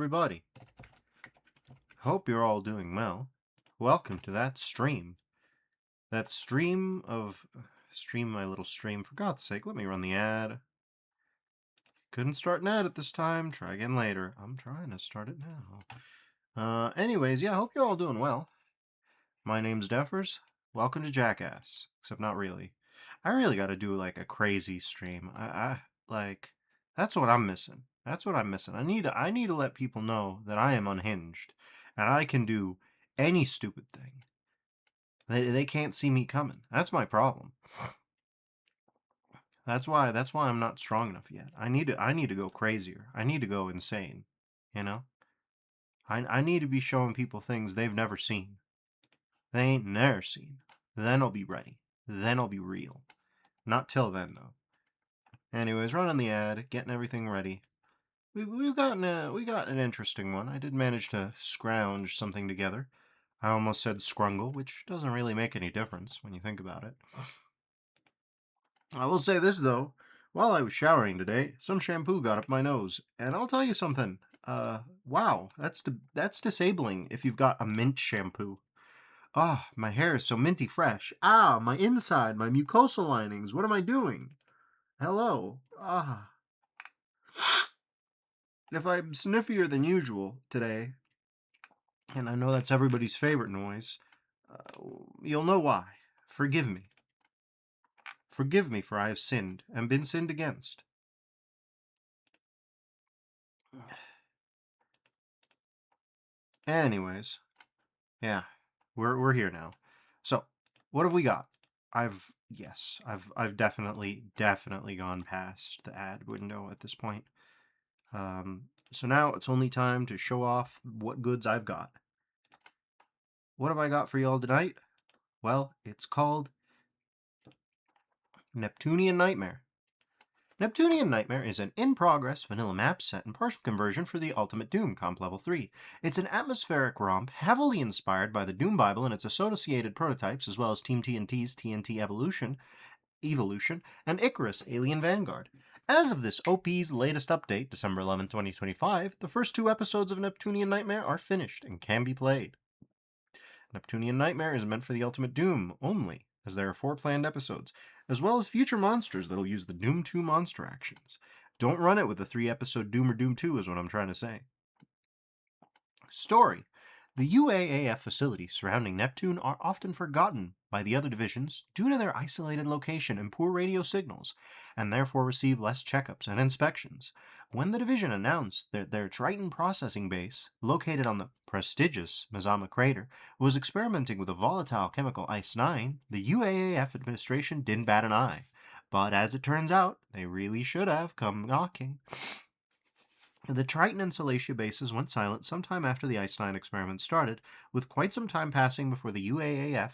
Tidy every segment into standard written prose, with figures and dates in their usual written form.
everybody. Hope you're all doing well. Welcome to that stream. That stream, my little stream. For God's sake, let me run the ad. Couldn't start an ad at this time. Try again later. I'm trying to start it now. Anyways, yeah, hope you're all doing well. My name's Deffers. Welcome to Jackass. Except not really. I really got to do like a crazy stream. That's what I'm missing. That's what I'm missing. I need to let people know that I am unhinged and I can do any stupid thing. They can't see me coming. That's my problem. That's why I'm not strong enough yet. I need to go crazier. I need to go insane. You know? I need to be showing people things they've never seen. They ain't never seen. Then I'll be ready. Then I'll be real. Not till then, though. Anyways, running the ad, getting everything ready. We got an interesting one. I did manage to scrounge something together. I almost said scrungle, which doesn't really make any difference when you think about it. I will say this, though. While I was showering today, some shampoo got up my nose. And I'll tell you something. Wow, that's disabling if you've got a mint shampoo. Ah, my hair is so minty fresh. Ah, my inside, my mucosal linings. What am I doing? Hello. Ah. If I'm sniffier than usual today, and I know that's everybody's favorite noise, you'll know why. Forgive me. Forgive me, for I have sinned and been sinned against. Anyways, yeah, we're here now. So, what have we got? I've definitely gone past the ad window at this point. So now it's only time to show off what goods I've got. What have I got for y'all tonight? Well, it's called Neptunian Nightmare. Neptunian Nightmare is an in-progress vanilla map set and partial conversion for the Ultimate Doom Comp Level 3. It's an atmospheric romp heavily inspired by the Doom Bible and its associated prototypes, as well as Team TNT's TNT Evolution, and Icarus Alien Vanguard. As of this OP's latest update, December 11, 2025, the first 2 episodes of Neptunian Nightmare are finished and can be played. Neptunian Nightmare is meant for the Ultimate Doom only, as there are 4 planned episodes, as well as future monsters that'll use the Doom 2 monster actions. Don't run it with the 3-episode Doom or Doom 2 is what I'm trying to say. Story. The UAAF facilities surrounding Neptune are often forgotten by the other divisions due to their isolated location and poor radio signals, and therefore receive less checkups and inspections. When the division announced that their Triton processing base, located on the prestigious Mazama crater, was experimenting with a volatile chemical Ice-9, the UAAF administration didn't bat an eye. But as it turns out, they really should have come knocking. The Triton and Salacia bases went silent sometime after the Ice-9 experiment started, with quite some time passing before the UAAF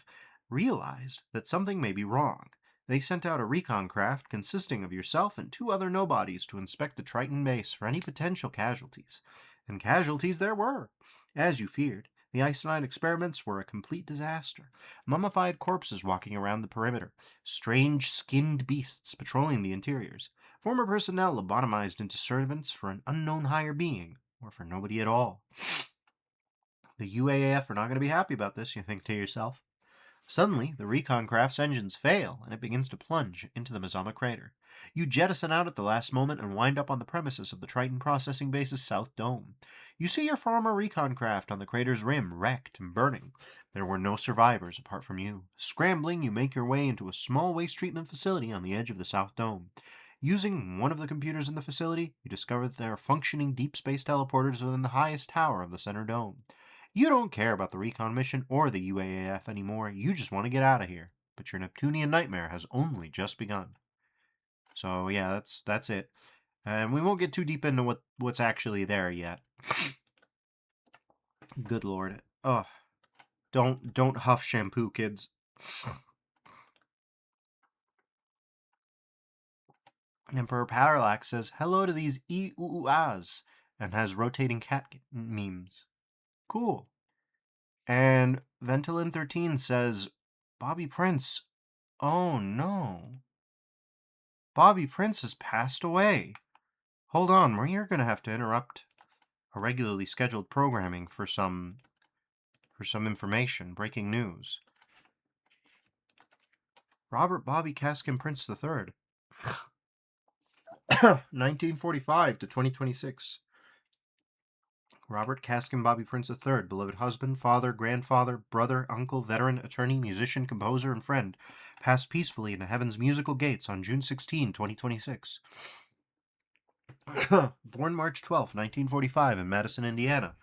realized that something may be wrong. They sent out a recon craft consisting of yourself and 2 other nobodies to inspect the Triton base for any potential casualties. And casualties there were. As you feared, the Ice-9 experiments were a complete disaster. Mummified corpses walking around the perimeter, strange skinned beasts patrolling the interiors, former personnel lobotomized into servants for an unknown higher being, or for nobody at all. The UAAF are not going to be happy about this, you think to yourself. Suddenly, the recon craft's engines fail, and it begins to plunge into the Mazama crater. You jettison out at the last moment and wind up on the premises of the Triton Processing Base's South Dome. You see your former recon craft on the crater's rim, wrecked and burning. There were no survivors apart from you. Scrambling, you make your way into a small waste treatment facility on the edge of the South Dome. Using one of the computers in the facility, you discover that there are functioning deep space teleporters within the highest tower of the center dome. You don't care about the recon mission or the UAAF anymore, you just want to get out of here. But your Neptunian nightmare has only just begun. So yeah, that's it. And we won't get too deep into what's actually there yet. Good lord. Ugh. Don't huff shampoo, kids. Emperor Parallax says hello to these e-oo-ahs and has rotating cat memes. Cool. And Ventolin13 says, Bobby Prince. Oh no. Bobby Prince has passed away. Hold on, we are going to have to interrupt a regularly scheduled programming for some information, breaking news. Robert Bobby Caskin Prince III, 1945 to 2026. Robert Caskin Bobby Prince III, beloved husband, father, grandfather, brother, uncle, veteran, attorney, musician, composer, and friend, passed peacefully into heaven's musical gates on June 16, 2026. Born March 12, 1945, in Madison, Indiana,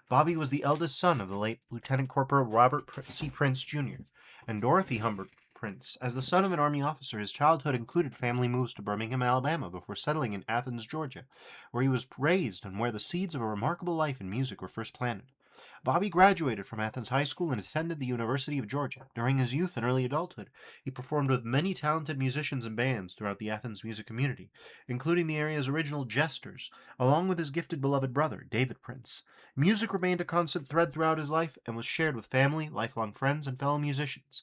Bobby was the eldest son of the late Lieutenant Corporal Robert C. Prince Jr. and Dorothy Humbert Prince. As the son of an Army officer, his childhood included family moves to Birmingham, Alabama, before settling in Athens, Georgia, where he was raised and where the seeds of a remarkable life in music were first planted. Bobby graduated from Athens High School and attended the University of Georgia. During his youth and early adulthood, he performed with many talented musicians and bands throughout the Athens music community, including the area's original jesters, along with his gifted beloved brother, David Prince. Music remained a constant thread throughout his life and was shared with family, lifelong friends, and fellow musicians.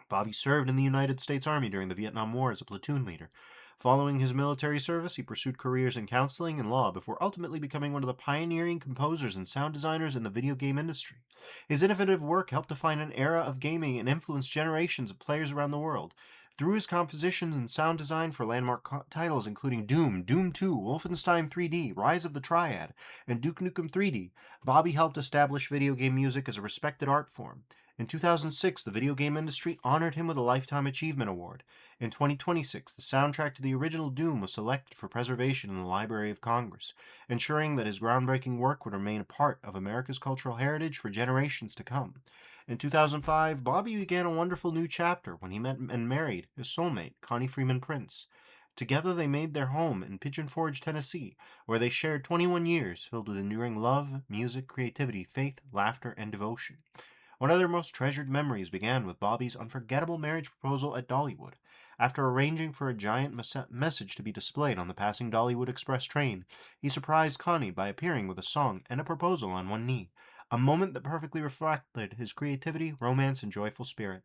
Bobby served in the United States Army during the Vietnam War as a platoon leader. Following his military service, he pursued careers in counseling and law before ultimately becoming one of the pioneering composers and sound designers in the video game industry. His innovative work helped define an era of gaming and influenced generations of players around the world. Through his compositions and sound design for landmark titles including Doom, Doom 2, Wolfenstein 3D, Rise of the Triad, and Duke Nukem 3D, Bobby helped establish video game music as a respected art form. In 2006, the video game industry honored him with a Lifetime Achievement Award. In 2026, the soundtrack to the original Doom was selected for preservation in the Library of Congress, ensuring that his groundbreaking work would remain a part of America's cultural heritage for generations to come. In 2005, Bobby began a wonderful new chapter when he met and married his soulmate, Connie Freeman Prince. Together, they made their home in Pigeon Forge, Tennessee, where they shared 21 years filled with enduring love, music, creativity, faith, laughter, and devotion. One of their most treasured memories began with Bobby's unforgettable marriage proposal at Dollywood. After arranging for a giant message to be displayed on the passing Dollywood Express train, he surprised Connie by appearing with a song and a proposal on one knee, a moment that perfectly reflected his creativity, romance, and joyful spirit.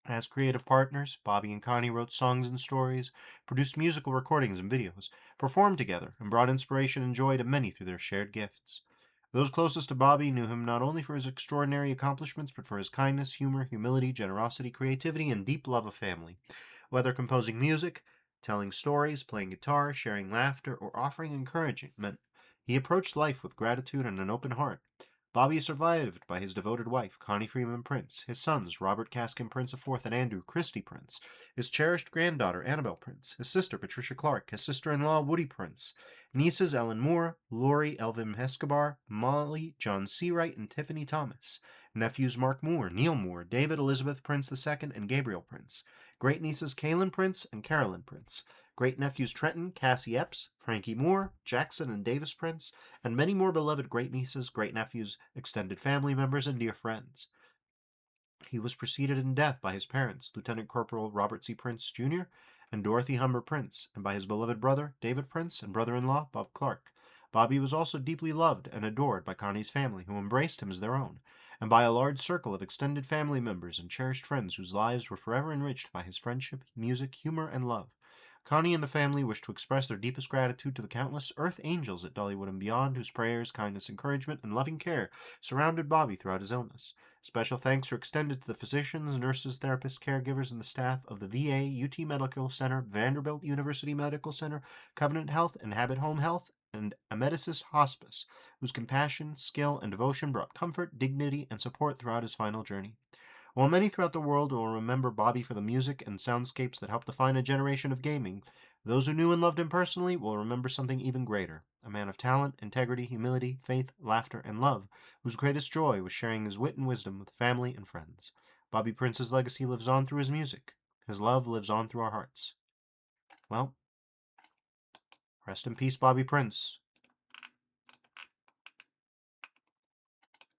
As creative partners, Bobby and Connie wrote songs and stories, produced musical recordings and videos, performed together, and brought inspiration and joy to many through their shared gifts. Those closest to Bobby knew him not only for his extraordinary accomplishments, but for his kindness, humor, humility, generosity, creativity, and deep love of family. Whether composing music, telling stories, playing guitar, sharing laughter, or offering encouragement, he approached life with gratitude and an open heart. Bobby is survived by his devoted wife, Connie Freeman Prince, his sons, Robert Caskin Prince IV and Andrew Christie Prince, his cherished granddaughter, Annabelle Prince, his sister, Patricia Clark, his sister-in-law, Woody Prince, nieces, Ellen Moore, Lori Elvin Escobar, Molly, John Seawright, and Tiffany Thomas, nephews Mark Moore, Neil Moore, David Elizabeth Prince II, and Gabriel Prince, great-nieces Kaylin Prince and Carolyn Prince, great-nephews Trenton, Cassie Epps, Frankie Moore, Jackson and Davis Prince, and many more beloved great-nieces, great-nephews, extended family members, and dear friends. He was preceded in death by his parents, Lieutenant Corporal Robert C. Prince, Jr., and Dorothy Humber Prince, and by his beloved brother, David Prince, and brother-in-law, Bob Clark. Bobby was also deeply loved and adored by Connie's family, who embraced him as their own, and by a large circle of extended family members and cherished friends whose lives were forever enriched by his friendship, music, humor, and love. Connie and the family wish to express their deepest gratitude to the countless Earth angels at Dollywood and beyond, whose prayers, kindness, encouragement, and loving care surrounded Bobby throughout his illness. Special thanks are extended to the physicians, nurses, therapists, caregivers, and the staff of the VA, UT Medical Center, Vanderbilt University Medical Center, Covenant Health, and Habit Home Health, and Amedisys Hospice, whose compassion, skill, and devotion brought comfort, dignity, and support throughout his final journey. While many throughout the world will remember Bobby for the music and soundscapes that helped define a generation of gaming, those who knew and loved him personally will remember something even greater: a man of talent, integrity, humility, faith, laughter, and love, whose greatest joy was sharing his wit and wisdom with family and friends. Bobby Prince's legacy lives on through his music. His love lives on through our hearts. Well, rest in peace, Bobby Prince,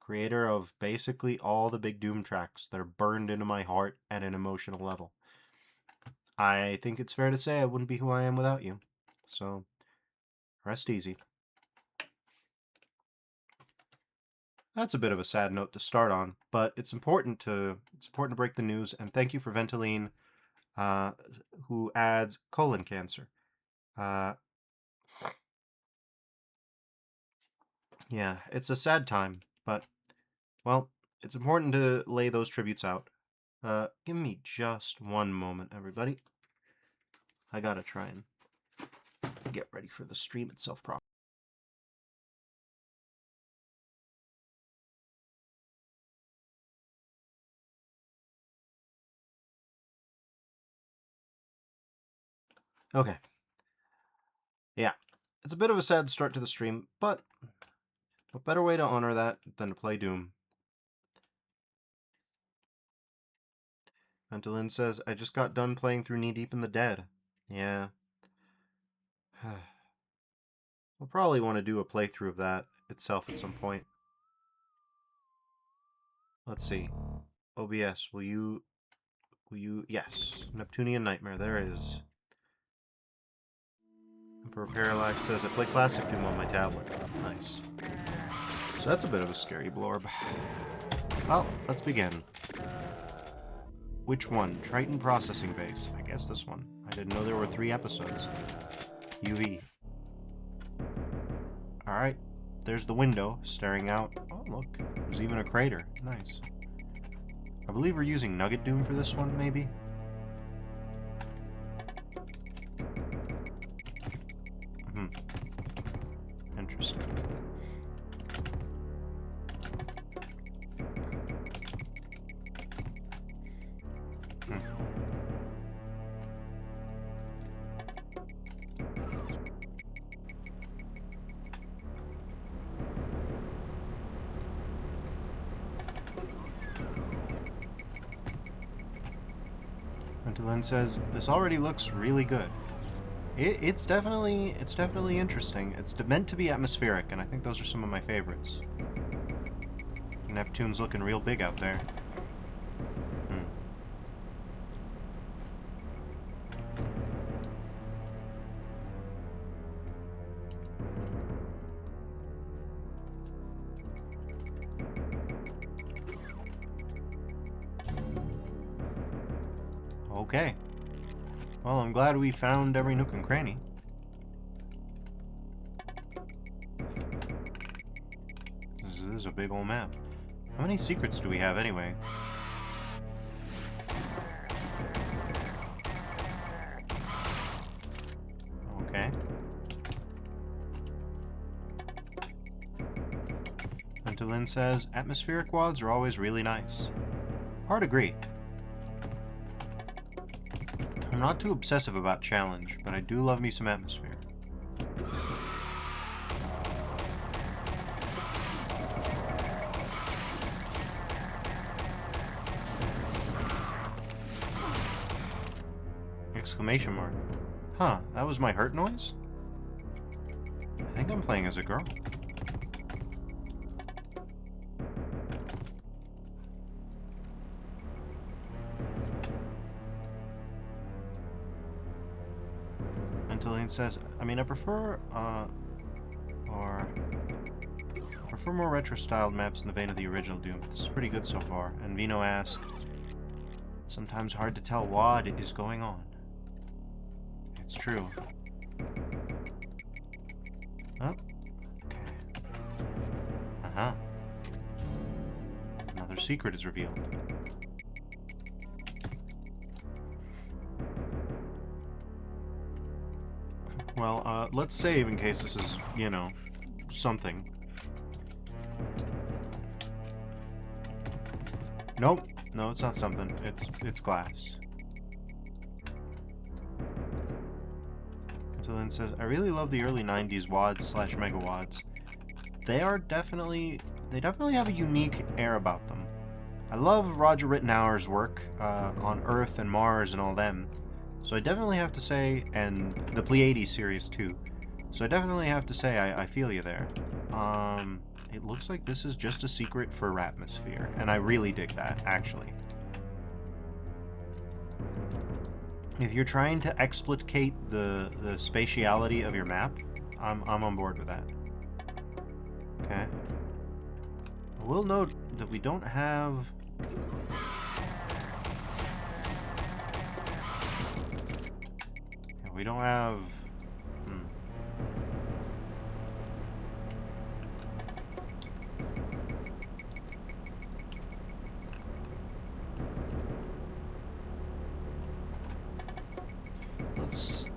creator of basically all the big Doom tracks that are burned into my heart at an emotional level. I think it's fair to say I wouldn't be who I am without you. So, rest easy. That's a bit of a sad note to start on, but it's important to break the news. And thank you for Ventaline, who adds colon cancer. Yeah, it's a sad time, but, well, it's important to lay those tributes out. Give me just one moment, everybody. I gotta try and get ready for the stream itself properly. Okay. Yeah, it's a bit of a sad start to the stream, but what better way to honor that than to play Doom? Ventolin says, I just got done playing through Knee Deep in the Dead. Yeah. We'll probably want to do a playthrough of that itself at some point. Let's see. OBS, will you... Yes. Neptunian Nightmare, there it is. Emperor Parallax says, I play Classic Doom on my tablet. Nice. So that's a bit of a scary blorb. Well, let's begin. Which one? Triton Processing Base. I guess this one. I didn't know there were 3 episodes. UV. Alright. There's the window, staring out. Oh, look. There's even a crater. Nice. I believe we're using Nugget Doom for this one, maybe? Interesting. Ventolin says, this already looks really good. It's definitely interesting. It's meant to be atmospheric, and I think those are some of my favorites. Neptune's looking real big out there. Okay. Well, I'm glad we found every nook and cranny. This is a big old map. How many secrets do we have anyway? Okay. Ventolin says, atmospheric wads are always really nice. Hard agree. I'm not too obsessive about challenge, but I do love me some atmosphere. Exclamation mark. Huh, that was my hurt noise? I think I'm playing as a girl. Says, I mean, I prefer more retro-styled maps in the vein of the original Doom. This is pretty good so far. And Vino asked, sometimes hard to tell what is going on. It's true. Oh, okay. Uh-huh. Another secret is revealed. Well, let's save in case this is, you know, something. Nope. No, it's not something. It's glass. Ventolin says, I really love the early 90s wads / megawads. They definitely have a unique air about them. I love Roger Rittenhour's work on Earth and Mars and all them. So I definitely have to say, and the Pleiades series too. So I definitely have to say I feel you there. It looks like this is just a secret for atmosphere, and I really dig that, actually. If you're trying to explicate the spatiality of your map, I'm on board with that. Okay. I will note that we don't have... We don't have...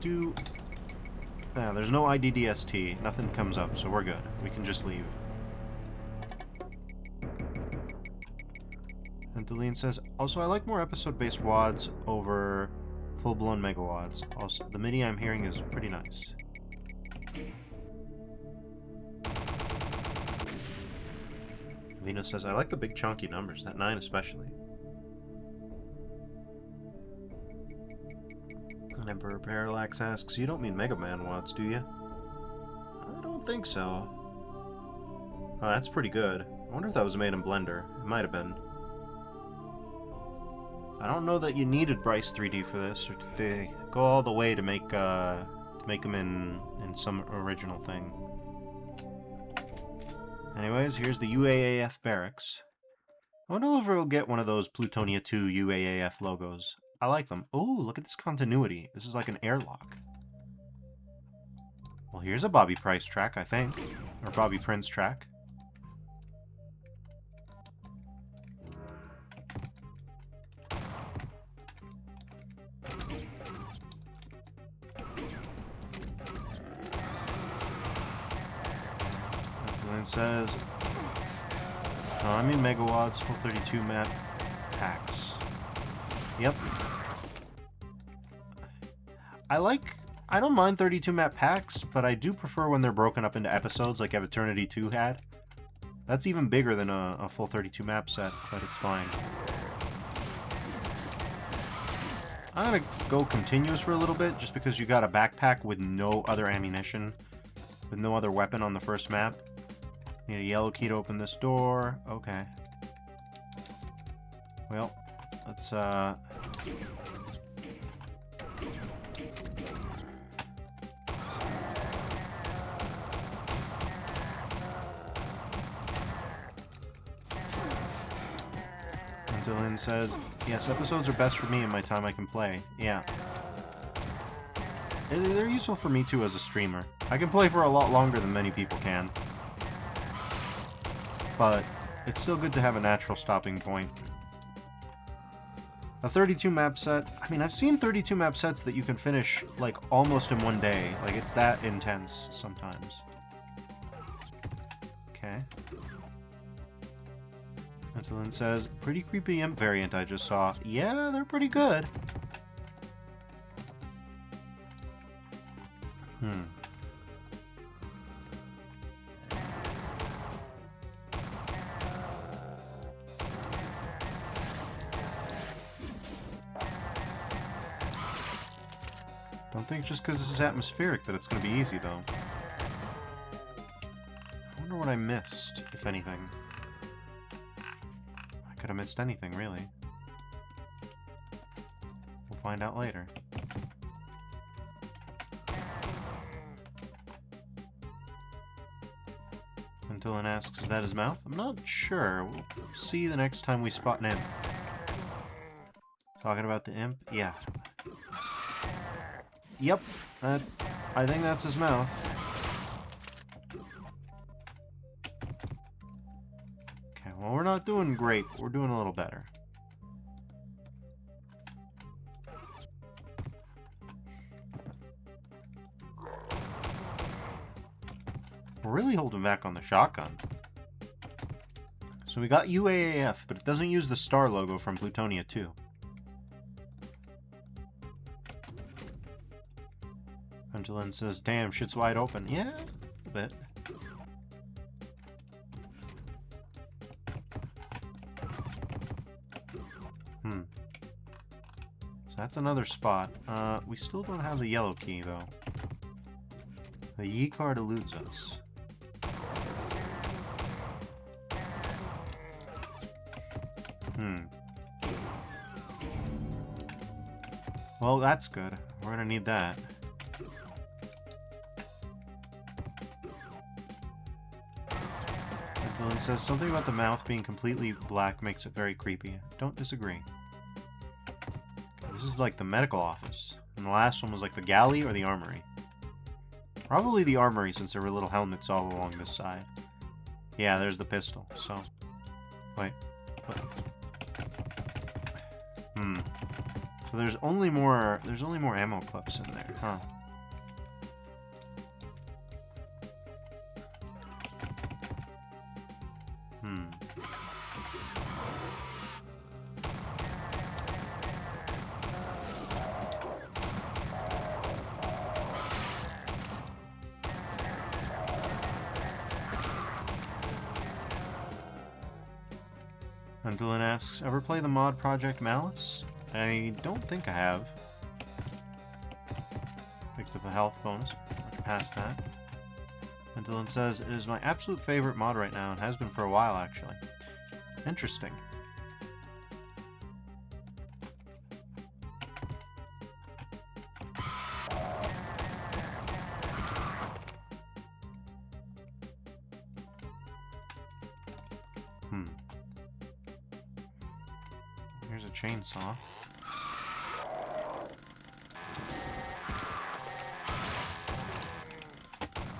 do... Yeah, there's no IDDST. Nothing comes up, so we're good. We can just leave. And Deline says, also, I like more episode-based WADs over full-blown mega WADs. Also, the MIDI I'm hearing is pretty nice. Vino says, I like the big chunky numbers, that 9 especially. And Emperor Parallax asks, you don't mean Mega Man WADs, do you? I don't think so. Oh, that's pretty good. I wonder if that was made in Blender. It might have been. I don't know that you needed Bryce 3D for this, or did they go all the way to make them in some original thing. Anyways, here's the UAAF barracks. I wonder if we'll get one of those Plutonia 2 UAAF logos. I like them. Oh, look at this continuity. This is like an airlock. Well, here's a Bobby Price track, I think. Or Bobby Prince track. Says, oh, I mean megawatts, full 32 map packs. Yep. I don't mind 32 map packs, but I do prefer when they're broken up into episodes like Eternity 2 had. That's even bigger than a full 32 map set, but it's fine. I'm gonna go continuous for a little bit, just because you got a backpack with no other ammunition, with no other weapon on the first map. Need a yellow key to open this door. Okay. Well, let's, And Dylan says, yes, episodes are best for me in my time I can play. Yeah. They're useful for me, too, as a streamer. I can play for a lot longer than many people can. But it's still good to have a natural stopping point. A 32 map set, I mean, I've seen 32 map sets that you can finish, like, almost in one day. Like, it's that intense sometimes. Okay. Antolin says, pretty creepy imp variant I just saw. Yeah, they're pretty good. Don't think just because this is atmospheric that it's going to be easy, though. I wonder what I missed, if anything. I could have missed anything, really. We'll find out later. Dylan asks, is that his mouth? I'm not sure. We'll see the next time we spot an imp. Talking about the imp? Yeah. Yep. I think that's his mouth. Okay, well, we're not doing great. We're doing a little better. We're really holding back on the shotgun. So we got UAAF, but it doesn't use the star logo from Plutonia 2. Angelin says, damn, shit's wide open. Yeah, a bit. So that's another spot. We still don't have the yellow key, though. The Yi card eludes us. Well, that's good. We're gonna need that. Dylan says something about the mouth being completely black makes it very creepy. Don't disagree. Okay, this is like the medical office. And the last one was like the galley or the armory. Probably the armory, since there were little helmets all along this side. Yeah, there's the pistol, so... Wait. What? So there's only more ammo clips in there, huh? Dylan asks, ever play the mod Project Malice? I don't think I have. Picked up a health bonus. Look past that. And Dylan says, it is my absolute favorite mod right now, and has been for a while, actually. Interesting. Here's a chainsaw.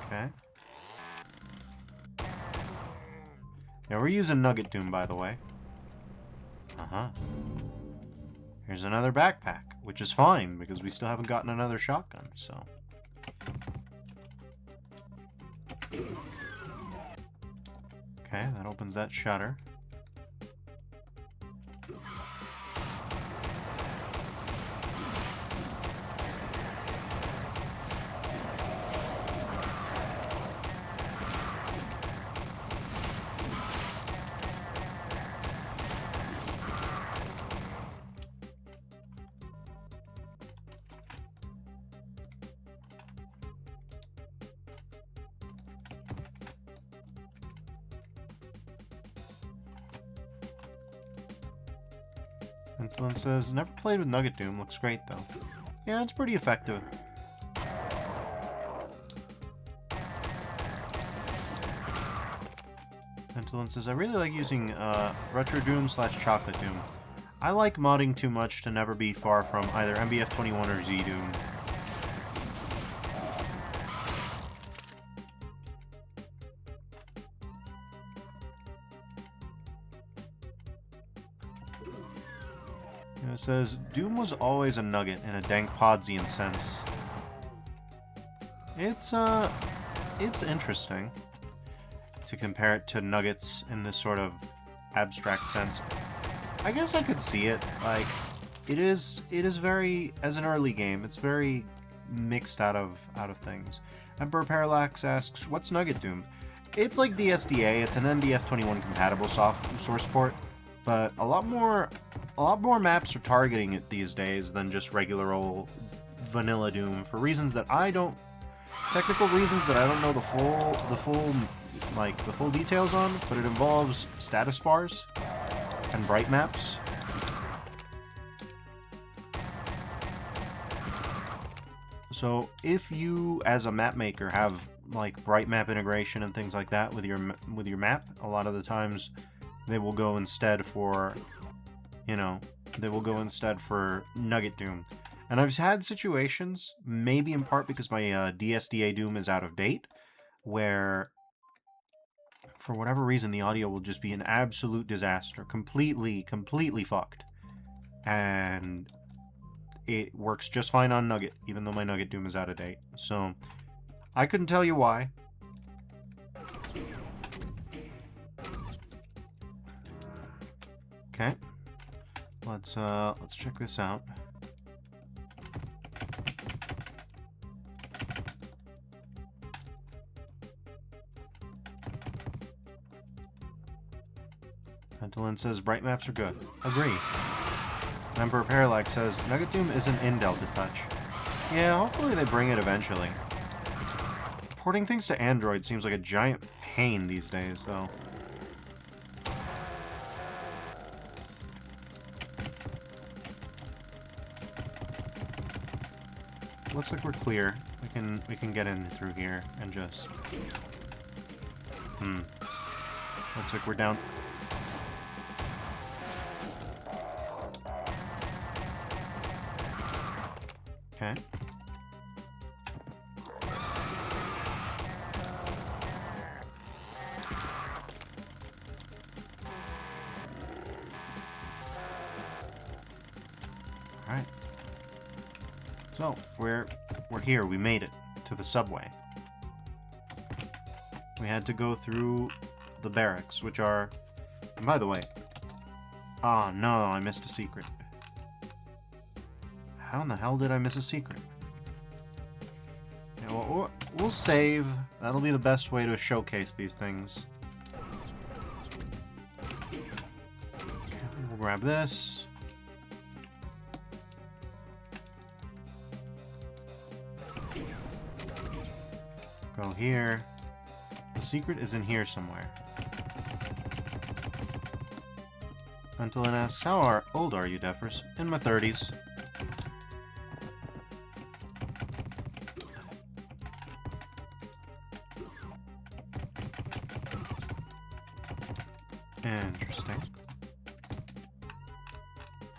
Okay. Yeah, we're using Nugget Doom, by the way. Uh-huh. Here's another backpack, which is fine, because we still haven't gotten another shotgun, so... Okay, that opens that shutter. And Dylan says, never played with Nugget Doom, looks great though. Yeah, it's pretty effective. And Dylan says, I really like using Retro Doom / Chocolate Doom. I like modding too much to never be far from either MBF21 or Z Doom. It says, Doom was always a nugget in a dank Podsian sense. It's interesting to compare it to nuggets in this sort of abstract sense. I guess I could see it. Like, it is very, as an early game, it's very mixed out of things. Emperor Parallax asks, what's Nugget Doom? It's like DSDA, it's an NDF21 compatible source port, but a lot more maps are targeting it these days than just regular old vanilla Doom for reasons that I don't, technical reasons that I don't know the full details on, but it involves status bars and bright maps. So if you, as a map maker, have like bright map integration and things like that with your map, a lot of the times they will go instead for, Nugget Doom. And I've had situations, maybe in part because my DSDA Doom is out of date, where for whatever reason the audio will just be an absolute disaster, completely fucked. And it works just fine on Nugget, even though my Nugget Doom is out of date. So I couldn't tell you why. Okay. Let's check this out. Pentolin says bright maps are good. Agreed. Emperor Parallax says Nugget Doom isn't in Delta Touch. Yeah, hopefully they bring it eventually. Porting things to Android seems like a giant pain these days, though. Looks like we're clear. We can get in through here and just... Looks like we're down... Okay. Alright. So, we're here. We made it to the subway. We had to go through the barracks, which are... And by the way... Oh, no, I missed a secret. How in the hell did I miss a secret? Yeah, well, we'll save. That'll be the best way to showcase these things. grab this. Go here. The secret is in here somewhere. Ventolin asks, how old are you, Defers? In my 30s. Interesting.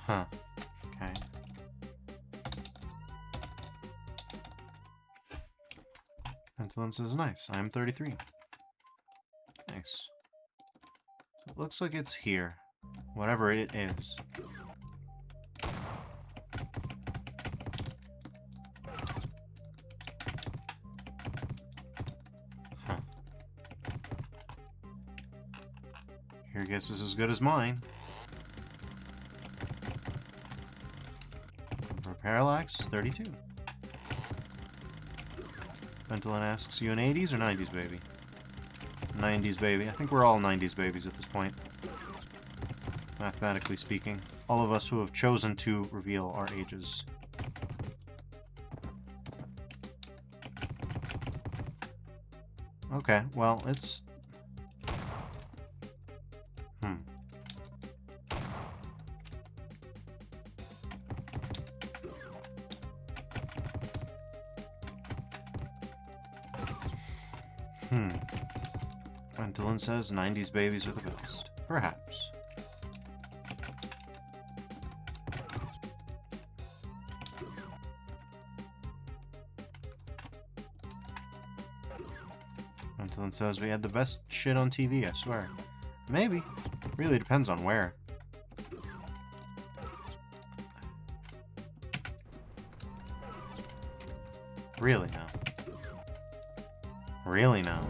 Huh. Okay. Ventolin says, nice. I'm 33. Nice. So it looks like it's here. Whatever it is. Huh. Your guess is as good as mine. For Parallax is 32. Ventolin asks, you an 80s or 90s baby? 90s baby. I think we're all 90s babies at this point. Mathematically speaking. All of us who have chosen to reveal our ages. Okay, well, it's... Ventolin says 90s babies are the best. Perhaps. Ventolin says we had the best shit on TV, I swear. Maybe. Really depends on where. Really now. Really now.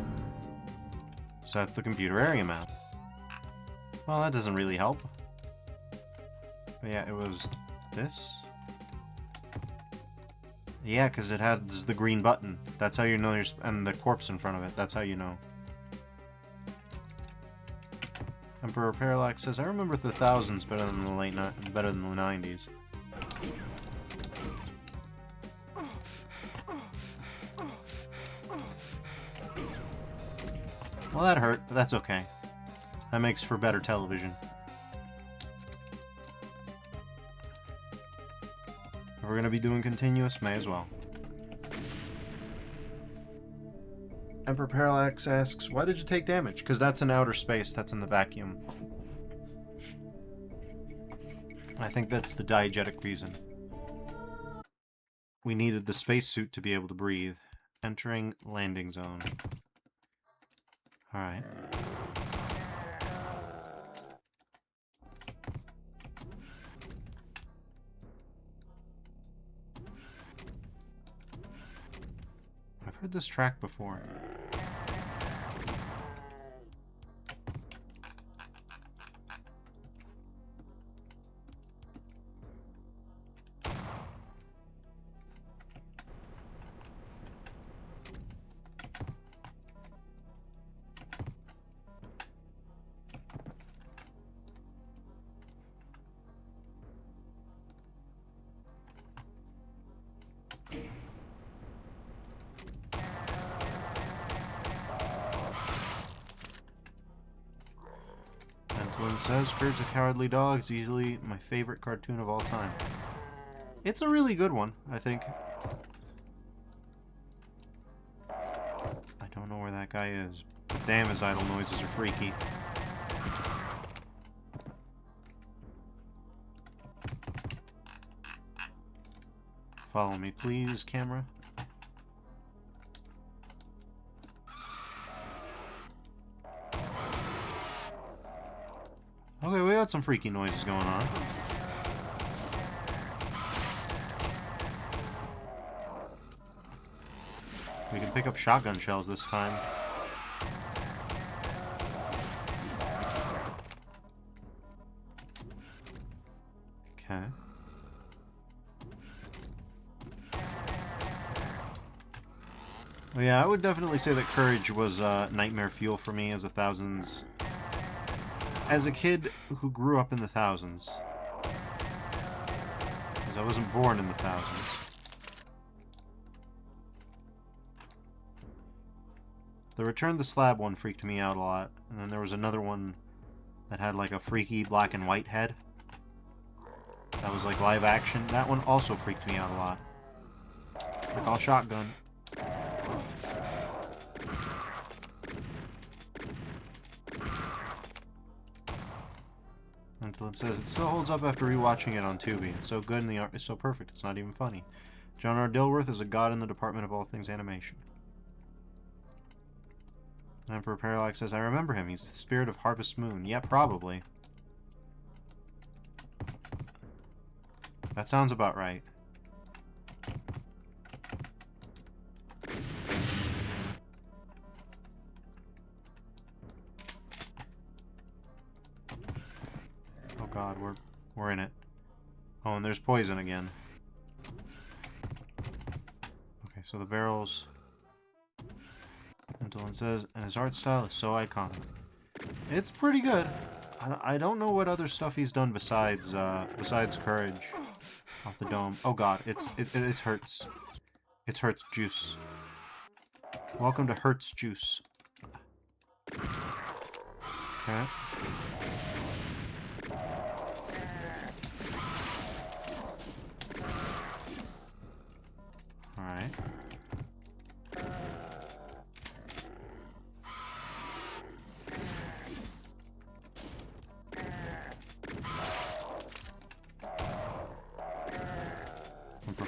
So that's the computer area map. Well, that doesn't really help. But yeah, it was this. Yeah, because it had the green button. That's how you know and the corpse in front of it. That's how you know. Emperor Parallax says, I remember the thousands better than the better than the 90s. Well, that hurt, but that's okay. That makes for better television. If we're gonna be doing continuous, may as well. Emperor Parallax asks, why did you take damage? Because that's in outer space, that's in the vacuum. I think that's the diegetic reason. We needed the spacesuit to be able to breathe. Entering landing zone. Alright. I've heard this track before. Says, Courage the Cowardly Dog is easily my favorite cartoon of all time. It's a really good one, I think. I don't know where that guy is, but damn, his idle noises are freaky. Follow me, please, camera. Okay, we got some freaky noises going on. We can pick up shotgun shells this time. Okay. Well, yeah, I would definitely say that Courage was nightmare fuel for me as a thousands as a kid who grew up in the thousands, because I wasn't born in the thousands, the Return to the Slab one freaked me out a lot, and then there was another one that had like a freaky black and white head. That was like live action. That one also freaked me out a lot. Like all shotgun. Until it says it still holds up after rewatching it on Tubi. It's so good and the art is so perfect, it's not even funny. John R. Dilworth is a god in the department of all things animation. Emperor Parallax says, I remember him. He's the spirit of Harvest Moon. Yeah, probably. That sounds about right. Oh god, we're in it. Oh, and there's poison again. Okay, so the barrels... Until it says, and his art style is so iconic. It's pretty good. I don't know what other stuff he's done besides Courage off the dome. Oh god, it hurts. It's Hurts Juice. Welcome to Hurts Juice. Okay. Alright.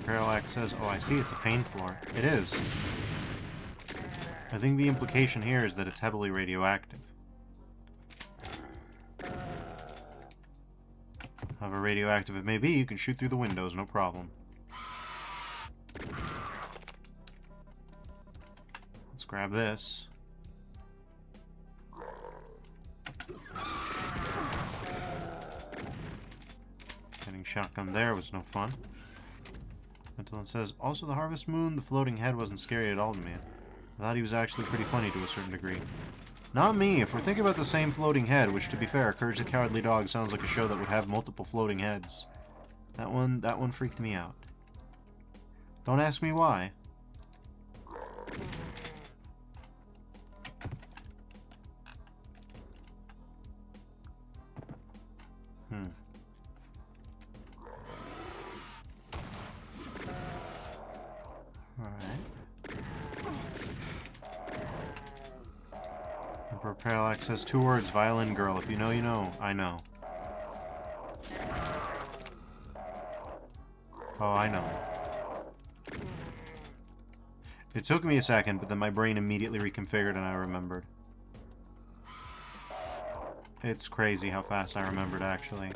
Parallax says, oh, I see, it's a pain floor. It is. I think the implication here is that it's heavily radioactive. However radioactive it may be, you can shoot through the windows, no problem. Let's grab this. Getting shotgun there was no fun. Until it says, also the Harvest Moon, the floating head wasn't scary at all to me. I thought he was actually pretty funny to a certain degree. Not me, if we're thinking about the same floating head, which to be fair, Courage the Cowardly Dog sounds like a show that would have multiple floating heads. That one freaked me out. Don't ask me why. Parallax says 2 words, Violin Girl. If you know, you know. I know. Oh, I know. It took me a second, but then my brain immediately reconfigured and I remembered. It's crazy how fast I remembered, actually.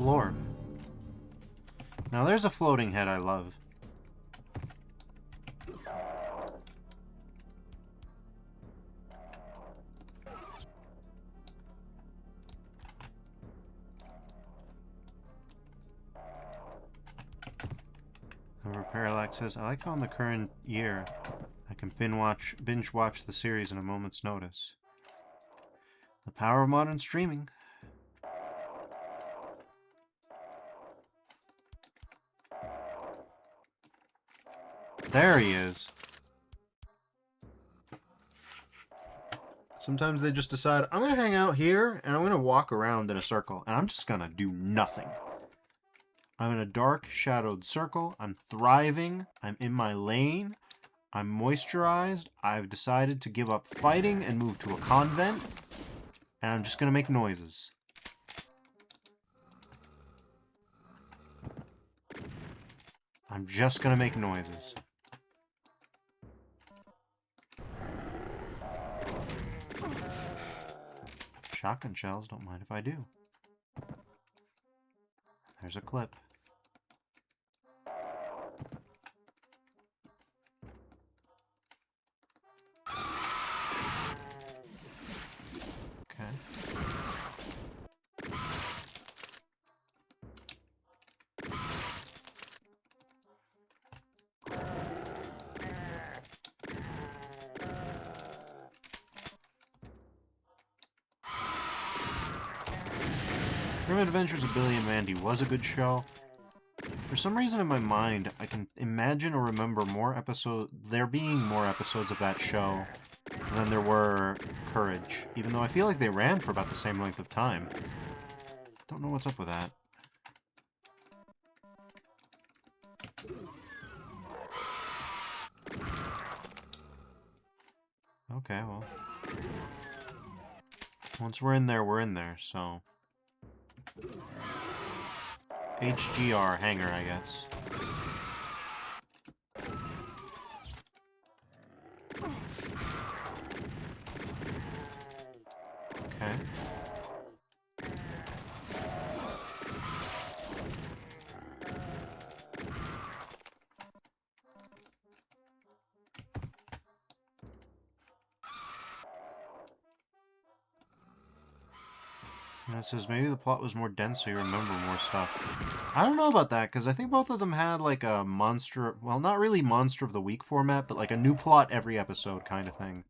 Lord. Now there's a floating head I love. Parallax says, I like how in the current year I can binge watch the series in a moment's notice. The power of modern streaming. There he is. Sometimes they just decide, I'm going to hang out here, and I'm going to walk around in a circle, and I'm just going to do nothing. I'm in a dark, shadowed circle. I'm thriving. I'm in my lane. I'm moisturized. I've decided to give up fighting and move to a convent, and I'm just going to make noises. I'm just gonna make noises. Shotgun shells, don't mind if I do. There's a clip. Okay. Grim Adventures of Billy and Mandy was a good show. For some reason in my mind, I can imagine or remember there being more episodes of that show than there were Courage, even though I feel like they ran for about the same length of time. Don't know what's up with that. Okay, well. Once we're in there, so... HGR hangar, I guess. Okay. And it says maybe the plot was more dense so you remember more stuff. I don't know about that, because I think both of them had like a monster... Well, not really Monster of the Week format, but like a new plot every episode kind of thing.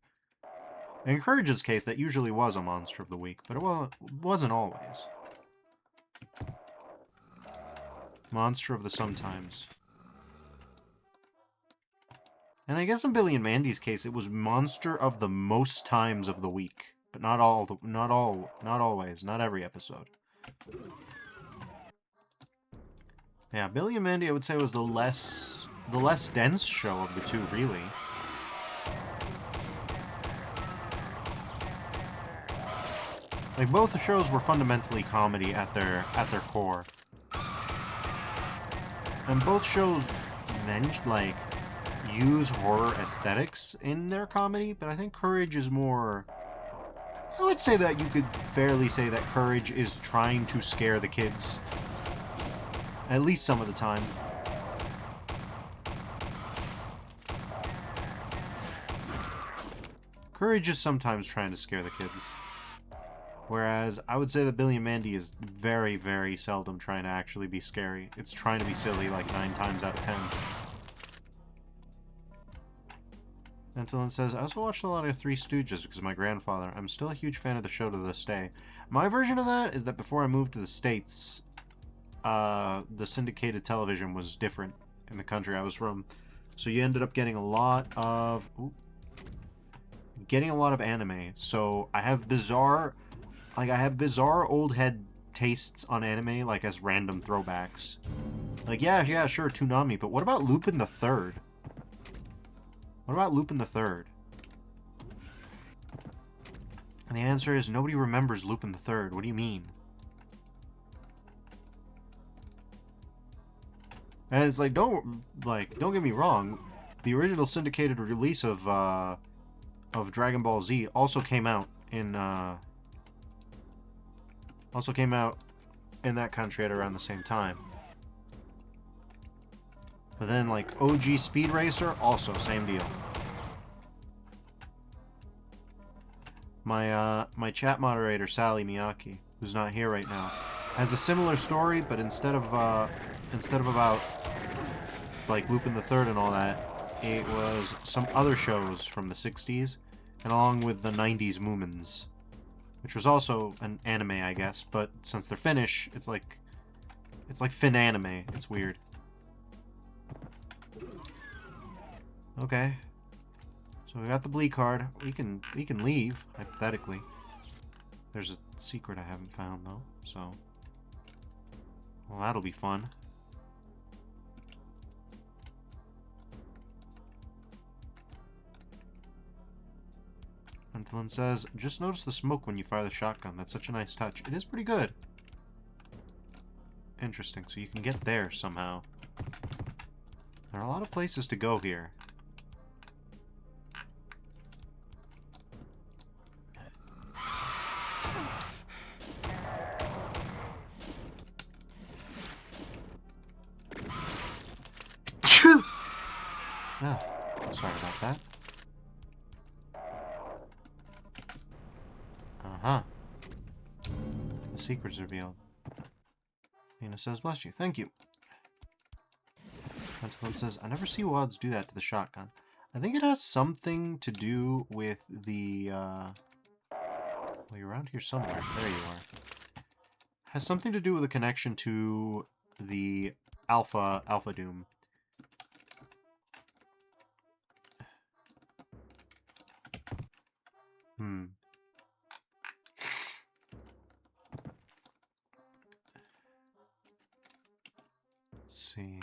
In Courage's case, that usually was a Monster of the Week, but it wasn't always. Monster of the Sometimes. And I guess in Billy and Mandy's case, it was Monster of the Most Times of the Week. But not always, not every episode. Yeah, Billy and Mandy, I would say, was the less dense show of the two, really. Like, both shows were fundamentally comedy at their core. And both shows use horror aesthetics in their comedy, but I think Courage is more... I would say that you could fairly say that Courage is trying to scare the kids. At least some of the time. Courage is sometimes trying to scare the kids. Whereas, I would say that Billy and Mandy is very, very seldom trying to actually be scary. It's trying to be silly like 9 times out of 10. Antolin says, I also watched a lot of Three Stooges because of my grandfather. I'm still a huge fan of the show to this day. My version of that is that before I moved to the States, the syndicated television was different in the country I was from. So you ended up getting a lot of... anime. So I have bizarre old head tastes on anime, like as random throwbacks. Like, yeah, sure, Toonami, but what about Lupin the Third? What about Lupin the Third? And the answer is nobody remembers Lupin the Third. What do you mean? And it's like, don't get me wrong. The original syndicated release of Dragon Ball Z also came out in that country at around the same time. But then, like, OG Speed Racer, also, same deal. My chat moderator, Sally Miyake, who's not here right now, has a similar story, but instead of about, like, Lupin the Third and all that, it was some other shows from the 60s, and along with the 90s Moomins, which was also an anime, I guess, but since they're Finnish, it's like Finn anime. It's weird. Okay. So we got the Blee card. We can leave, hypothetically. There's a secret I haven't found, though, so... Well, that'll be fun. Antolin says, just notice the smoke when you fire the shotgun. That's such a nice touch. It is pretty good. Interesting. So you can get there somehow. There are a lot of places to go here. Ah, sorry about that. Uh-huh. The secret's revealed. Nina says, bless you. Thank you. Ventolin says, I never see wads do that to the shotgun. I think it has something to do with the, well, you're around here somewhere. There you are. Has something to do with the connection to the Alpha Doom. Let's see.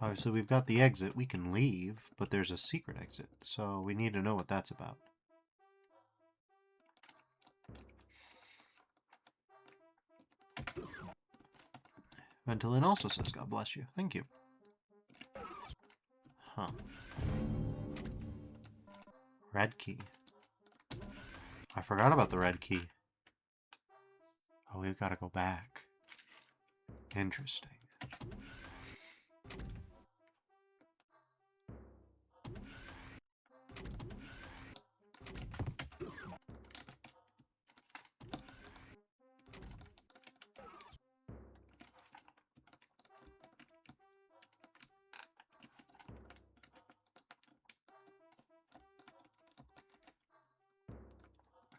Obviously, we've got the exit. We can leave, but there's a secret exit, so we need to know what that's about. Ventolin also says, God bless you. Thank you. Huh. Red key. I forgot about the red key. Oh, we've got to go back. Interesting.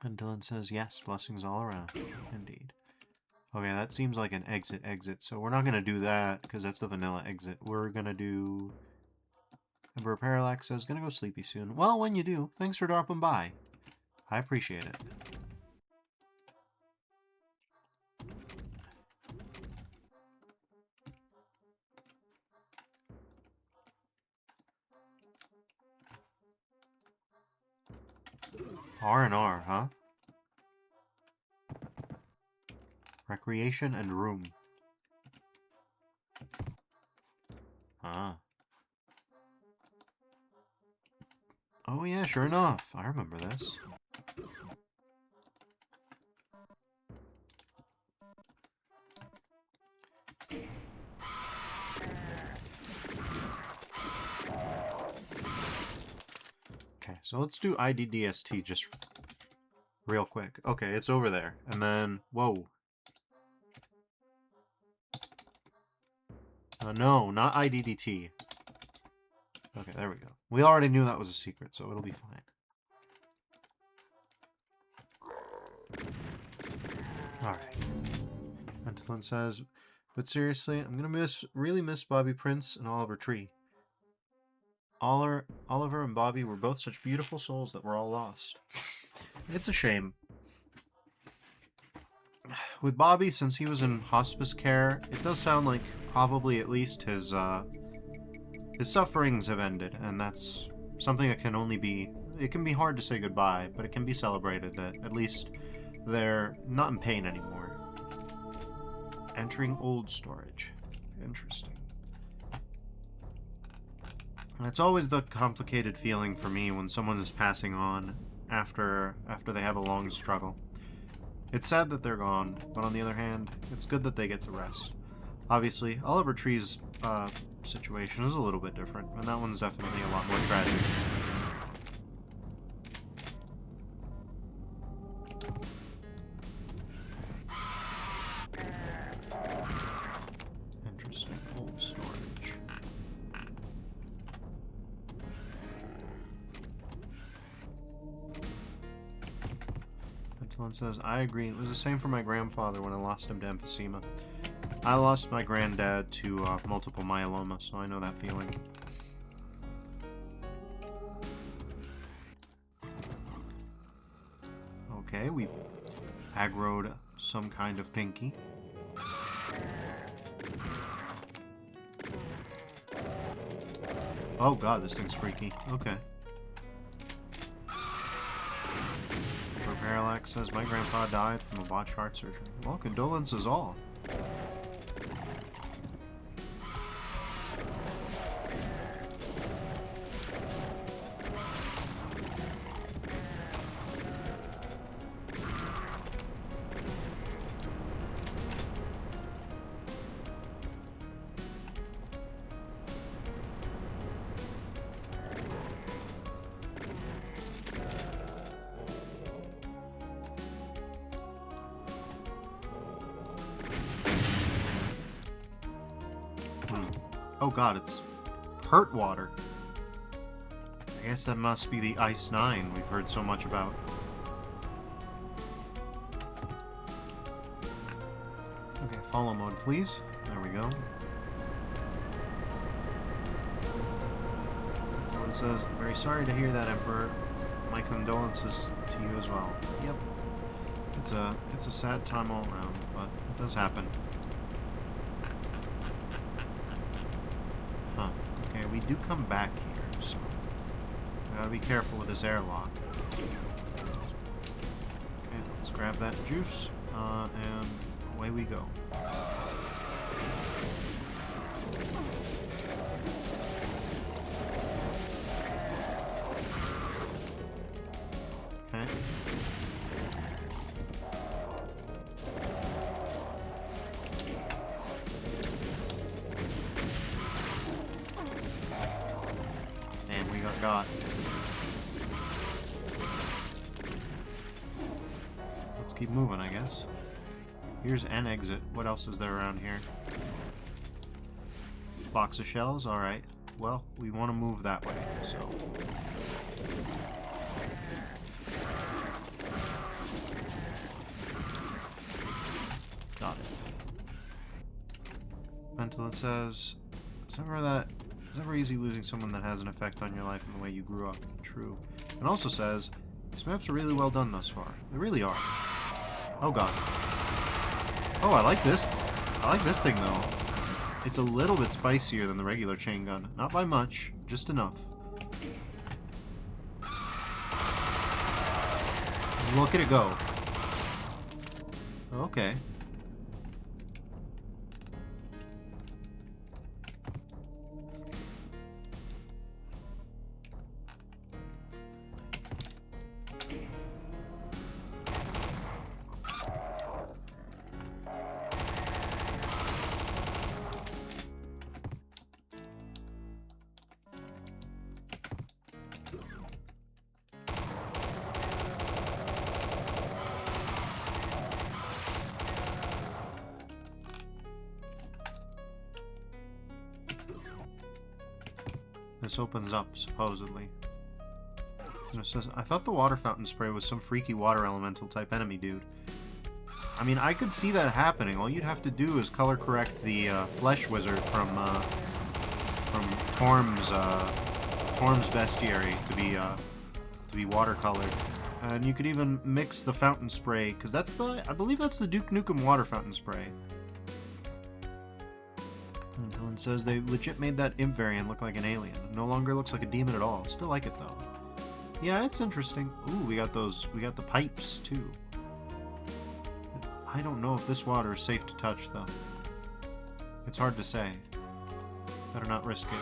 And Dylan says, yes, blessings all around. Indeed. Okay, that seems like an exit. So we're not going to do that, because that's the vanilla exit. We're going to do... Emperor Parallax says, gonna go sleepy soon. Well, when you do, thanks for dropping by. I appreciate it. R&R, huh? Recreation and room. Ah. Oh yeah, sure enough. I remember this. Okay, so let's do IDDST just real quick. Okay, it's over there. And then, whoa. No, not IDDT. Okay, there we go. We already knew that was a secret, so it'll be fine. Alright. Ventolin says, but seriously, I'm gonna really miss Bobby Prince and Oliver Tree. Oliver and Bobby were both such beautiful souls that were all lost. It's a shame. With Bobby, since he was in hospice care, it does sound like probably at least his sufferings have ended, and that's something that can only be... It can be hard to say goodbye, but it can be celebrated that at least they're not in pain anymore. Entering old storage. Interesting. And it's always the complicated feeling for me when someone is passing on after they have a long struggle. It's sad that they're gone, but on the other hand, it's good that they get to rest. Obviously, Oliver Tree's situation is a little bit different, and that one's definitely a lot more tragic. Interesting. Old storage. Ventolin says, I agree. It was the same for my grandfather when I lost him to emphysema. I lost my granddad to multiple myeloma, so I know that feeling. Okay, we aggroed some kind of pinky. Oh god, this thing's freaky. Okay. Parallax says, my grandpa died from a botched heart surgery. Well, condolences all. Oh god, it's hurt water. I guess that must be the Ice 9 we've heard so much about. Okay, follow mode, please. There we go. Someone says, very sorry to hear that, Emperor. My condolences to you as well. Yep. It's a sad time all around, but it does happen. Huh. Okay, we do come back here, so we gotta be careful with this airlock. Okay, let's grab that juice, and away we go. Okay. And we got. Let's keep moving, I guess. Here's an exit. What else is there around here? Box of shells? Alright. Well, we want to move that way, so... Got it. Until it says... It's never easy losing someone that has an effect on your life and the way you grew up. True. It also says, these maps are really well done thus far. They really are. Oh god. Oh, I like this. I like this thing, though. It's a little bit spicier than the regular chain gun. Not by much, just enough. Look at it go. Okay. This opens up, supposedly. And it says, I thought the water fountain spray was some freaky water elemental type enemy, dude. I mean, I could see that happening. All you'd have to do is color correct the flesh wizard from Torm's bestiary to be watercolored. And you could even mix the fountain spray, because I believe that's the Duke Nukem water fountain spray. And Dylan says they legit made that imp variant look like an alien. No longer looks like a demon at all. Still like it though. Yeah, it's interesting. Ooh, we got the pipes too. I don't know if this water is safe to touch though. It's hard to say. Better not risk it.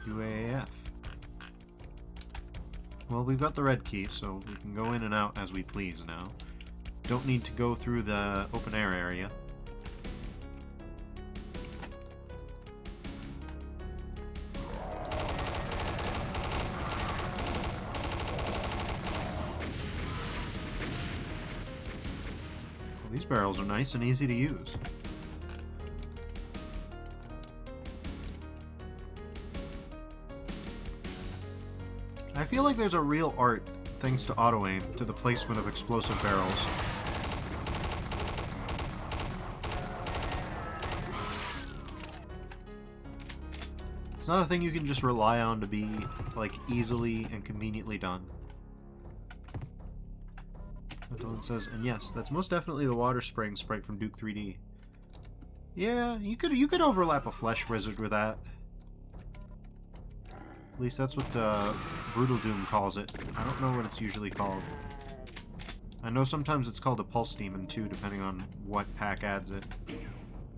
UAAF. Well, we've got the red key, so we can go in and out as we please now. Don't need to go through the open air area. Well, these barrels are nice and easy to use. I feel like there's a real art, thanks to auto-aim, to the placement of explosive barrels. It's not a thing you can just rely on to be, like, easily and conveniently done. Dylan says, and yes, that's most definitely the water spraying sprite from Duke 3D. Yeah, you could overlap a flesh wizard with that. At least that's what Brutal Doom calls it. I don't know what it's usually called. I know sometimes it's called a Pulse Demon too, depending on what pack adds it.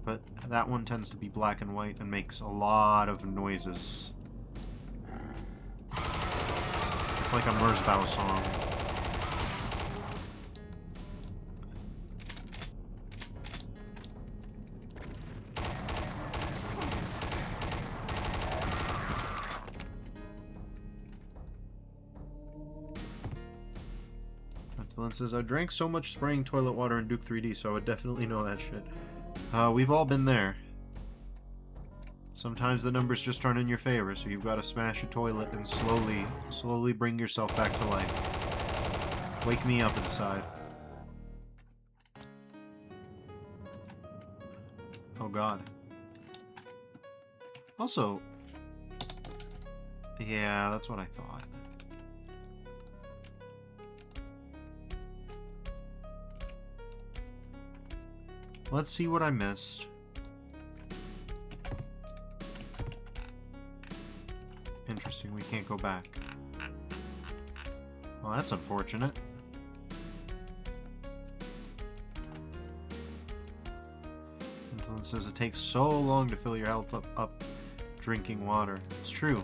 But that one tends to be black and white and makes a lot of noises. It's like a Merzbow song. Antolin says, I drank so much spraying toilet water in Duke 3D, so I would definitely know that shit. We've all been there. Sometimes the numbers just aren't in your favor, so you've got to smash a toilet and slowly bring yourself back to life. Wake me up inside. Oh god. Also... yeah, that's what I thought. Let's see what I missed. Interesting, we can't go back. Well, that's unfortunate. It says it takes so long to fill your health up drinking water. It's true.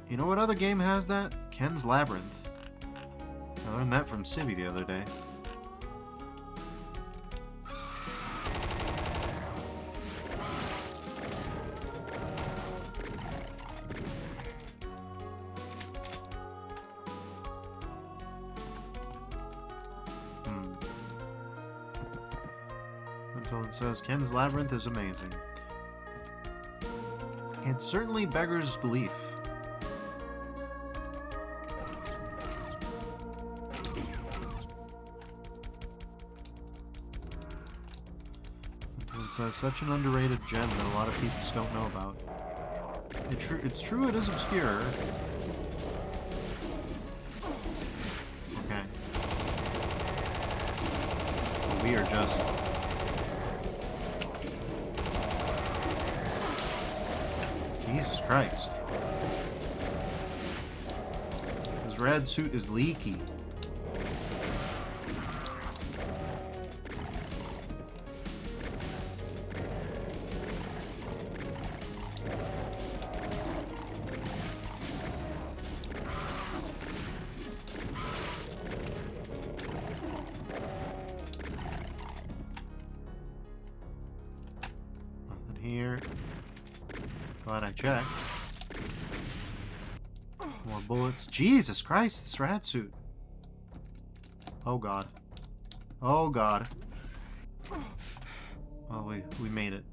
You know what other game has that? Ken's Labyrinth. I learned that from Civi the other day. It says Ken's Labyrinth is amazing. It certainly beggars belief. It says such an underrated gem that a lot of people don't know about. It's true it is obscure. Okay. But we are just... Jesus Christ. His rad suit is leaky. Nothing here. Glad I checked. More bullets. Jesus Christ, this rad suit. Oh god. Oh god. Oh, we made it.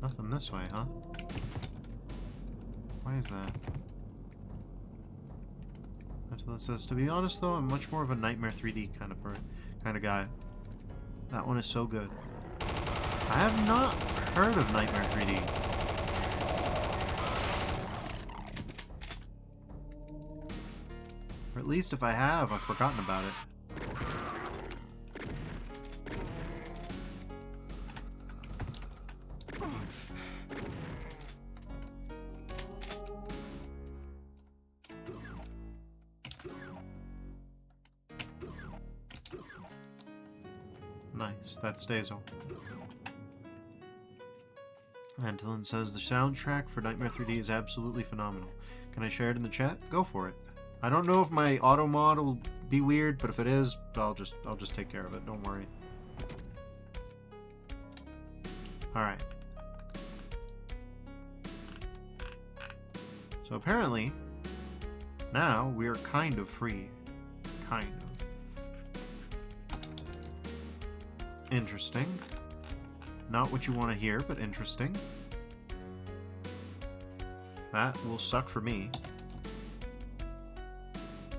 Nothing this way, huh? Why is that? It says, to be honest though, I'm much more of a Nightmare 3D kind of guy. That one is so good. I have not heard of Nightmare 3D. Or at least if I have, I've forgotten about it. Nice, that's Dazo. Antolin says the soundtrack for Nightmare 3D is absolutely phenomenal. Can I share it in the chat? Go for it. I don't know if my auto mod will be weird, but if it is, I'll just take care of it. Don't worry. All right. So apparently, now we're kind of free. Kind of. Interesting. Not what you want to hear, but interesting. That will suck for me.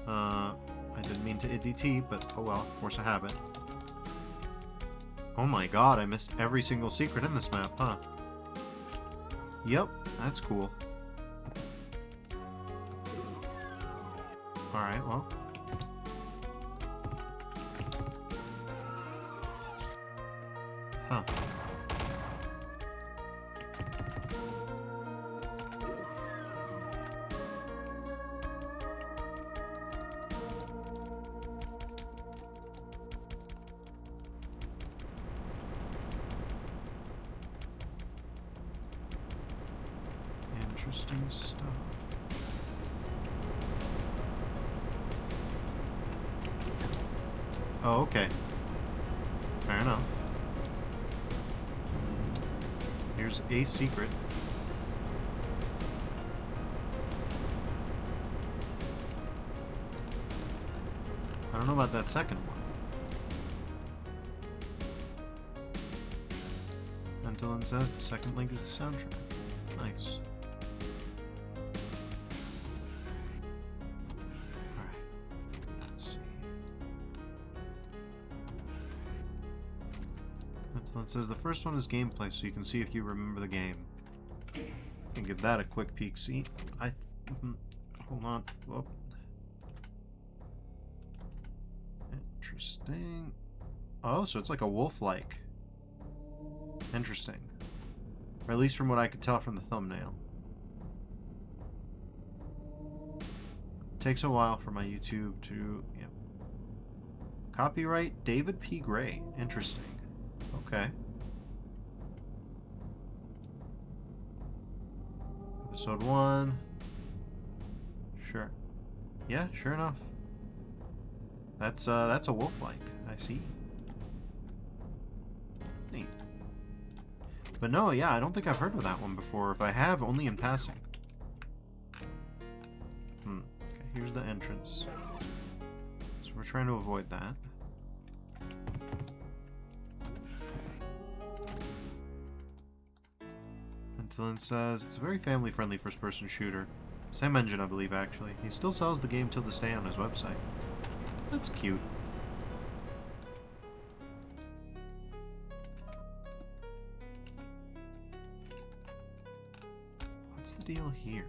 I didn't mean to IDT, but oh well, force a habit. Oh my god, I missed every single secret in this map, huh? Yep, that's cool. Alright, well. Huh. Interesting stuff. Oh, okay. Fair enough. here's a secret. I don't know about that second one. Until it says the second link is the soundtrack. Nice. Alright. Let's see. Until it says the first one is gameplay, so you can see if you remember the game. And give that a quick peek. See? Hold on. Whoop. Interesting. Oh, so it's like a wolf-like. Interesting. Or at least from what I could tell from the thumbnail. Takes a while for my YouTube to... Yep. Copyright David P. Gray. Interesting. Okay. Episode 1. Sure. Yeah, sure enough. That's a wolf-like. I see. Neat. But no, yeah, I don't think I've heard of that one before. If I have, only in passing. Okay, here's the entrance. So we're trying to avoid that. Until it says, it's a very family-friendly first-person shooter. Same engine, I believe, actually. He still sells the game till this day on his website. That's cute. What's the deal here?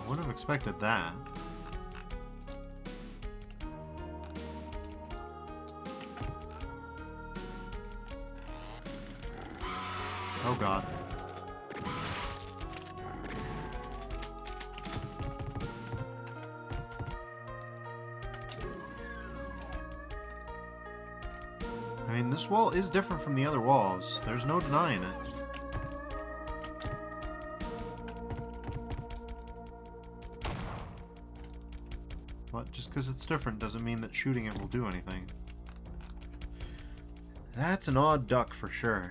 Wouldn't have expected that. Oh god. I mean, this wall is different from the other walls. There's no denying it. But just because it's different doesn't mean that shooting it will do anything. That's an odd duck for sure.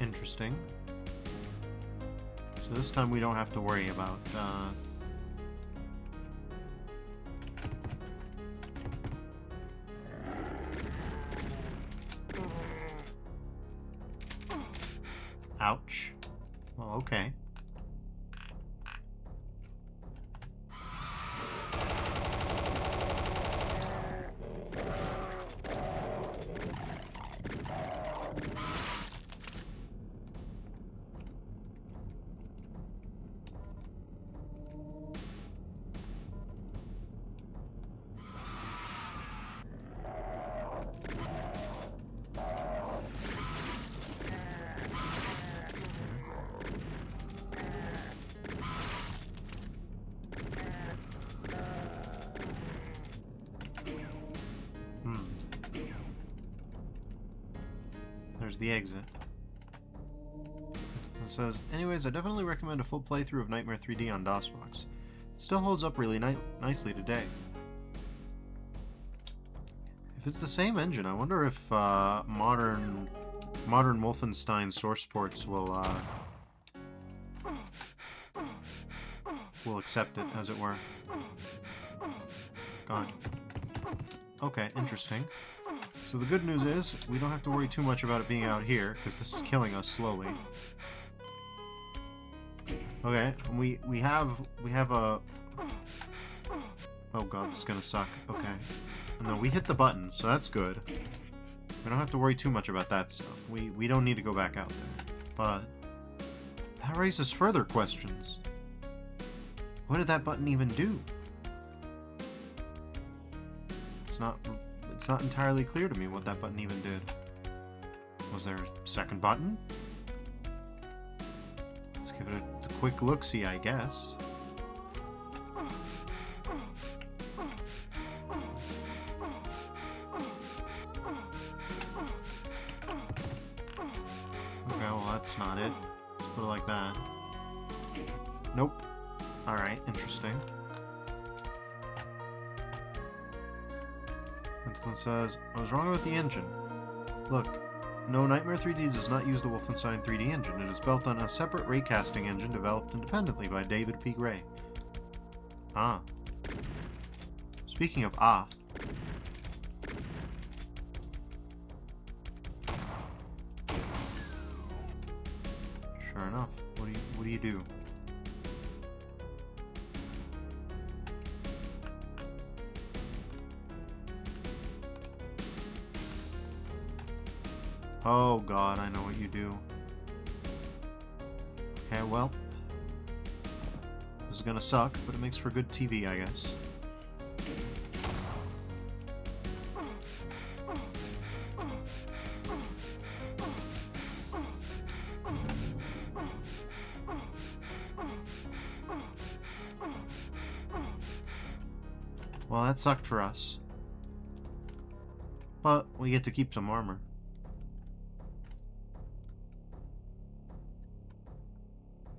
Interesting. So this time we don't have to worry about ouch. Well, okay. There's the exit. It says, anyways, I definitely recommend a full playthrough of Nightmare 3D on DOSBox. It still holds up really nicely today. If it's the same engine, I wonder if modern Wolfenstein source ports will accept it, as it were. Gone. Okay, interesting. So the good news is, we don't have to worry too much about it being out here, because this is killing us slowly. Okay, we have a... Oh god, this is gonna suck. Okay. No, we hit the button, so that's good. We don't have to worry too much about that stuff. We don't need to go back out there. But that raises further questions. What did that button even do? It's not entirely clear to me what that button even did. Was there a second button? Let's give it a quick look-see, I guess. Okay, well that's not it. Let's put it like that. Nope. Alright, interesting. It says, I was wrong about the engine. Look, no, Nightmare 3D does not use the Wolfenstein 3D engine. It is built on a separate raycasting engine developed independently by David P. Gray. Ah. Speaking of ah. Sure enough. What do you do? Oh god, I know what you do. Okay, well. This is gonna suck, but it makes for good TV, I guess. Well, that sucked for us. But we get to keep some armor.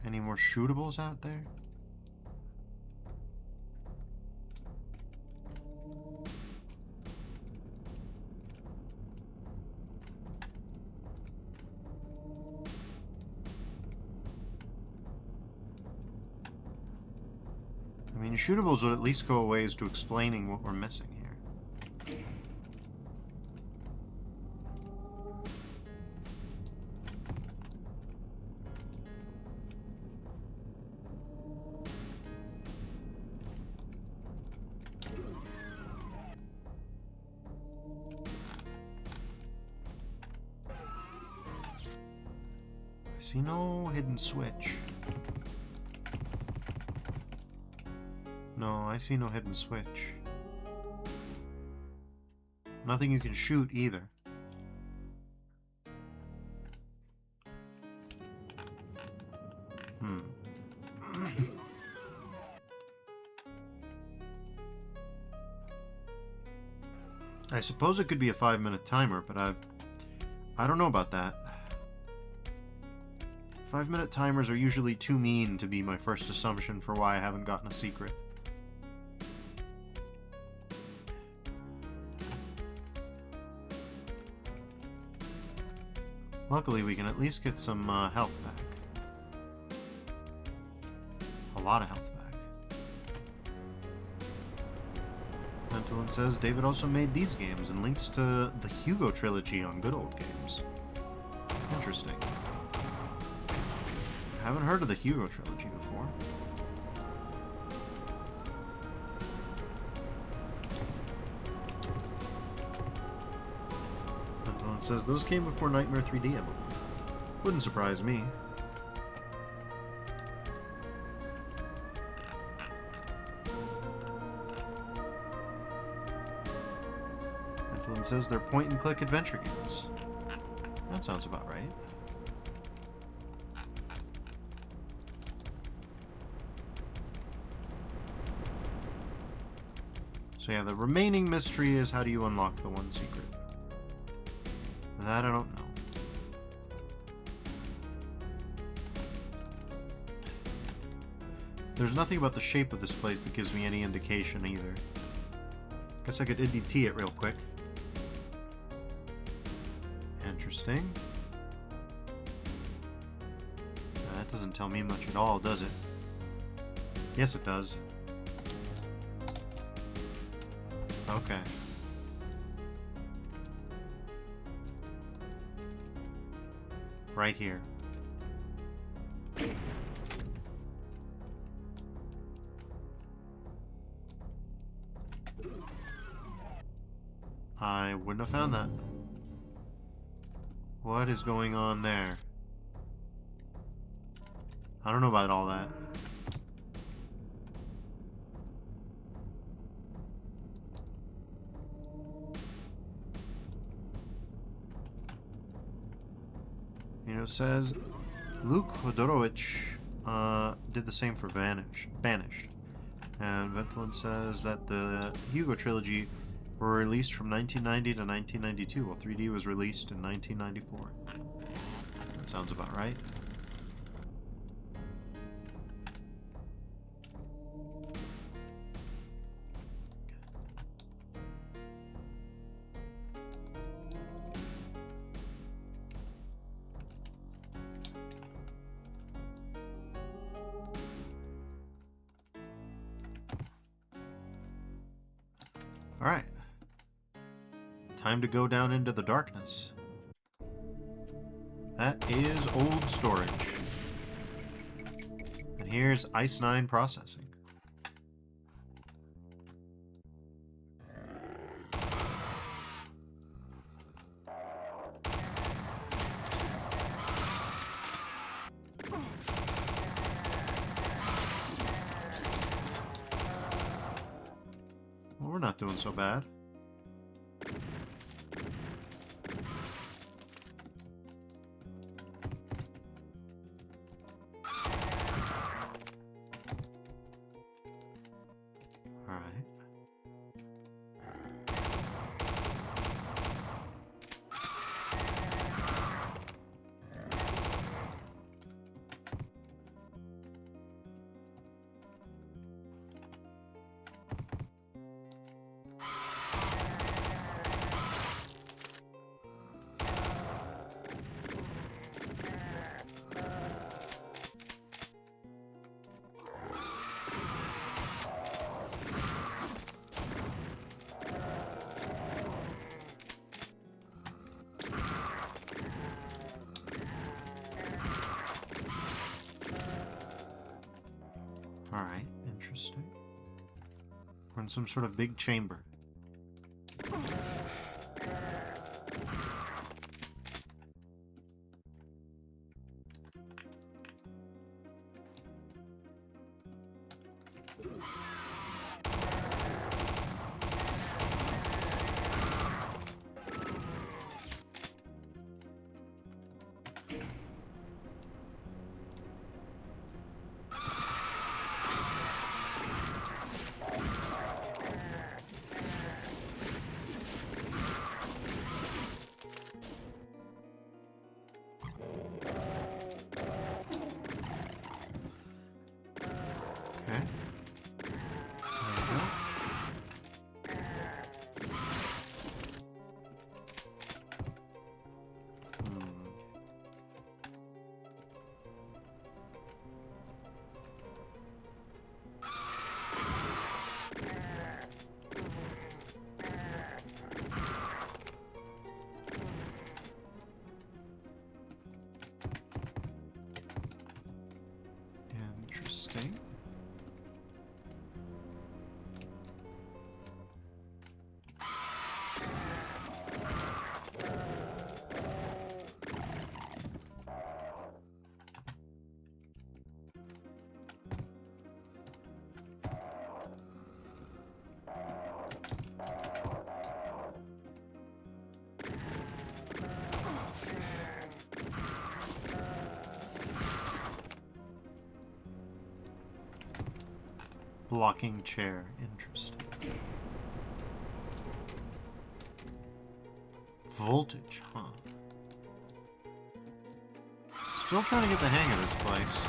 Any more shootables out there? I mean, shootables would at least go a ways to explaining what we're missing here. I see no hidden switch. No, I see no hidden switch. Nothing you can shoot either. I suppose it could be a 5-minute timer, but I don't know about that. 5-minute timers are usually too mean to be my first assumption for why I haven't gotten a secret. Luckily, we can at least get some health back. A lot of health back. Neptunian says David also made these games and links to the Hugo trilogy on Good Old Games. Interesting. I haven't heard of the Hugo trilogy before. Neptunian says those came before Nightmare 3D, I believe. Wouldn't surprise me. Neptunian says they're point-and-click adventure games. That sounds about right. So yeah, the remaining mystery is how do you unlock the one secret? That I don't know. There's nothing about the shape of this place that gives me any indication either. Guess I could NDT it real quick. Interesting. That doesn't tell me much at all, does it? Yes, it does. Okay. Right here. wouldn't have found that. What is going on there? I don't know about all that. You know, it says Luke Hodorowicz did the same for Banished. And Ventolin says that the Hugo trilogy were released from 1990 to 1992, while 3D was released in 1994. That sounds about right. Alright. Time to go down into the darkness. That is old storage. And here's Ice 9 processing. Well, we're not doing so bad. Alright, interesting. We're in some sort of big chamber. Interesting. Blocking chair. Interesting. Voltage, huh? Still trying to get the hang of this place.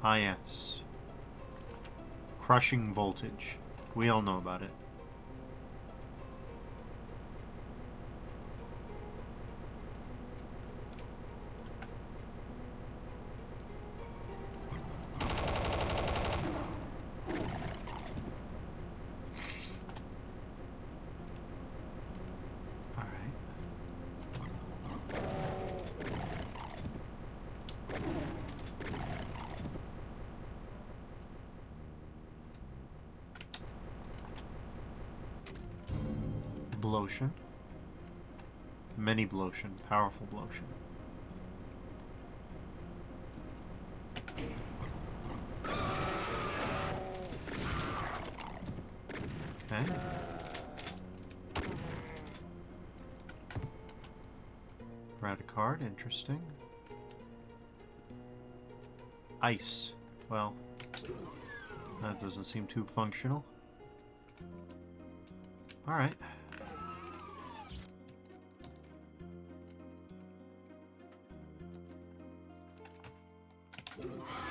Ah, yes. Crushing voltage. We all know about it. blotion. Many blotion. Powerful blotion. Okay. Read a card. Interesting. Ice. Well, that doesn't seem too functional. Alright.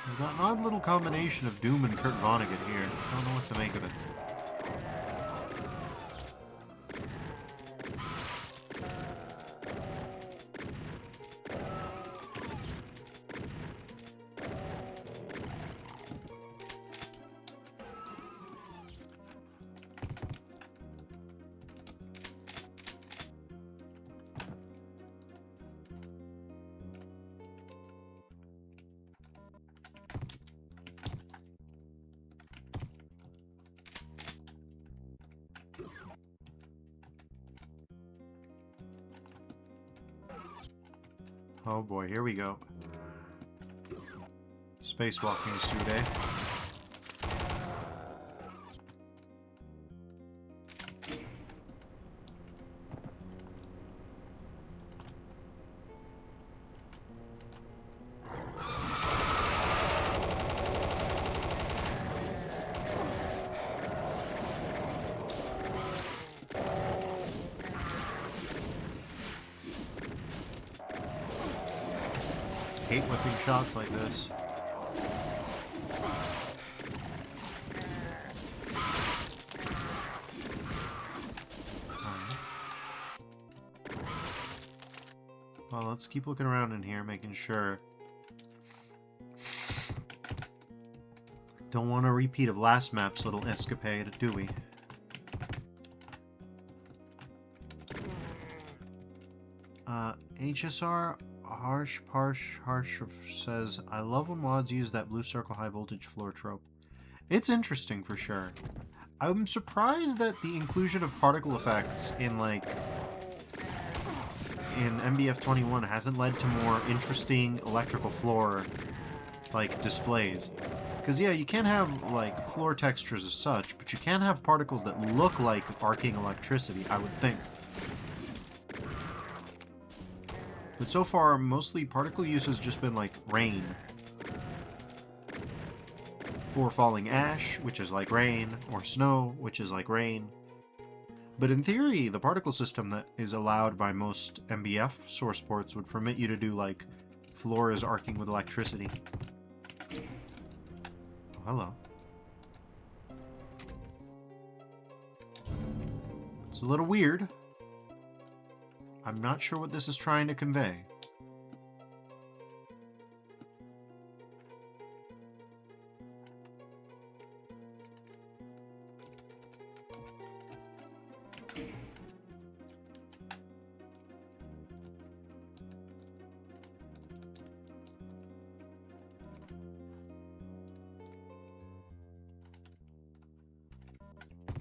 We've got an odd little combination of Doom and Kurt Vonnegut here. I don't know what to make of it. Oh boy, here we go. Spacewalking suit, eh? Hate whipping shots like this. Well, let's keep looking around in here, making sure. Don't want a repeat of last map's little escapade, do we? HSR Harsh says, I love when mods use that blue circle high voltage floor trope. It's interesting for sure. I'm surprised that the inclusion of particle effects in, like, in MBF 21 hasn't led to more interesting electrical floor, like, displays. Because, yeah, you can't have, like, floor textures as such, but you can have particles that look like arcing electricity, I would think. But so far, mostly particle use has just been like rain. Or falling ash, which is like rain, or snow, which is like rain. But in theory, the particle system that is allowed by most MBF source ports would permit you to do like floors arcing with electricity. Oh, hello. It's a little weird. I'm not sure what this is trying to convey.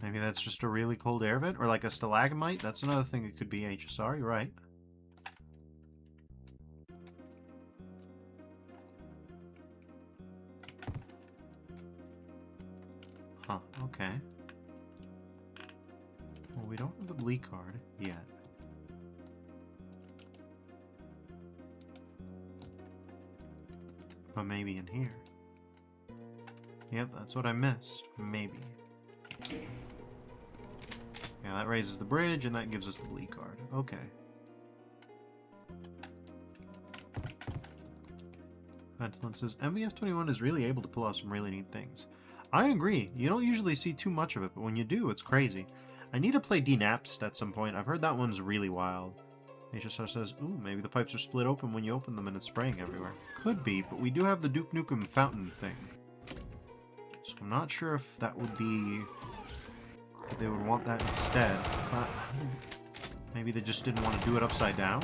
Maybe that's just a really cold air vent, or like a stalagmite. That's another thing that could be HSR, you're right. Huh, okay. Well, we don't have the bleak card yet. But maybe in here. Yep, that's what I missed. Maybe. Yeah, that raises the bridge, and that gives us the bleak card. Okay. Ventilin says, MBF21 is really able to pull off some really neat things. I agree. You don't usually see too much of it, but when you do, it's crazy. I need to play Denapsed at some point. I've heard that one's really wild. HSR says, ooh, maybe the pipes are split open when you open them and it's spraying everywhere. Could be, but we do have the Duke Nukem fountain thing. So I'm not sure if that would be... if they would want that instead. But maybe they just didn't want to do it upside down?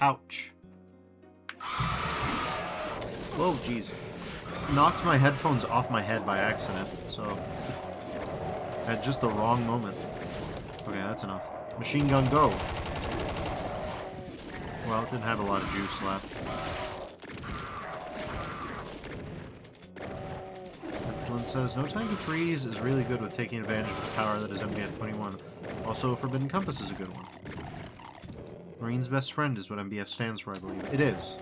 Ouch. Whoa, jeez. Knocked my headphones off my head by accident, so... at just the wrong moment. Okay, that's enough. Machine gun, go! Well, it didn't have a lot of juice left. Flint says, No Time to Freeze is really good with taking advantage of the power that is MBF-21. Also, Forbidden Compass is a good one. Marine's Best Friend is what MBF stands for, I believe. It is.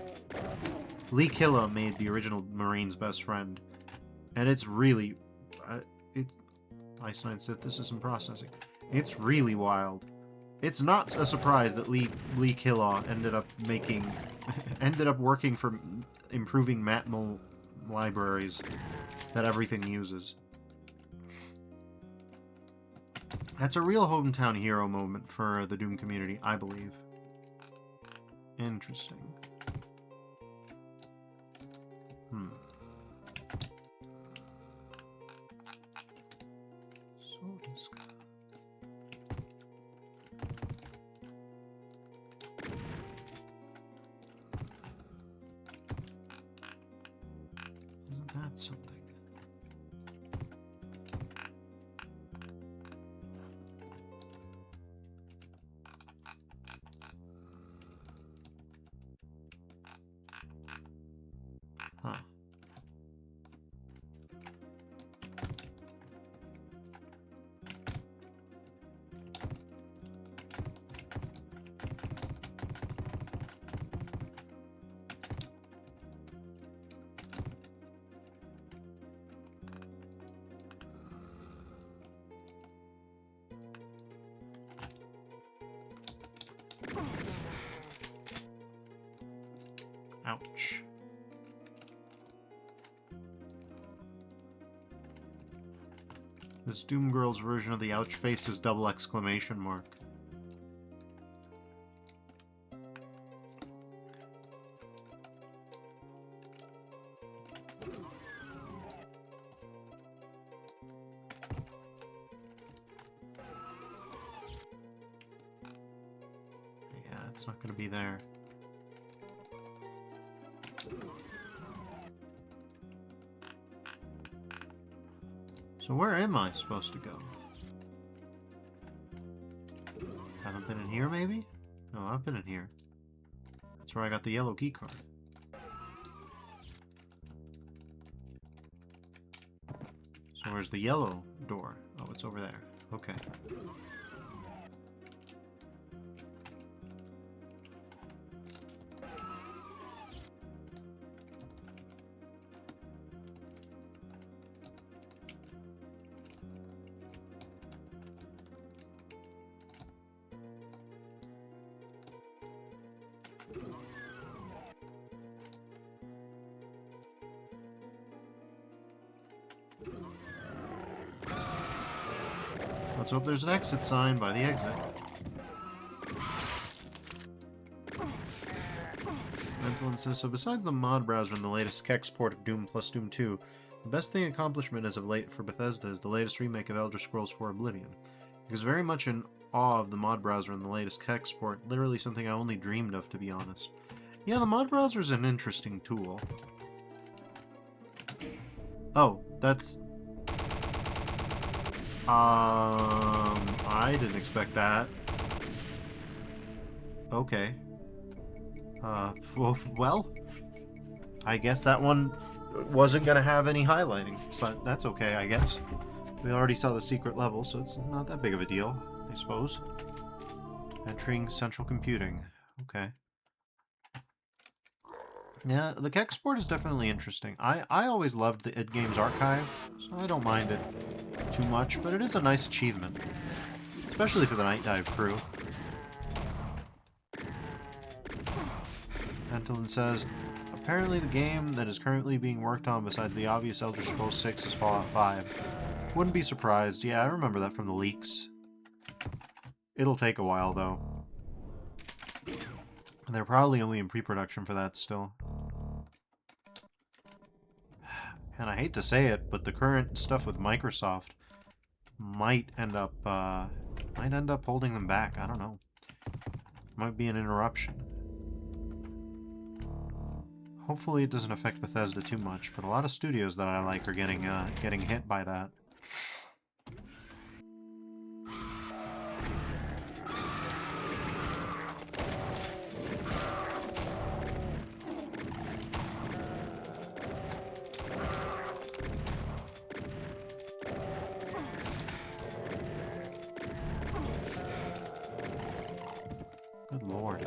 Lee Killa made the original Marine's Best Friend. And it's really... Ice Nine Synthesis and Processing. It's really wild. It's not a surprise that Lee Killa ended up working for improving matmul libraries that everything uses. That's a real hometown hero moment for the Doom community, I believe. Interesting. Isn't that something? Huh. Ouch. This Doomgirl's version of the ouch face is double exclamation mark. Yeah, it's not going to be there. So where am I supposed to go? Haven't been in here, maybe? No, I've been in here. That's where I got the yellow key card. So where's the yellow door? Oh, it's over there. Okay. Let's hope there's an exit sign by the exit. Mentalin says, so besides the mod browser and the latest Kex port of Doom plus Doom 2, the best thing accomplishment as of late for Bethesda is the latest remake of Elder Scrolls 4 Oblivion. Because very much in awe of the mod browser and the latest Kex port, literally something I only dreamed of, to be honest. Yeah, the mod browser is an interesting tool. Oh, that's... I didn't expect that. Okay. Well, I guess that one wasn't gonna have any highlighting, but that's okay, I guess. We already saw the secret level, so it's not that big of a deal, I suppose. Entering central computing. Okay. Yeah, the Kex port is definitely interesting. I always loved the id Games archive, so I don't mind it too much, but it is a nice achievement. Especially for the Night Dive crew. Antolin says, apparently the game that is currently being worked on besides the obvious Elder Scrolls 6 is Fallout 5. Wouldn't be surprised. Yeah, I remember that from the leaks. It'll take a while, though. And they're probably only in pre-production for that still. And I hate to say it, but the current stuff with Microsoft might end up holding them back. I don't know. Might be an interruption. Hopefully it doesn't affect Bethesda too much, but a lot of studios that I like are getting hit by that. Good lord.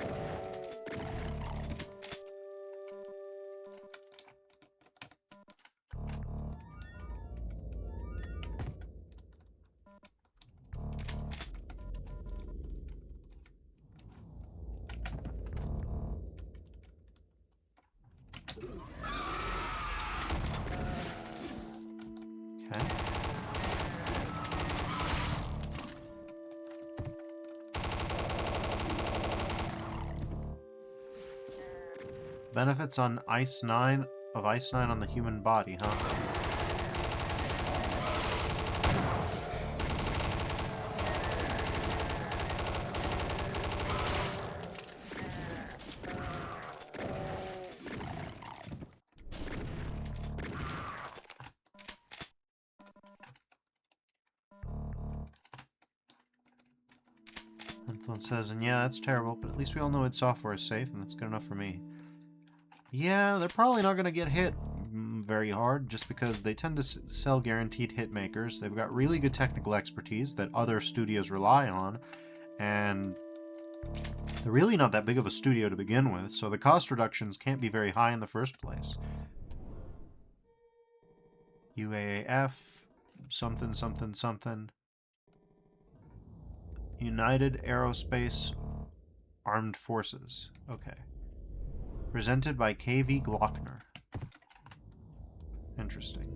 Okay. Benefits on Ice 9 of Ice 9 on the human body, huh? Influence says, and yeah, that's terrible, but at least we all know its software is safe, and that's good enough for me. Yeah, they're probably not going to get hit very hard, just because they tend to sell guaranteed hit makers. They've got really good technical expertise that other studios rely on, and they're really not that big of a studio to begin with, so the cost reductions can't be very high in the first place. UAAF, something, something, something. United Aerospace Armed Forces. Okay. Presented by KV Glockner. Interesting.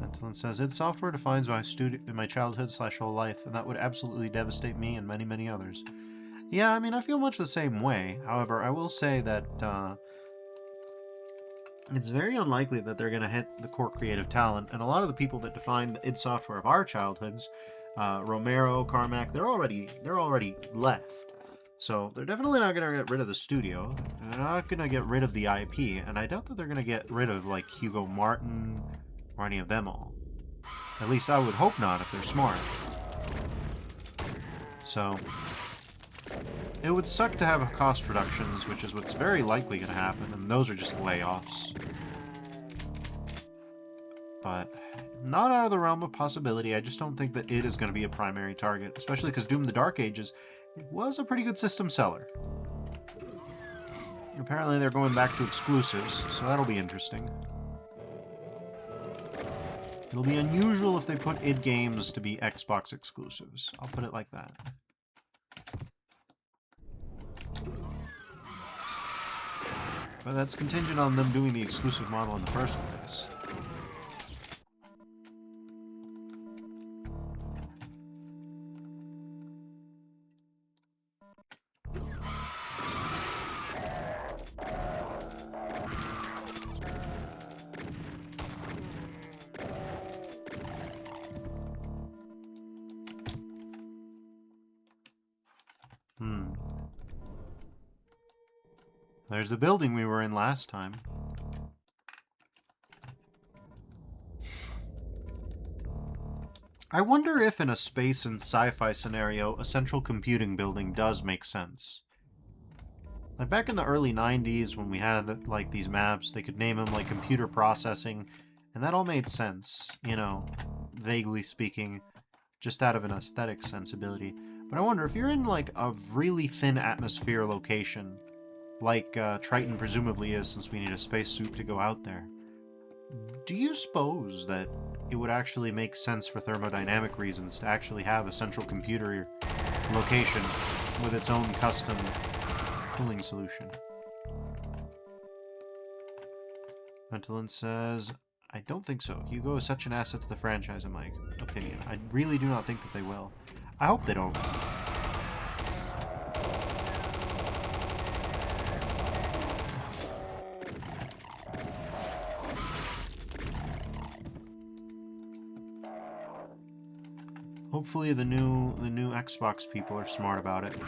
Antolin says, its software defines my childhood/whole life, and that would absolutely devastate me and many, many others. Yeah, I mean, I feel much the same way. However, I will say that it's very unlikely that they're going to hit the core creative talent, and a lot of the people that define the id Software of our childhoods, Romero, Carmack, they're already left. So they're definitely not going to get rid of the studio. They're not going to get rid of the IP, and I doubt that they're going to get rid of, like, Hugo Martin or any of them all. At least I would hope not if they're smart. So it would suck to have cost reductions, which is what's very likely going to happen, and those are just layoffs. But not out of the realm of possibility. I just don't think that it is going to be a primary target, especially because Doom the Dark Ages was a pretty good system seller. Apparently they're going back to exclusives, so that'll be interesting. It'll be unusual if they put id games to be Xbox exclusives. I'll put it like that. But that's contingent on them doing the exclusive model in the first place. There's the building we were in last time. I wonder if in a space and sci-fi scenario, a central computing building does make sense. Like back in the early 90s when we had like these maps, they could name them like computer processing, and that all made sense, you know, vaguely speaking, just out of an aesthetic sensibility. But I wonder if you're in like a really thin atmosphere location, like Triton presumably is, since we need a spacesuit to go out there. Do you suppose that it would actually make sense for thermodynamic reasons to actually have a central computer location with its own custom cooling solution? Ventolin says, I don't think so. Hugo is such an asset to the franchise, in my opinion. I really do not think that they will. I hope they don't. Hopefully the new Xbox people are smart about it.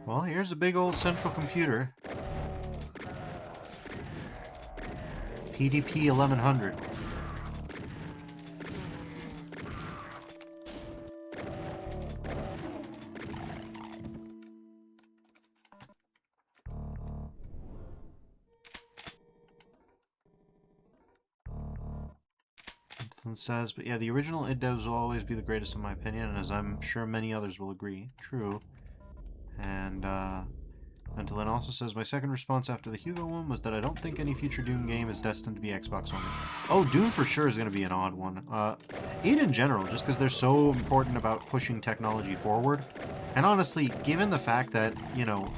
Well, here's a big old central computer. PDP 1100. And says, but yeah, the original id devs will always be the greatest in my opinion, and as I'm sure many others will agree. True. And Antolin also says, my second response after the Hugo one was that I don't think any future Doom game is destined to be Xbox only. Oh, Doom for sure is going to be an odd one. id in general, just because they're so important about pushing technology forward. And honestly, given the fact that, you know,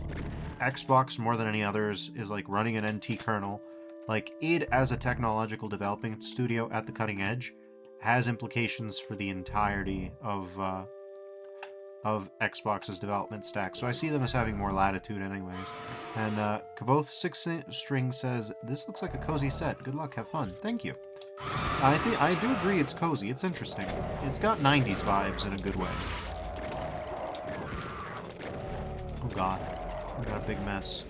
Xbox more than any others is like running an NT kernel, like id as a technological developing studio at the cutting edge has implications for the entirety of Xbox's development stack. So I see them as having more latitude anyways. And Kavoth 6 String says, this looks like a cozy set. Good luck, have fun. Thank you. I do agree it's cozy. It's interesting. It's got 90s vibes in a good way. Oh god. We got a big mess.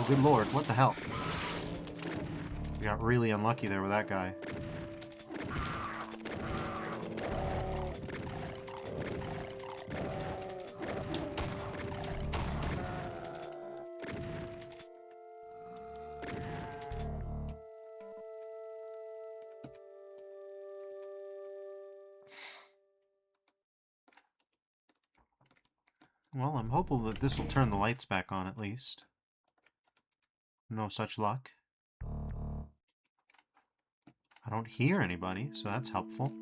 Oh, good lord, what the hell? We got really unlucky there with that guy. Well, I'm hopeful that this will turn the lights back on at least. No such luck. I don't hear anybody, so that's helpful.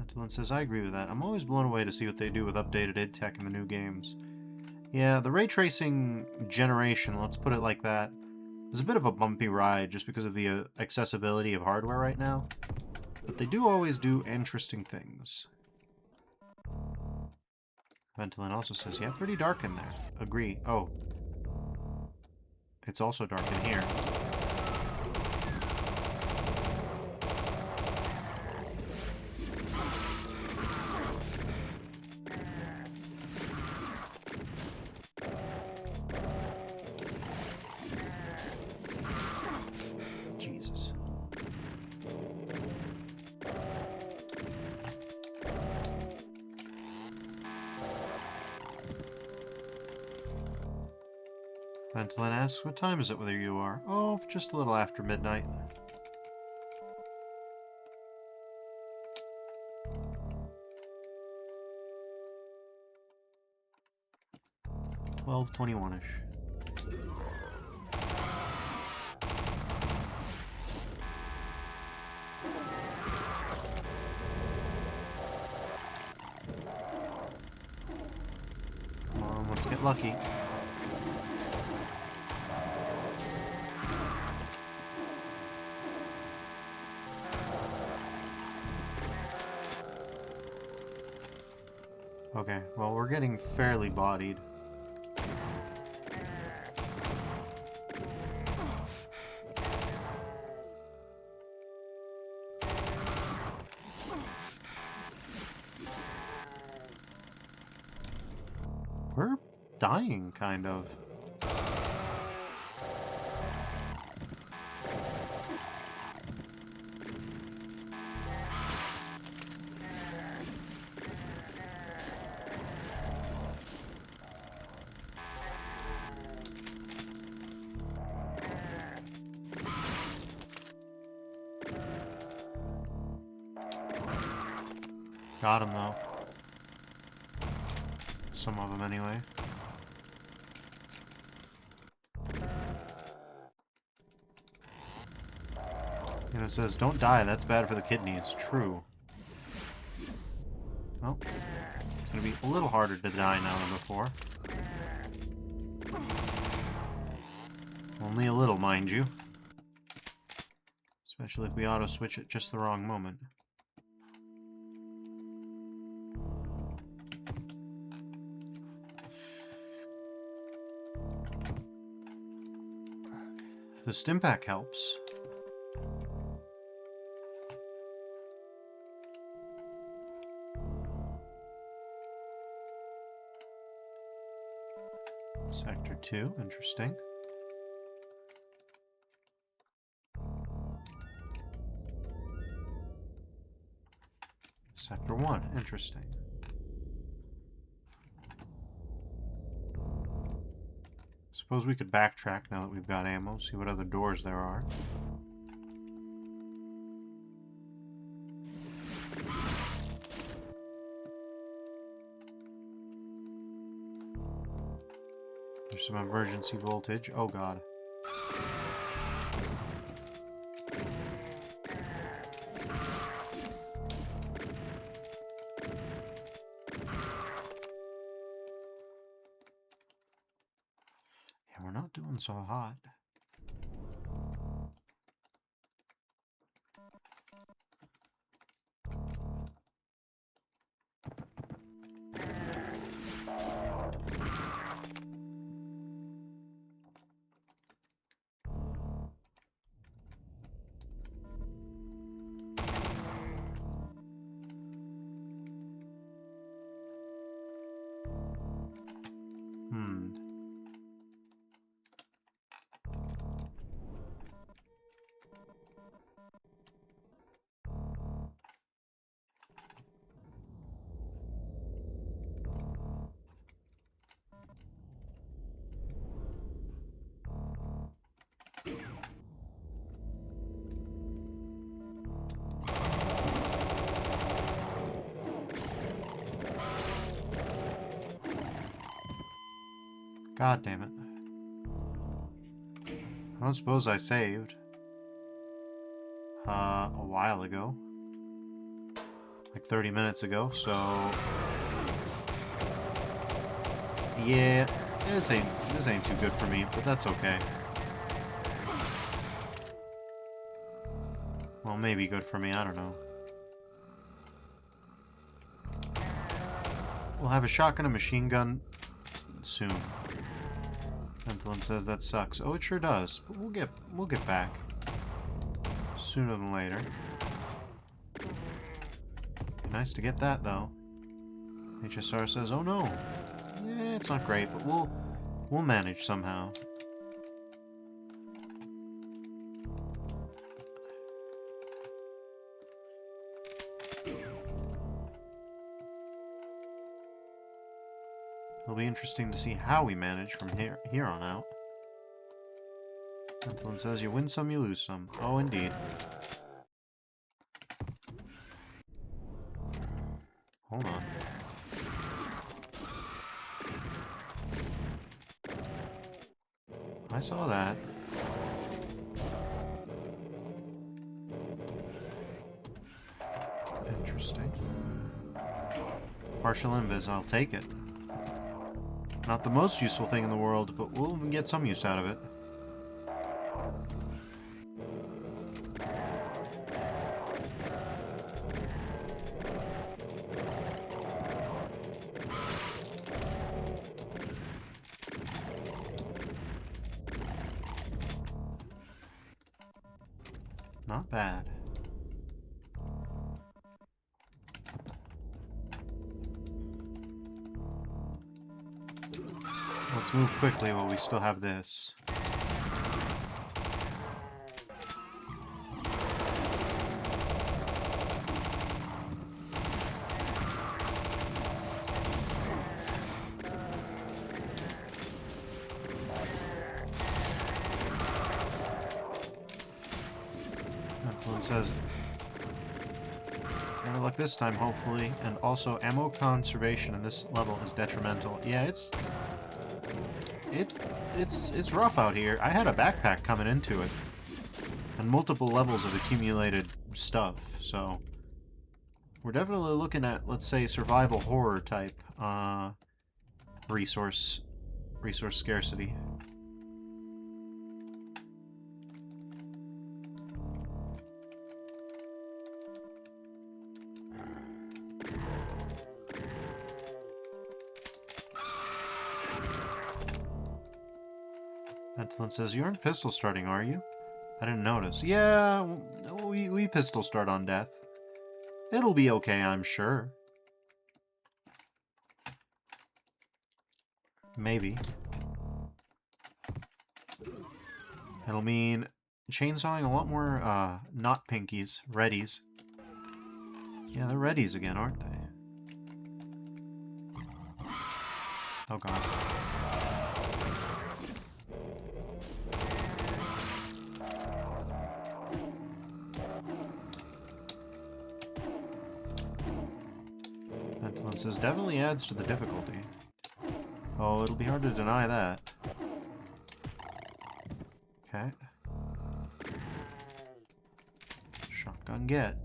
Antolin says, I agree with that. I'm always blown away to see what they do with updated id tech in the new games. Yeah, the ray tracing generation, let's put it like that, is a bit of a bumpy ride just because of the accessibility of hardware right now. But they do always do interesting things. Ventolin also says, yeah, pretty dark in there. Agree. Oh. It's also dark in here. Jesus. Ventolin asks, what time is it where you are? Oh, just a little after midnight. $12:21-ish. Come on, let's get lucky. Okay, well, we're getting fairly bodied. We're dying, kind of. Got him, though. Some of them, anyway. You know, it says, don't die, that's bad for the kidneys. True. Well, it's going to be a little harder to die now than before. Only a little, mind you. Especially if we auto-switch at just the wrong moment. The stim pack helps. Sector 2, interesting. Sector 1, interesting. Suppose we could backtrack now that we've got ammo, see what other doors there are. There's some emergency voltage. Oh god. Yeah, we're not doing so hot. God damn it. I don't suppose I saved. A while ago. Like 30 minutes ago, so... Yeah, this ain't too good for me, but that's okay. Well, maybe good for me, I don't know. We'll have a shotgun and machine gun soon. Pentland says that sucks. Oh, it sure does. But we'll get back. Sooner than later. Be nice to get that, though. HSR says, oh no. Yeah, it's not great, but we'll manage somehow. It'll be interesting to see how we manage from here on out. Pentland says you win some, you lose some. Oh, indeed. Hold on. I saw that. Interesting. Partial invis, I'll take it. Not the most useful thing in the world, but we'll get some use out of it. Not bad. Let's move quickly while we still have this. Neptunian says, Better luck this time, hopefully. And also, ammo conservation in this level is detrimental. Yeah, it's rough out here. I had a backpack coming into it. And multiple levels of accumulated stuff, so... We're definitely looking at, let's say, survival horror type, resource scarcity. Antlin says, you aren't pistol starting, are you? I didn't notice. Yeah, we pistol start on death. It'll be okay, I'm sure. Maybe. It'll mean chainsawing a lot more, not pinkies, readies. Yeah, they're readies again, aren't they? Oh god. This definitely adds to the difficulty. Oh, it'll be hard to deny that. Okay. Shotgun get.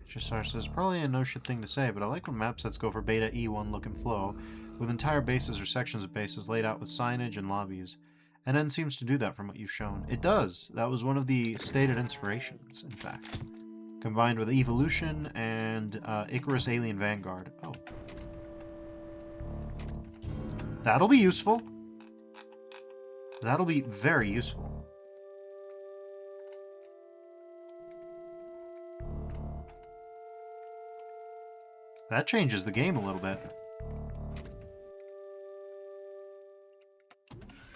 HSR says, probably a no-shit thing to say, but I like when map sets go for beta E1 look and flow, with entire bases or sections of bases laid out with signage and lobbies. NN seems to do that from what you've shown. It does. That was one of the stated inspirations, in fact. Combined with Evolution and Icarus Alien Vanguard. Oh. That'll be useful. That'll be very useful. That changes the game a little bit.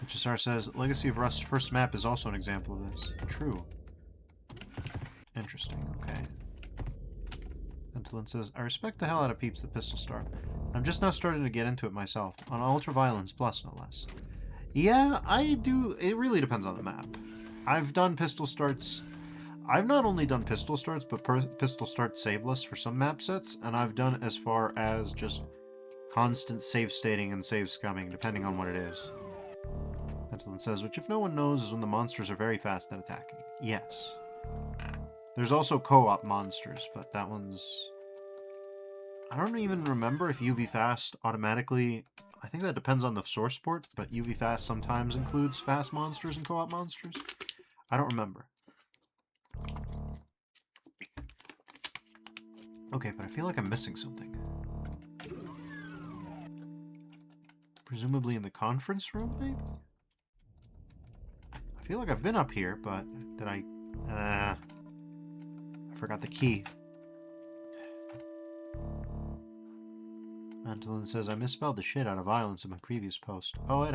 HSR says, Legacy of Rust's first map is also an example of this. True. Interesting, okay. Antolin says, I respect the hell out of peeps that pistol start. I'm just now starting to get into it myself, on Ultraviolence Plus, no less. Yeah, I do. It really depends on the map. I've done pistol starts. I've not only done pistol starts, but pistol start saveless for some map sets, and I've done as far as just constant save stating and save scumming, depending on what it is. Antolin says, which if no one knows is when the monsters are very fast at attacking. Yes. There's also co-op monsters, but that one's... I don't even remember if UV Fast automatically... I think that depends on the source port, but UV Fast sometimes includes fast monsters and co-op monsters. I don't remember. Okay, but I feel like I'm missing something. Presumably in the conference room, maybe? I feel like I've been up here, but did I... I forgot the key. Antolin says, I misspelled the shit out of violence in my previous post. Oh, it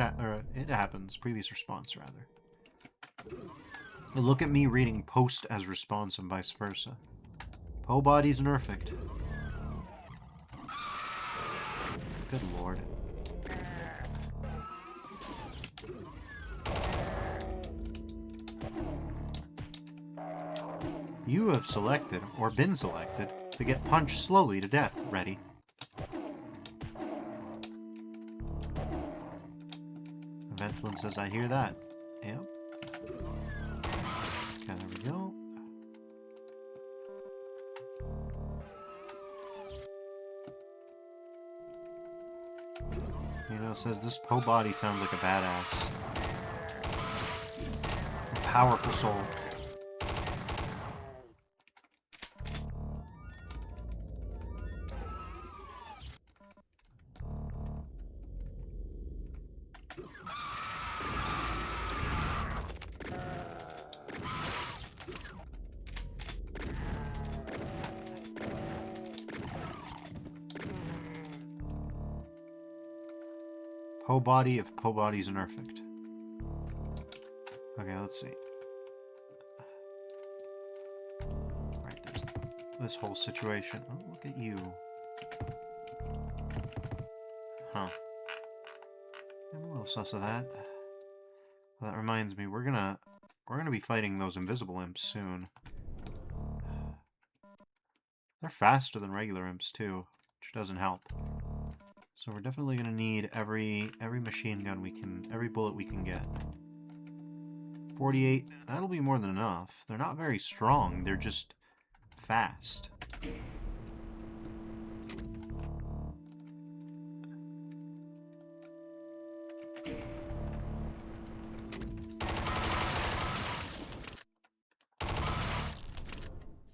happens. Previous response, rather. Look at me reading post as response and vice versa. Po body's nerfed. Good lord. You have selected, or been selected, to get punched slowly to death. Ready? Ventolin says, I hear that. Yep. Okay, there we go. You know, says this Po body sounds like a badass. A powerful soul. Po body if Po body's nerfed. Okay, let's see. Right, there's this whole situation. Oh, look at you. Huh. I'm a little sus of that. Well, that reminds me, we're gonna We're going to be fighting those invisible imps soon. They're faster than regular imps, too, which doesn't help. So we're definitely going to need every machine gun we can, every bullet we can get. 48, that'll be more than enough. They're not very strong, they're just fast.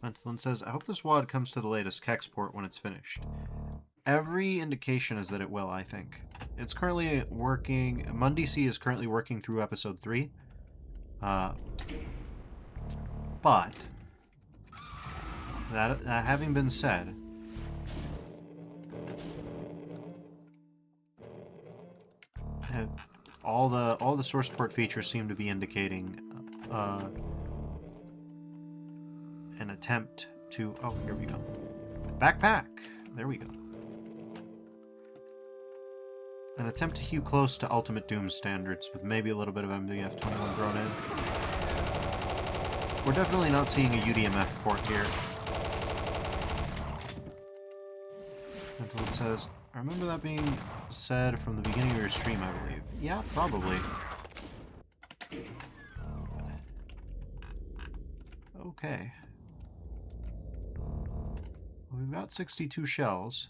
Ventolin says, I hope this WAD comes to the latest Kex port when it's finished. Every indication is that it will, I think. It's currently working... MundyC is currently working through episode 3. But... That having been said... all the source port features seem to be indicating... an attempt to... Oh, here we go. Backpack! There we go. An attempt to hew close to Ultimate Doom standards, with maybe a little bit of MDF-21 thrown in. We're definitely not seeing a UDMF port here. Until it says, I remember that being said from the beginning of your stream, I believe. Yeah, probably. Okay. We've got 62 shells.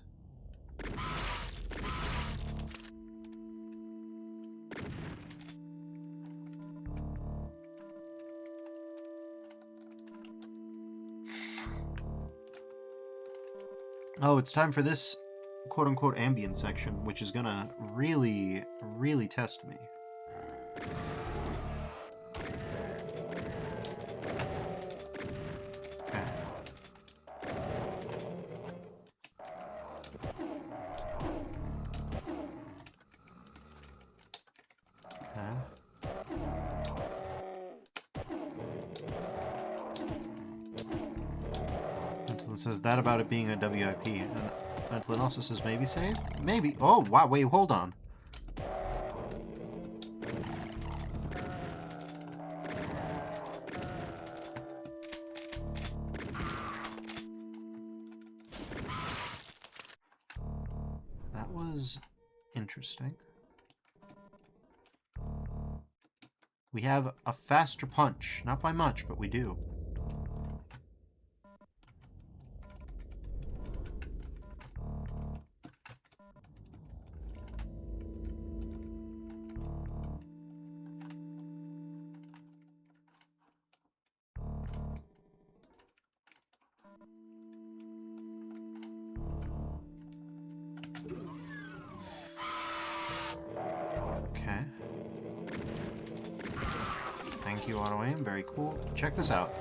Oh, it's time for this quote-unquote ambient section, which is gonna really, really test me. Okay. Says that about it being a WIP, and Ventolin also says maybe save? Maybe. Oh, wow, wait, hold on. That was interesting. We have a faster punch. Not by much, but we do. Thank you, auto-aim. Very cool. Check this out.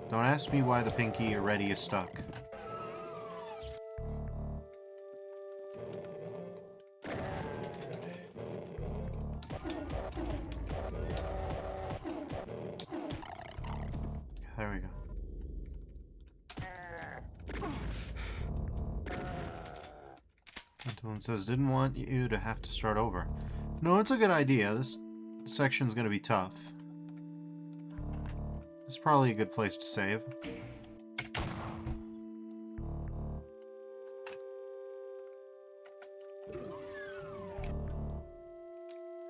Don't ask me why the pinky or ready is stuck. There we go. Ventolin says, didn't want you to have to start over. No, it's a good idea. This section's gonna be tough. It's probably a good place to save.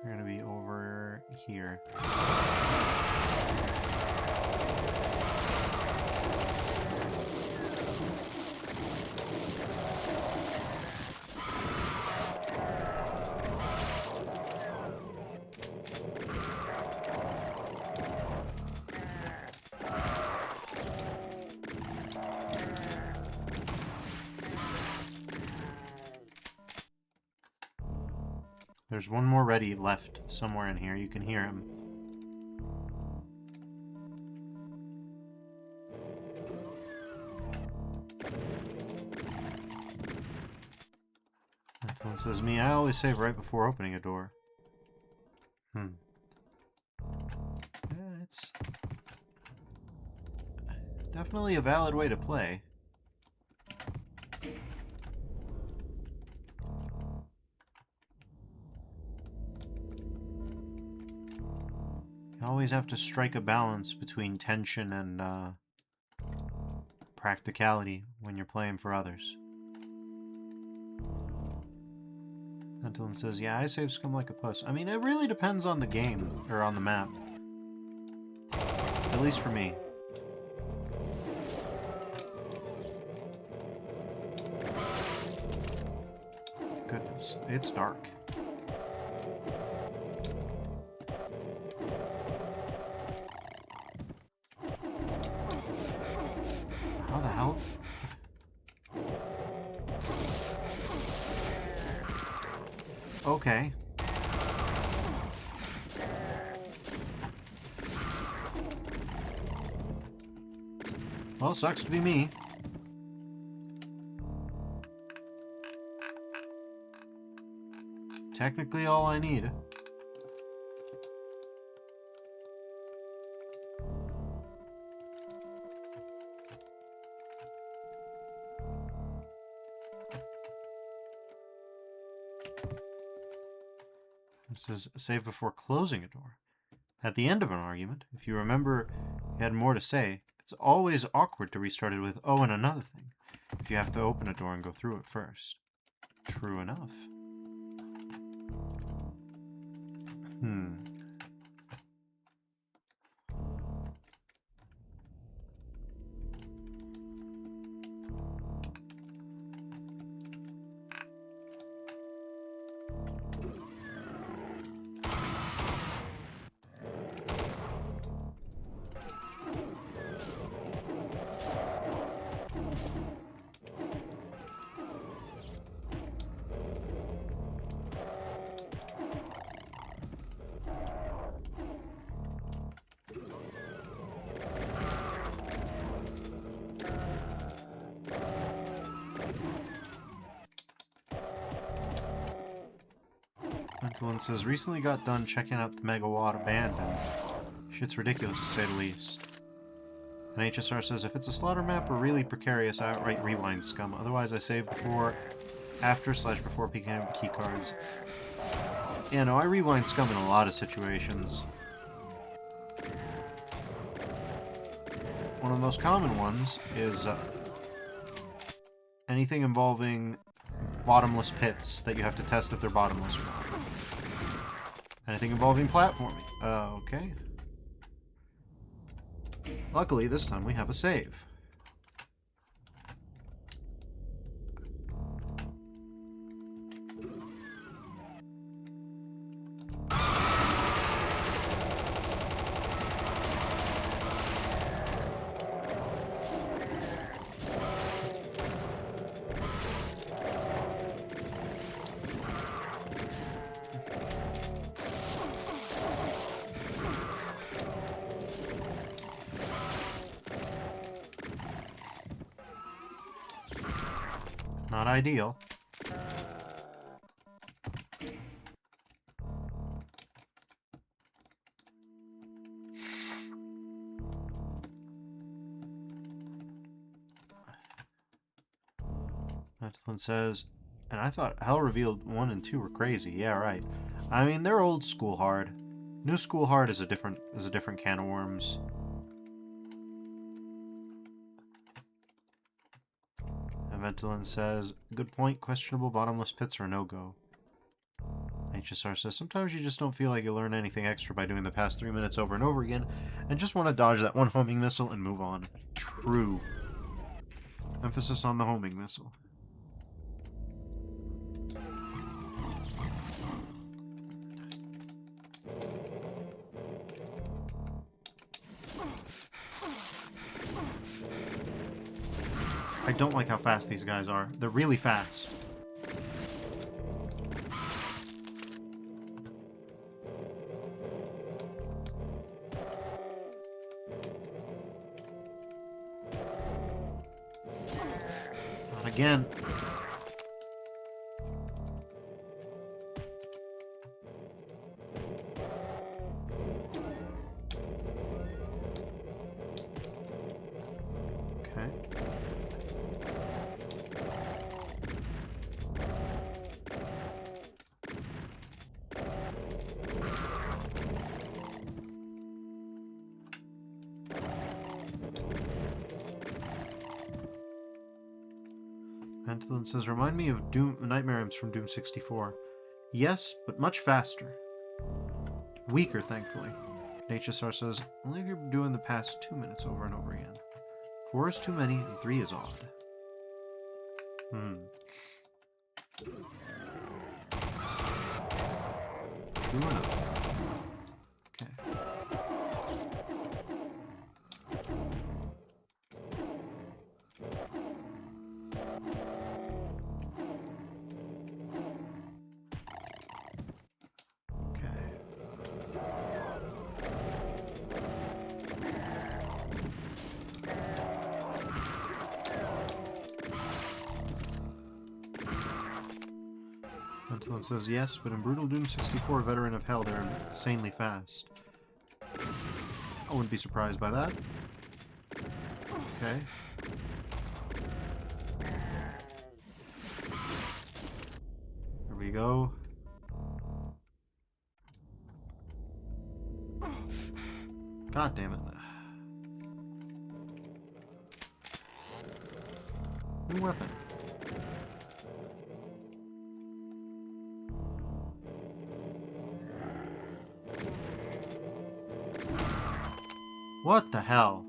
We're gonna be over here. There's one more ready left somewhere in here. You can hear him. One says, me, I always save right before opening a door. Yeah, it's definitely a valid way to play. always have to strike a balance between tension and practicality when you're playing for others. Antolin says, yeah, I save scum like a puss. I mean, it really depends on the game, or on the map. At least for me. Goodness, it's dark. How the hell? Okay. Well, sucks to be me. Technically all I need. It says save before closing a door. At the end of an argument, if you remember you had more to say, it's always awkward to restart it with, oh, and another thing, if you have to open a door and go through it first. True enough. Antolin says, recently got done checking out the Megawatt Abandon. Shit's ridiculous to say the least. And HSR says, if it's a slaughter map or really precarious, I outright rewind scum. Otherwise, I save before, after/before picking up key cards. Yeah, no, I rewind scum in a lot of situations. One of the most common ones is anything involving bottomless pits that you have to test if they're bottomless or not. Anything involving platforming. Okay. Luckily, this time we have a save. Not ideal. Antolin says, and I thought Hell Revealed 1 and 2 were crazy. Yeah, right. I mean, they're old school hard. New school hard is a different can of worms. Ventolin says, good point, questionable bottomless pits are no-go. HSR says, sometimes you just don't feel like you learn anything extra by doing the past 3 minutes over and over again, and just want to dodge that one homing missile and move on. True. Emphasis on the homing missile. I don't like how fast these guys are. They're really fast. Not again. Okay. Antolin says, remind me of Nightmare Imps from Doom 64. Yes, but much faster. Weaker, thankfully. HSR says, only if you're doing the past 2 minutes over and over again. 4 is too many, and 3 is odd. True enough. Okay. Until it says yes, but in Brutal Doom 64 Veteran of Hell, they're insanely fast. I wouldn't be surprised by that. Okay. There we go. God damn it. New weapon. What the hell?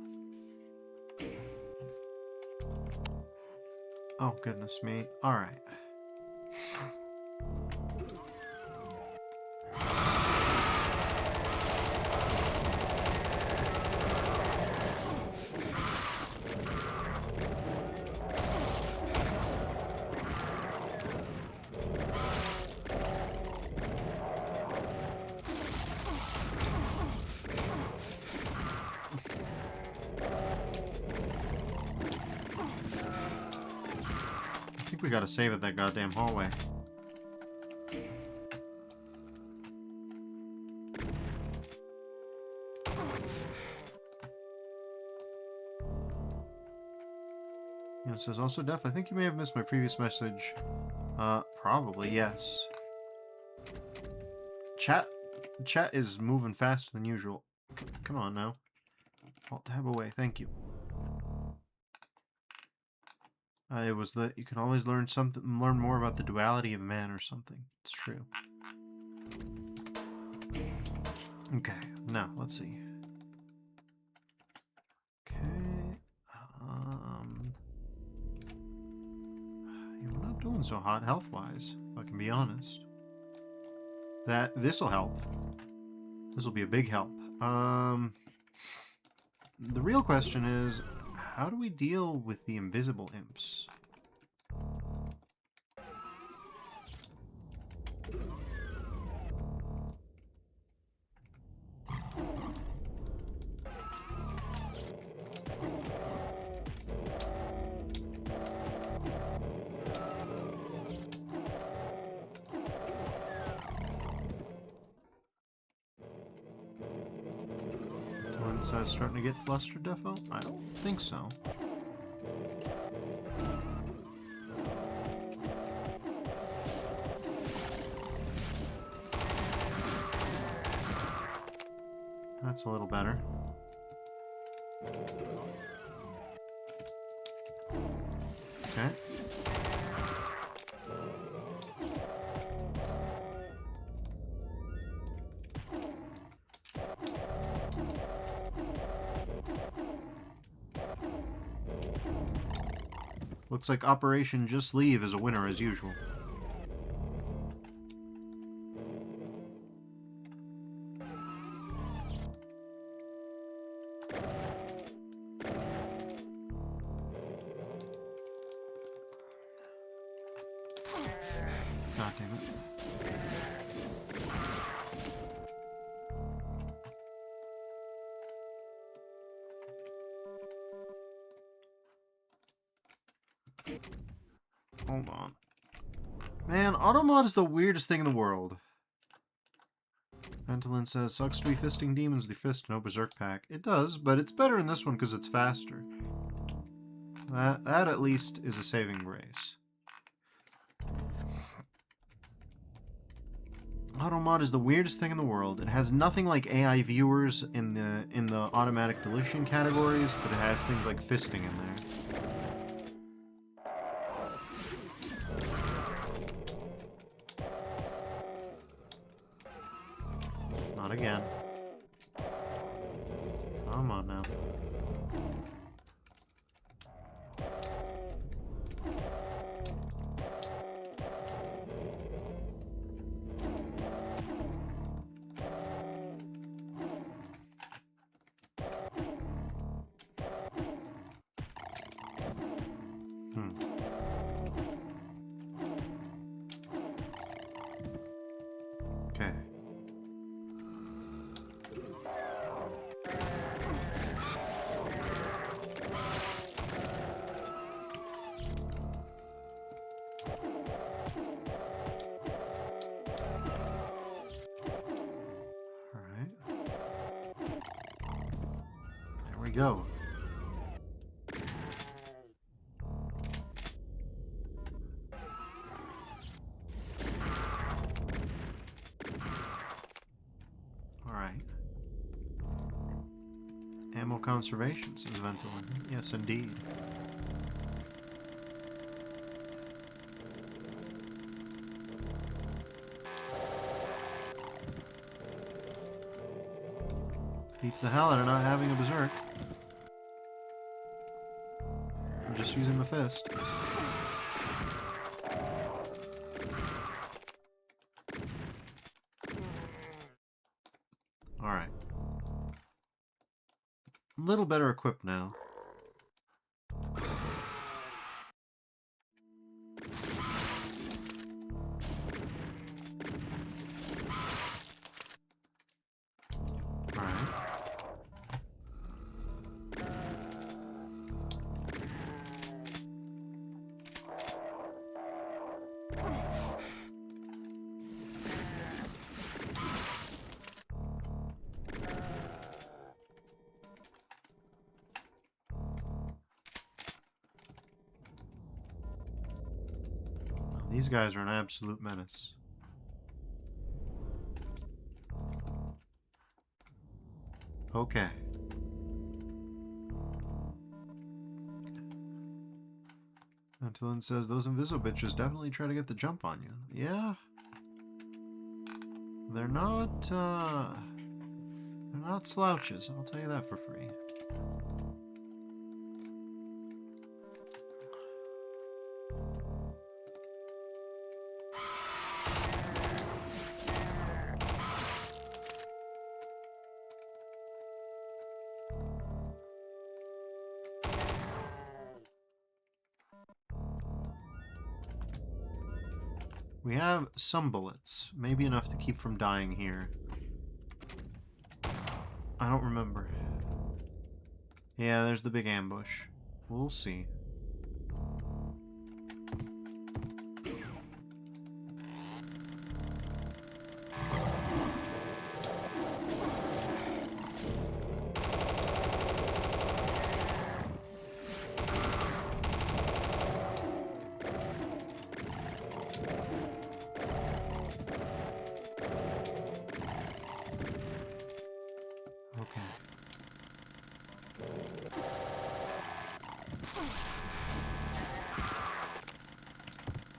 Oh, goodness me. Alright. I think we gotta save at that goddamn hallway. And it says, also, Def, I think you may have missed my previous message. Probably, yes. Chat is moving faster than usual. Come on now. Alt tab away, thank you. It was that you can always learn more about the duality of man or something. It's true. Okay, now let's see. Okay, we're not doing so hot health-wise, if I can be honest. This'll help. This'll be a big help. The real question is, how do we deal with the invisible imps? Starting to get flustered, Defo? I don't think so. That's a little better. Okay. Looks like Operation Just Leave is a winner as usual. God damn it. Hold on. Man, automod is the weirdest thing in the world. Antolin says, sucks to be fisting demons with your fist, no berserk pack. It does, but it's better in this one because it's faster. That at least is a saving grace. Automod is the weirdest thing in the world. It has nothing like AI viewers in the automatic deletion categories, but it has things like fisting in there. Not again. Come on now. Okay. Alright. There we go. Alright. Ammo conservation, says Ventolin. Yes, indeed. Beats the hell out of not having a berserk. I'm just using the fist. Alright. A little better equipped now. Alright. These guys are an absolute menace. Okay. Antolin says those invisible bitches definitely try to get the jump on you. Yeah. They're not slouches, I'll tell you that for free. We have some bullets. Maybe enough to keep from dying here. I don't remember. Yeah, there's the big ambush. We'll see.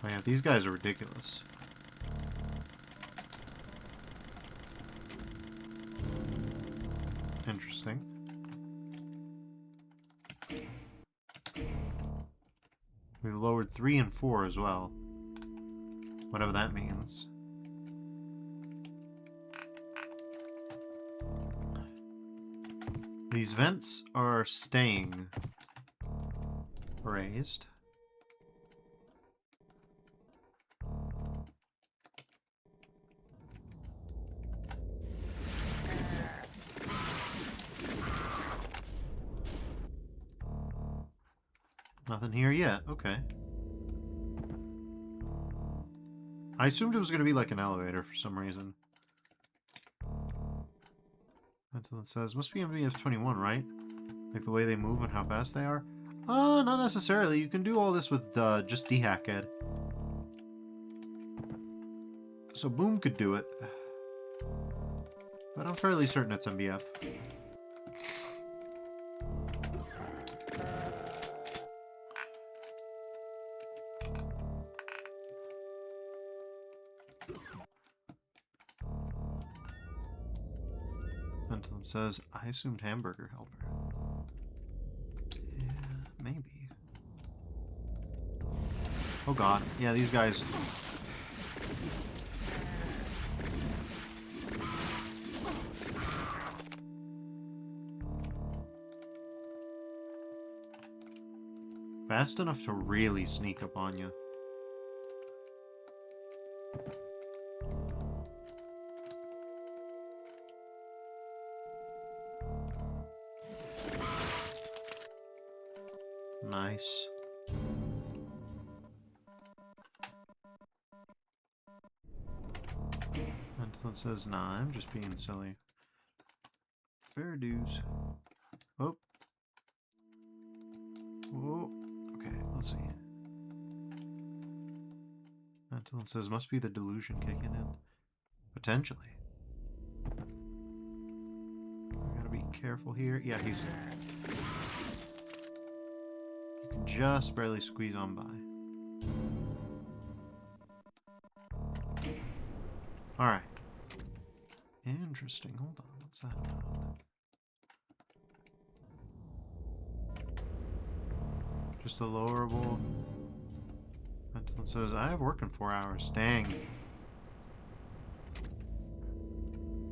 Oh yeah, these guys are ridiculous. Interesting. We've lowered 3 and 4 as well. Whatever that means. These vents are staying raised. Nothing here yet. Okay. I assumed it was going to be like an elevator for some reason. Until it says, must be MBF21, right? Like the way they move and how fast they are? Not necessarily. You can do all this with just D-Hack Ed. So Boom could do it. But I'm fairly certain it's MBF. Until it says, I assumed hamburger helper. Yeah, maybe. Oh god. Yeah, these guys... Fast enough to really sneak up on you. Nice. Until it says, nah, I'm just being silly. Fair dues. Oh. Whoa. Okay, let's see. Until it says, must be the delusion kicking in. Potentially. I gotta be careful here. Yeah, he's... You can just barely squeeze on by. Alright. Interesting. Hold on. What's that about? Just a lowerable. Until it says, I have work in 4 hours. Dang.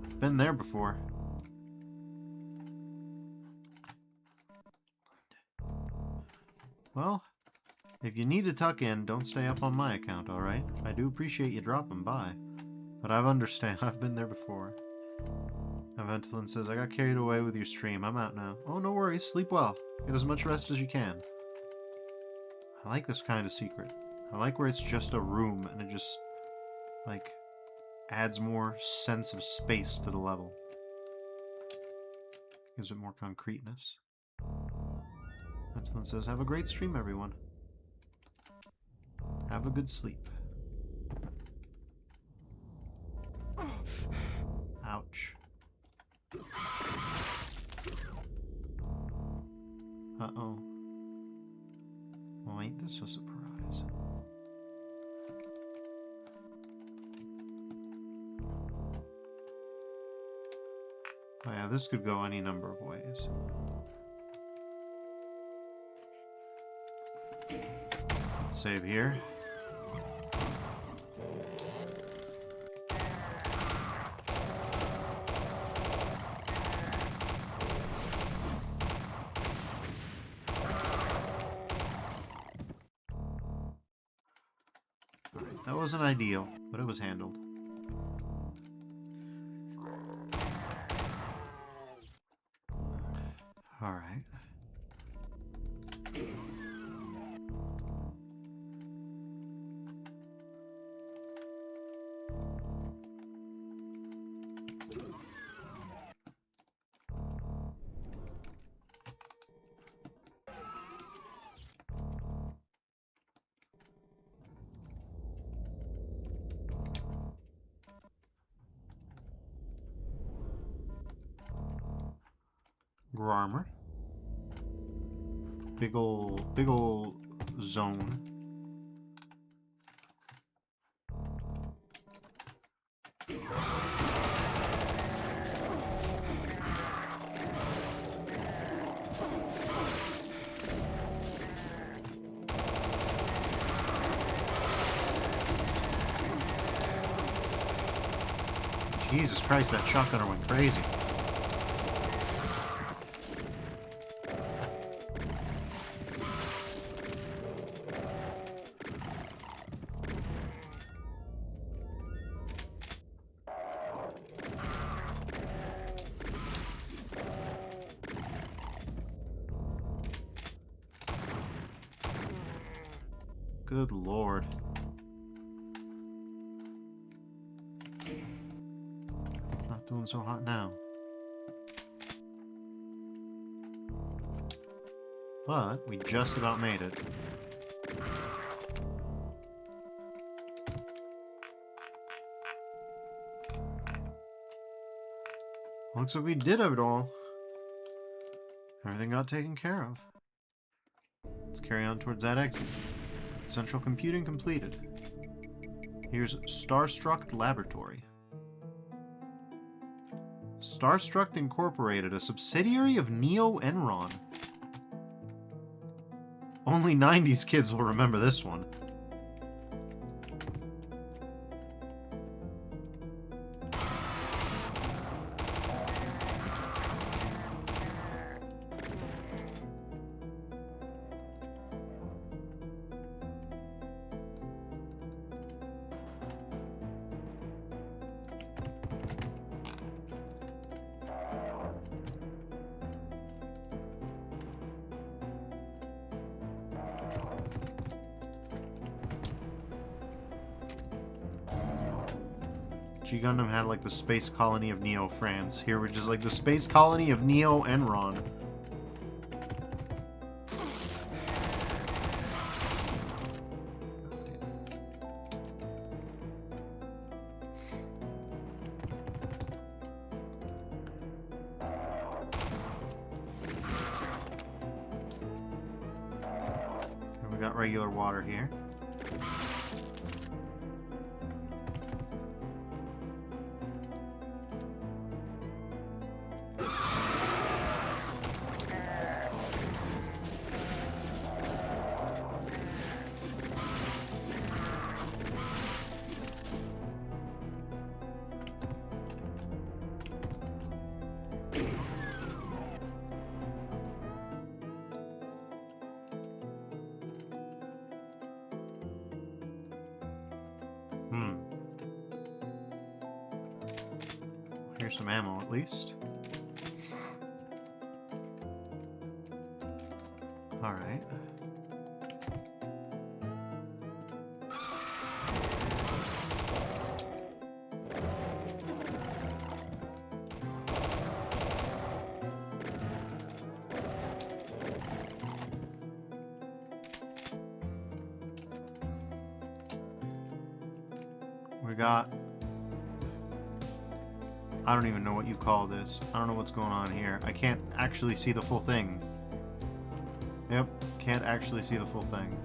I've been there before. Well, if you need to tuck in, don't stay up on my account, alright? I do appreciate you dropping by. But I've been there before. Ventolin says, I got carried away with your stream. I'm out now. Oh, no worries. Sleep well. Get as much rest as you can. I like this kind of secret. I like where it's just a room and it just, like, adds more sense of space to the level. Gives it more concreteness. Ventolin says, have a great stream, everyone. Have a good sleep. Ouch. Uh-oh. Well, ain't this a surprise? Oh yeah, this could go any number of ways. Let's save here. That wasn't ideal, but it was handled. Alright. Armor. Big ol' zone. Jesus Christ, that shotgunner went crazy. Good lord. Not doing so hot now. But we just about made it. Looks like we did it all. Everything got taken care of. Let's carry on towards that exit. Central computing completed. Here's Starstruck Laboratory. Starstruck Incorporated, a subsidiary of Neo Enron. Only 90s kids will remember this one. G Gundam had like the space colony of Neo France. Here we're just like the space colony of Neo Enron. Okay, we got regular water here. Here's some ammo, at least. Alright. We got... I don't even know what you call this. I don't know what's going on here. I can't actually see the full thing. Yep, can't actually see the full thing.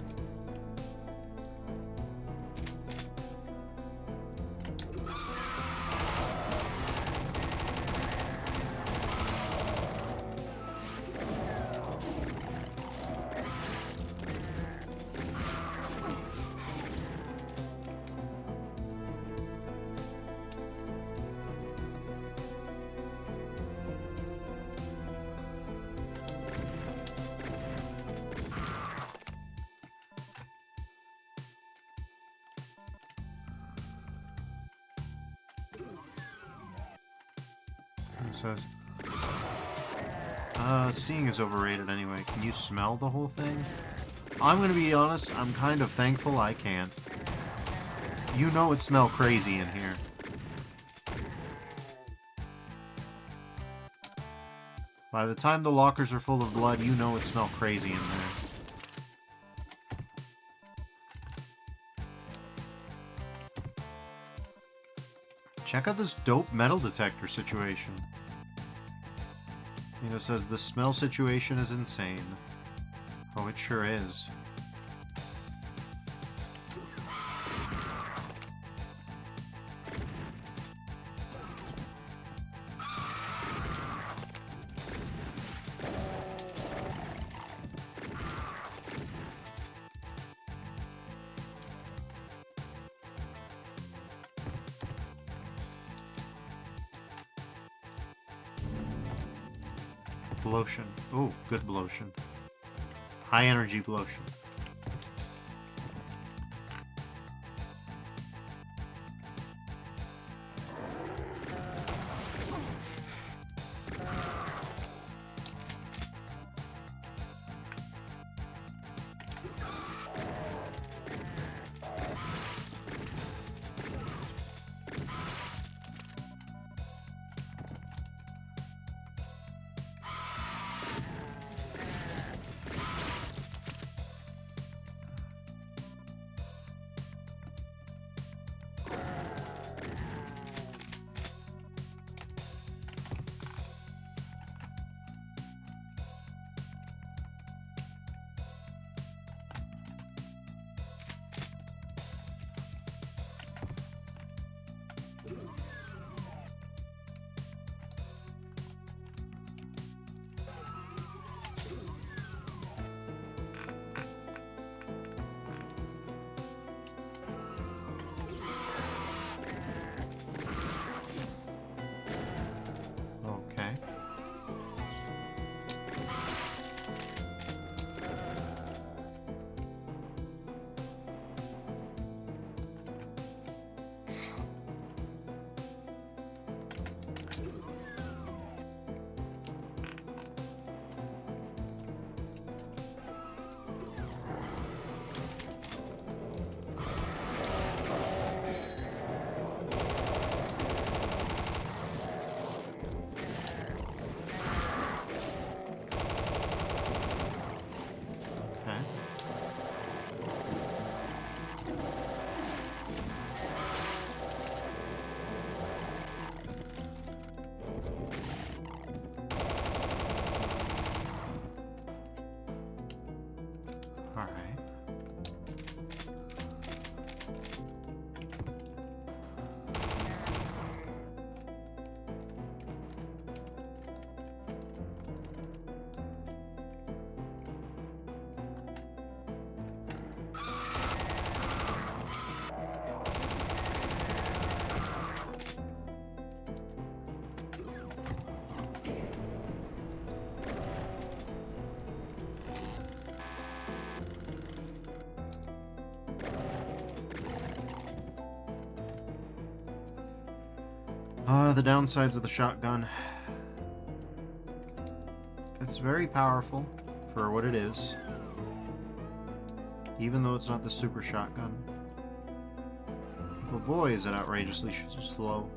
Says, seeing is overrated anyway. Can you smell the whole thing? I'm gonna be honest, I'm kind of thankful I can't. You know it smells crazy in here. By the time the lockers are full of blood, you know it smells crazy in there. Check out this dope metal detector situation. You know, it says the smell situation is insane. Oh, it sure is. Blotion. Ooh, good blotion. High energy blotion. The downsides of the shotgun. It's very powerful for what it is, even though it's not the super shotgun. But boy, is it outrageously slow.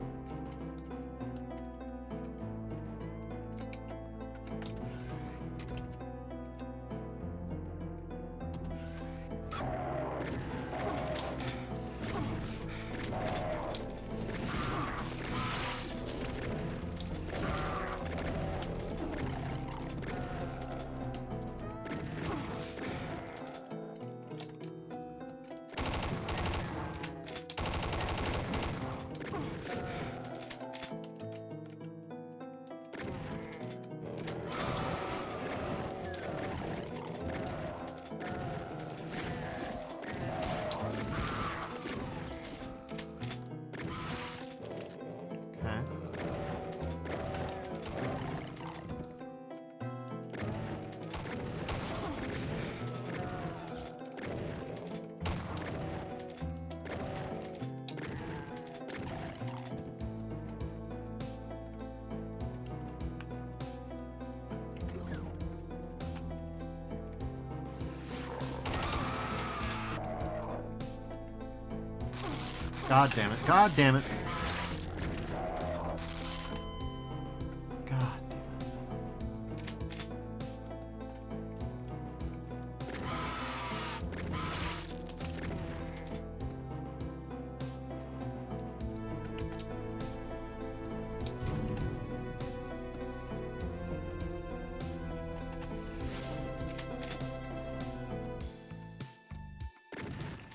God damn it. God damn it. God damn it.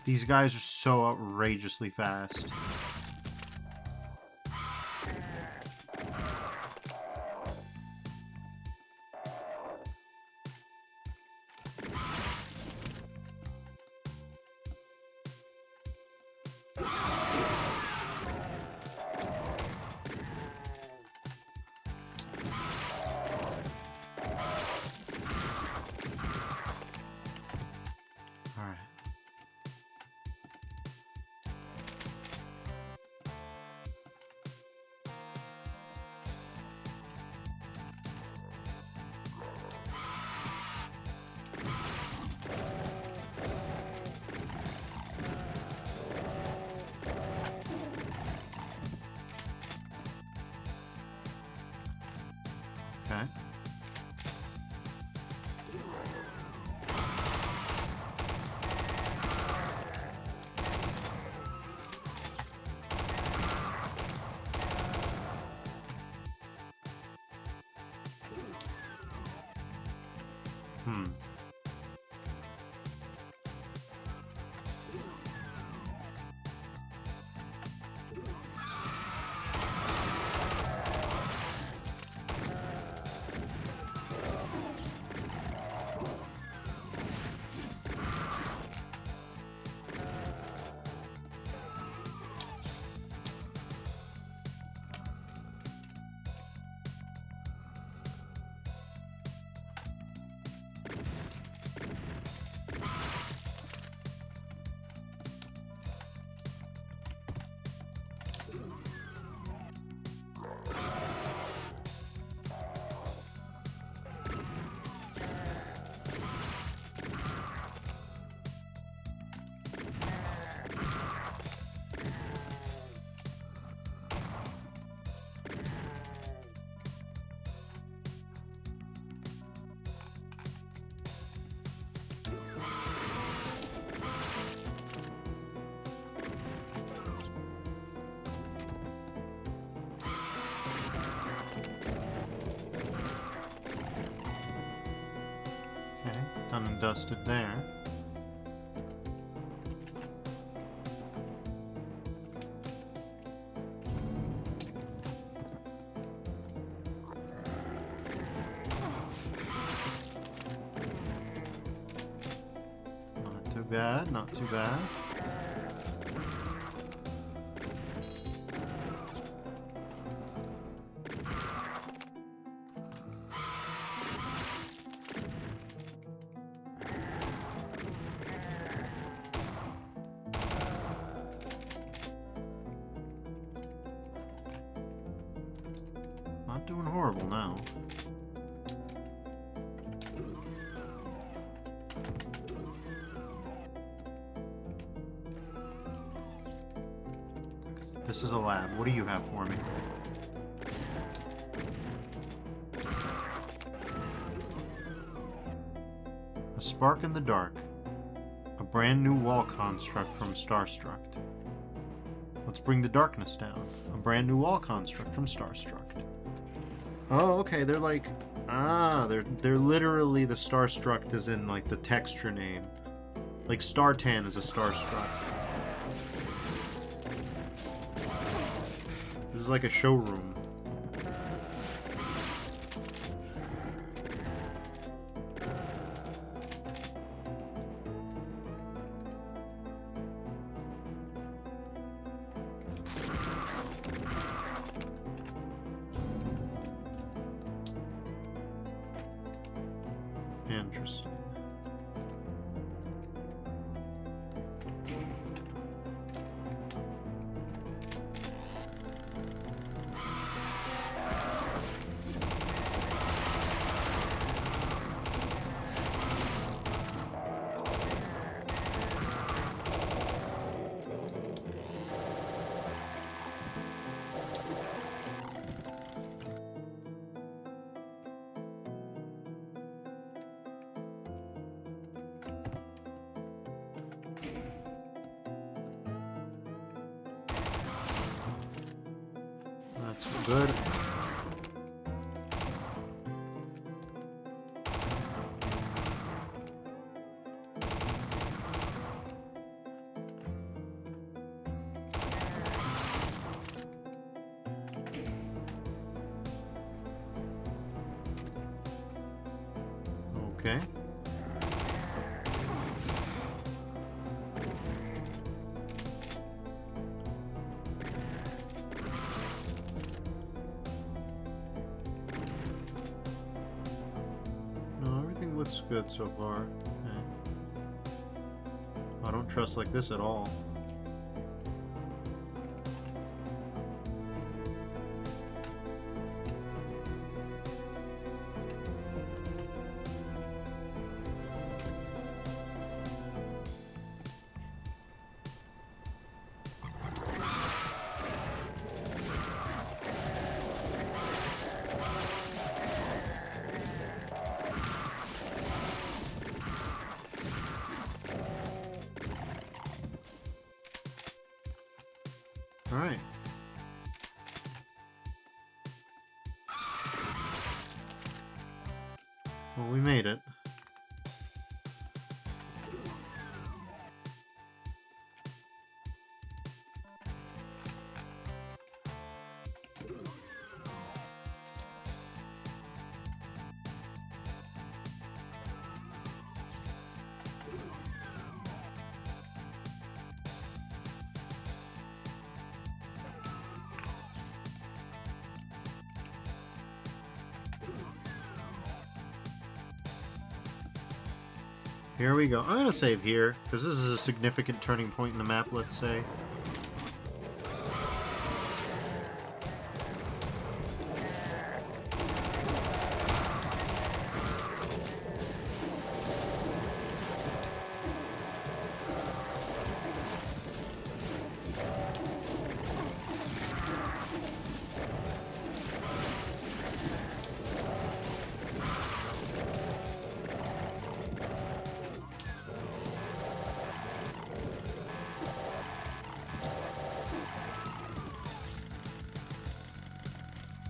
These guys are so outrageously fast. Okay. Done and dusted there. Not too bad, not too bad. Not doing horrible now. This is a lab. What do you have for me? A spark in the dark. A brand new wall construct from Starstruck. Let's bring the darkness down. A brand new wall construct from Starstruck. Oh, okay, they're like... Ah, they're literally the Starstruck as in, like, the texture name. Like, Startan is a Starstruck. This is like a showroom. Interesting. That's good. Okay. Looks good so far. Okay. I don't trust like this at all. Alright. Well, we made it. Here we go. I'm going to save here, because this is a significant turning point in the map, let's say.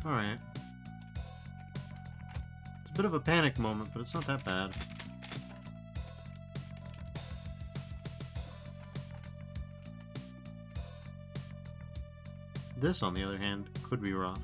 Alright. It's a bit of a panic moment, but it's not that bad. This, on the other hand, could be rough.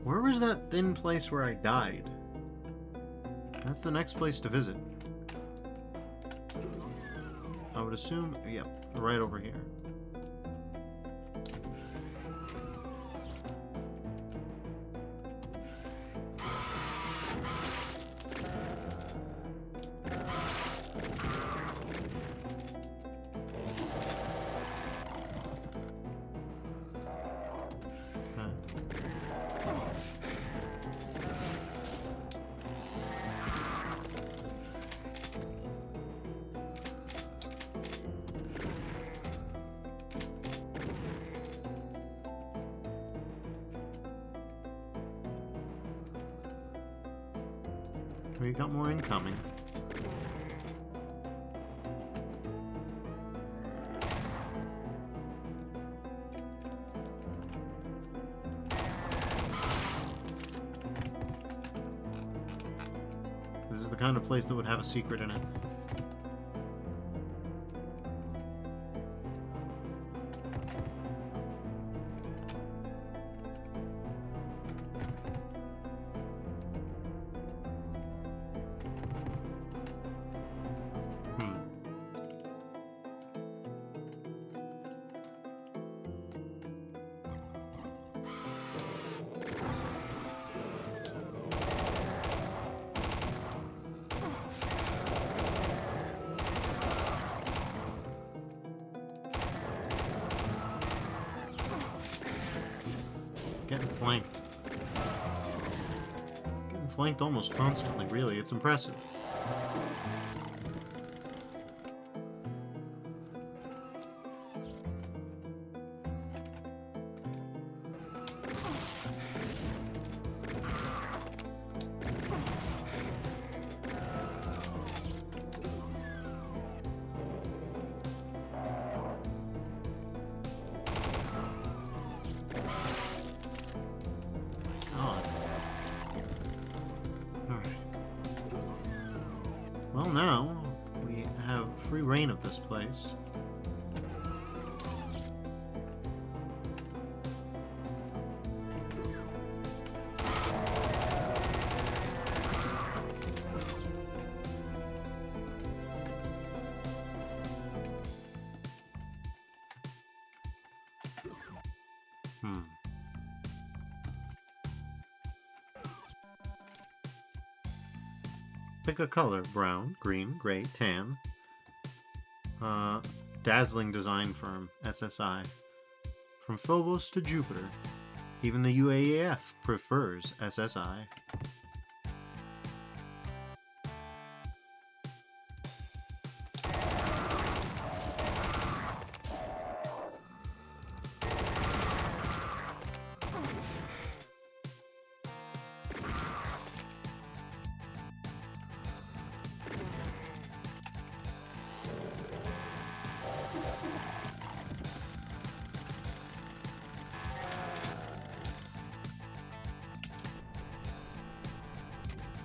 Where was that thin place where I died? That's the next place to visit. I would assume, yep, right over here. We got more incoming. This is the kind of place that would have a secret in it. Getting flanked. Getting flanked almost constantly, really. It's impressive. Well, now we have free reign of this place. Pick a color: brown, green, gray, tan. Dazzling design firm, SSI. From Phobos to Jupiter. Even the UAEF prefers SSI.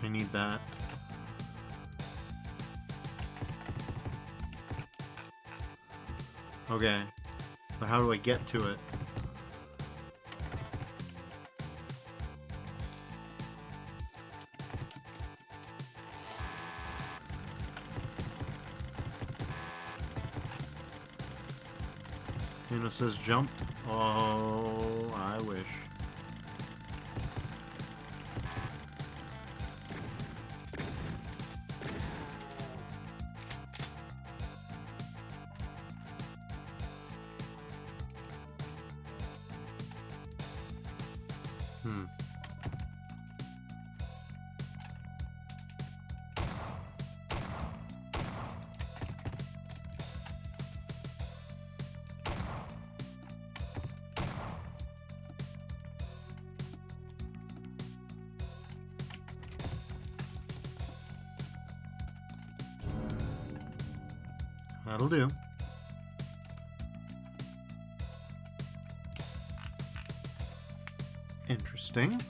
I need that. Okay. But how do I get to it? And it says jump. Oh, I wish. That'll do. Interesting.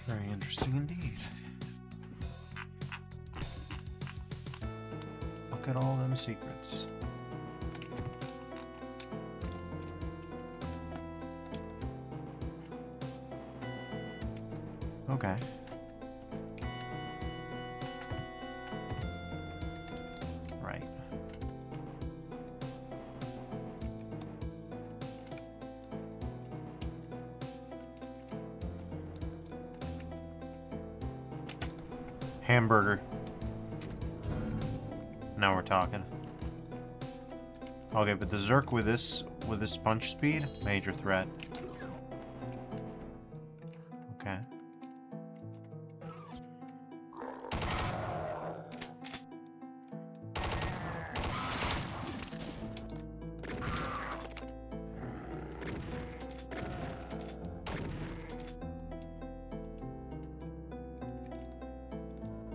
Very interesting indeed. Look at all them secrets. Okay. Right. Hamburger. Now we're talking. Okay, but the Zerk with this punch speed, major threat. Okay.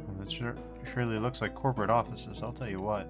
Well, that surely looks like corporate offices, I'll tell you what.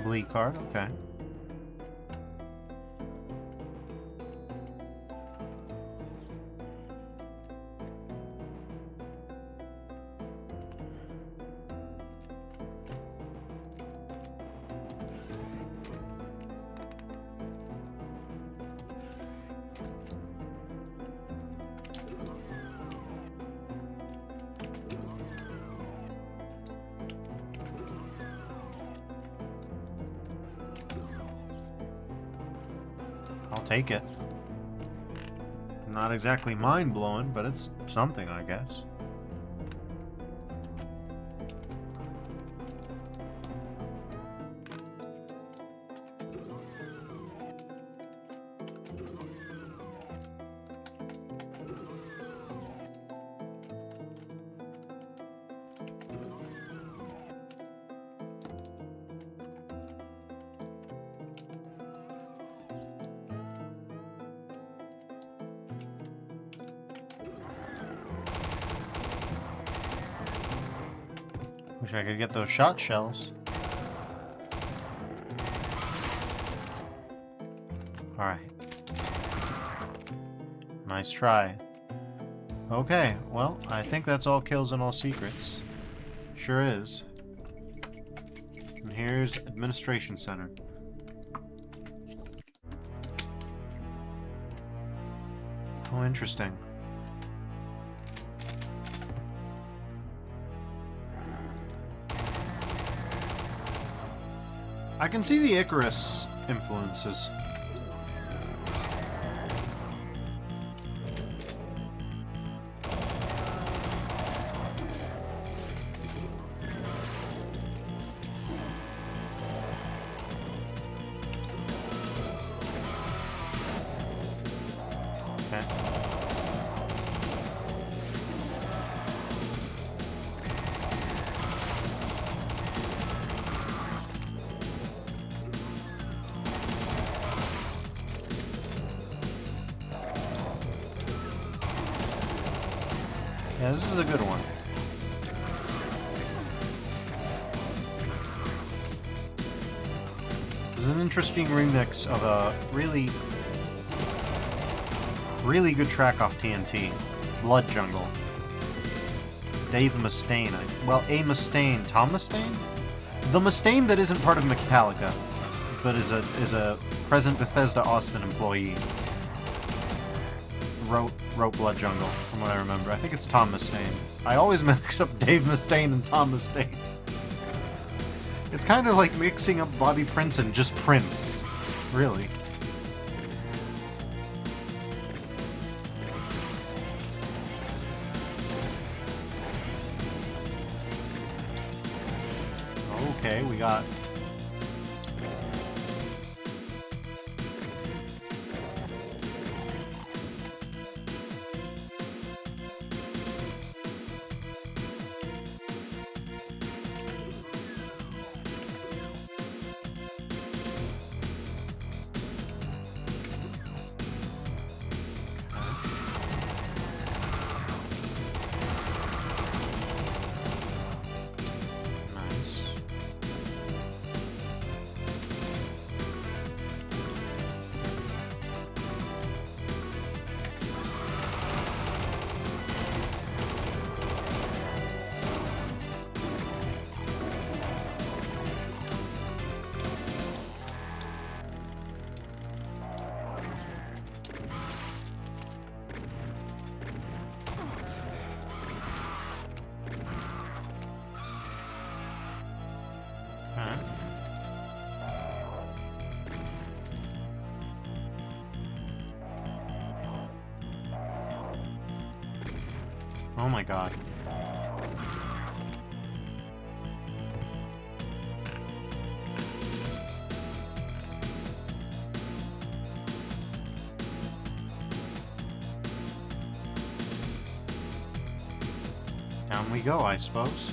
Bleed card, okay. I'll take it. Not exactly mind-blowing, but it's something, I guess. Wish I could get those shot shells. Alright. Nice try. Okay, well, I think that's all kills and all secrets. Sure is. And here's Administration Center. Oh, interesting. I can see the Icarus influences. Okay. Yeah, this is a good one. This is an interesting remix of a really good track off TNT. Blood Jungle. Dave Mustaine. Well, a Mustaine. Tom Mustaine? The Mustaine that isn't part of Metallica, but is a present Bethesda Austin employee. Wrote Blood Jungle, from what I remember. I think it's Tom Mustaine. I always mix up Dave Mustaine and Tom Mustaine. It's kind of like mixing up Bobby Prince and just Prince. Really. Okay, we got... Oh my god. Down we go, I suppose.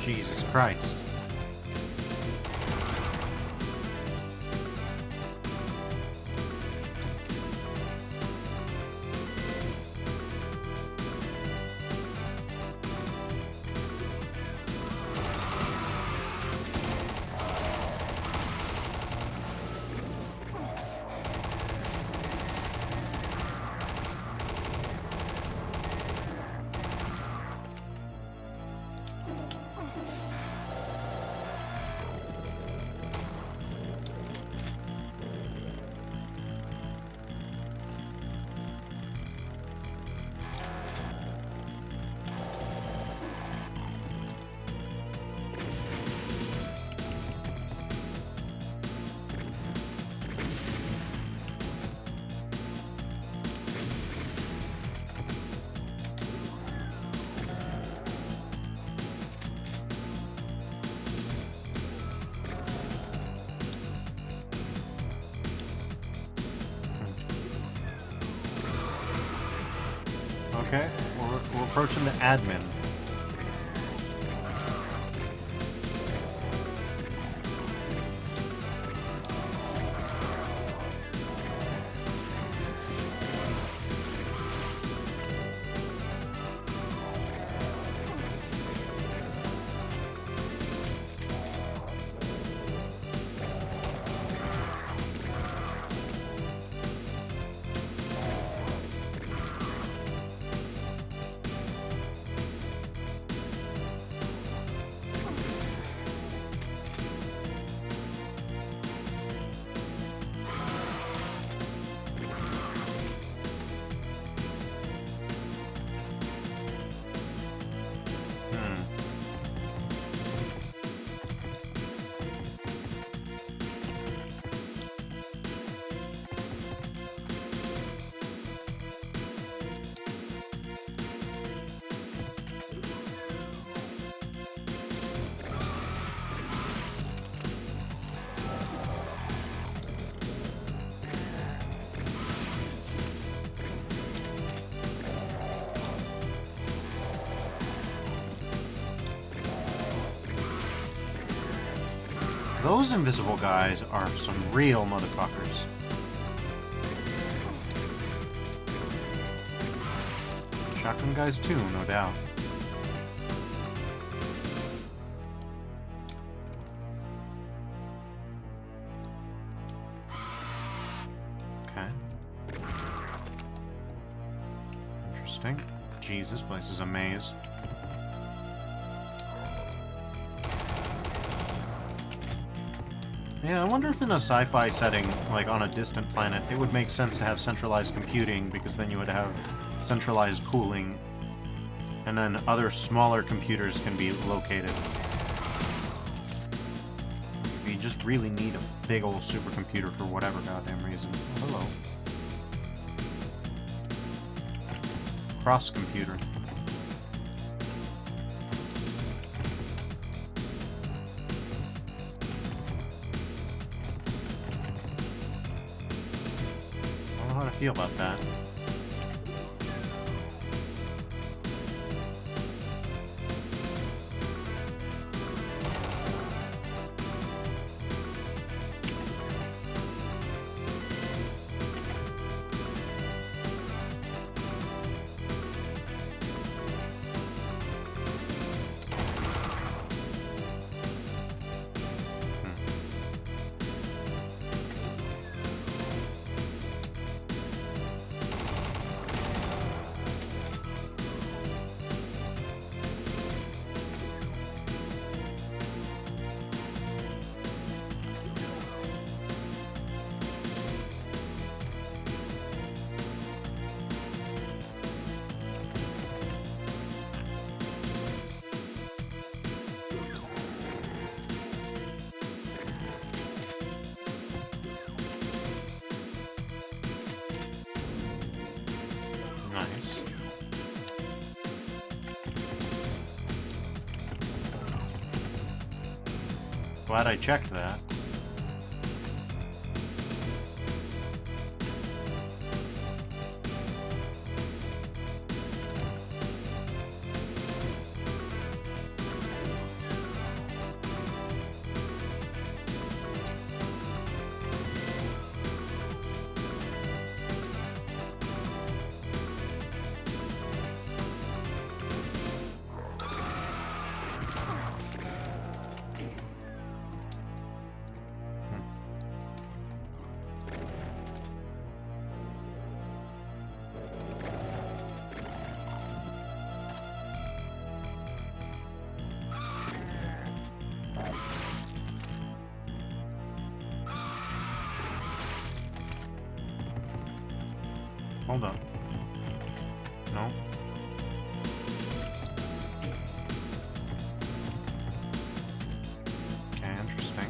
Jesus Christ. Okay, we're approaching the admin. Those invisible guys are some real motherfuckers. Shotgun guys too, no doubt. Okay. Interesting. Jeez, this place is a maze. Yeah, I wonder if in a sci-fi setting, like on a distant planet, it would make sense to have centralized computing, because then you would have centralized cooling. And then other smaller computers can be located. If you just really need a big old supercomputer for whatever goddamn reason. Oh, hello. Cross computer. I don't know how to feel about that. Nice. Glad I checked that. Hold up. No. Okay, interesting.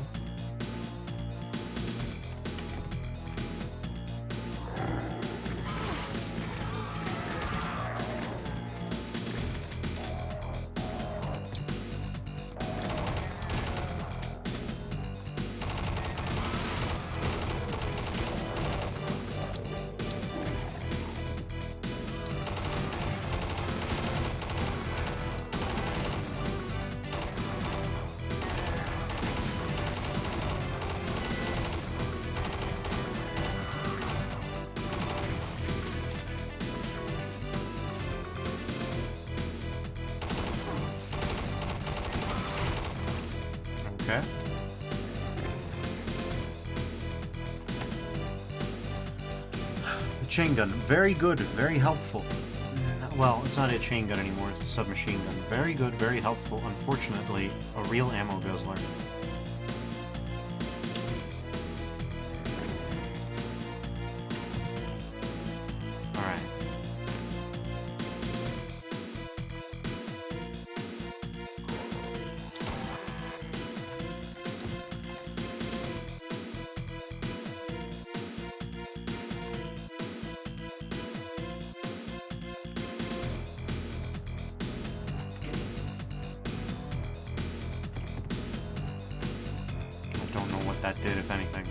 Okay. The chain gun, very good, very helpful. Well, it's not a chain gun anymore, it's a submachine gun. Very good, very helpful. Unfortunately, a real ammo guzzler. Alright. I don't know what that did, if anything.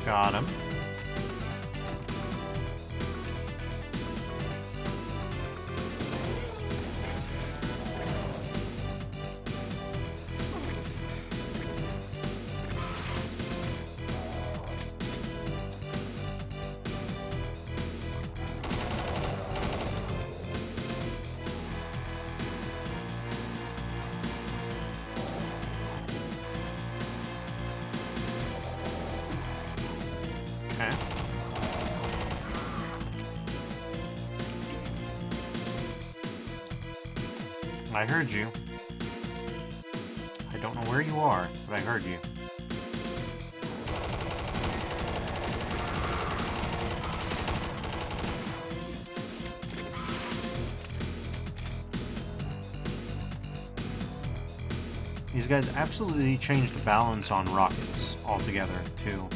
Got him. Okay. I heard you. I don't know where you are, but I heard you. These guys absolutely changed the balance on rockets altogether, too.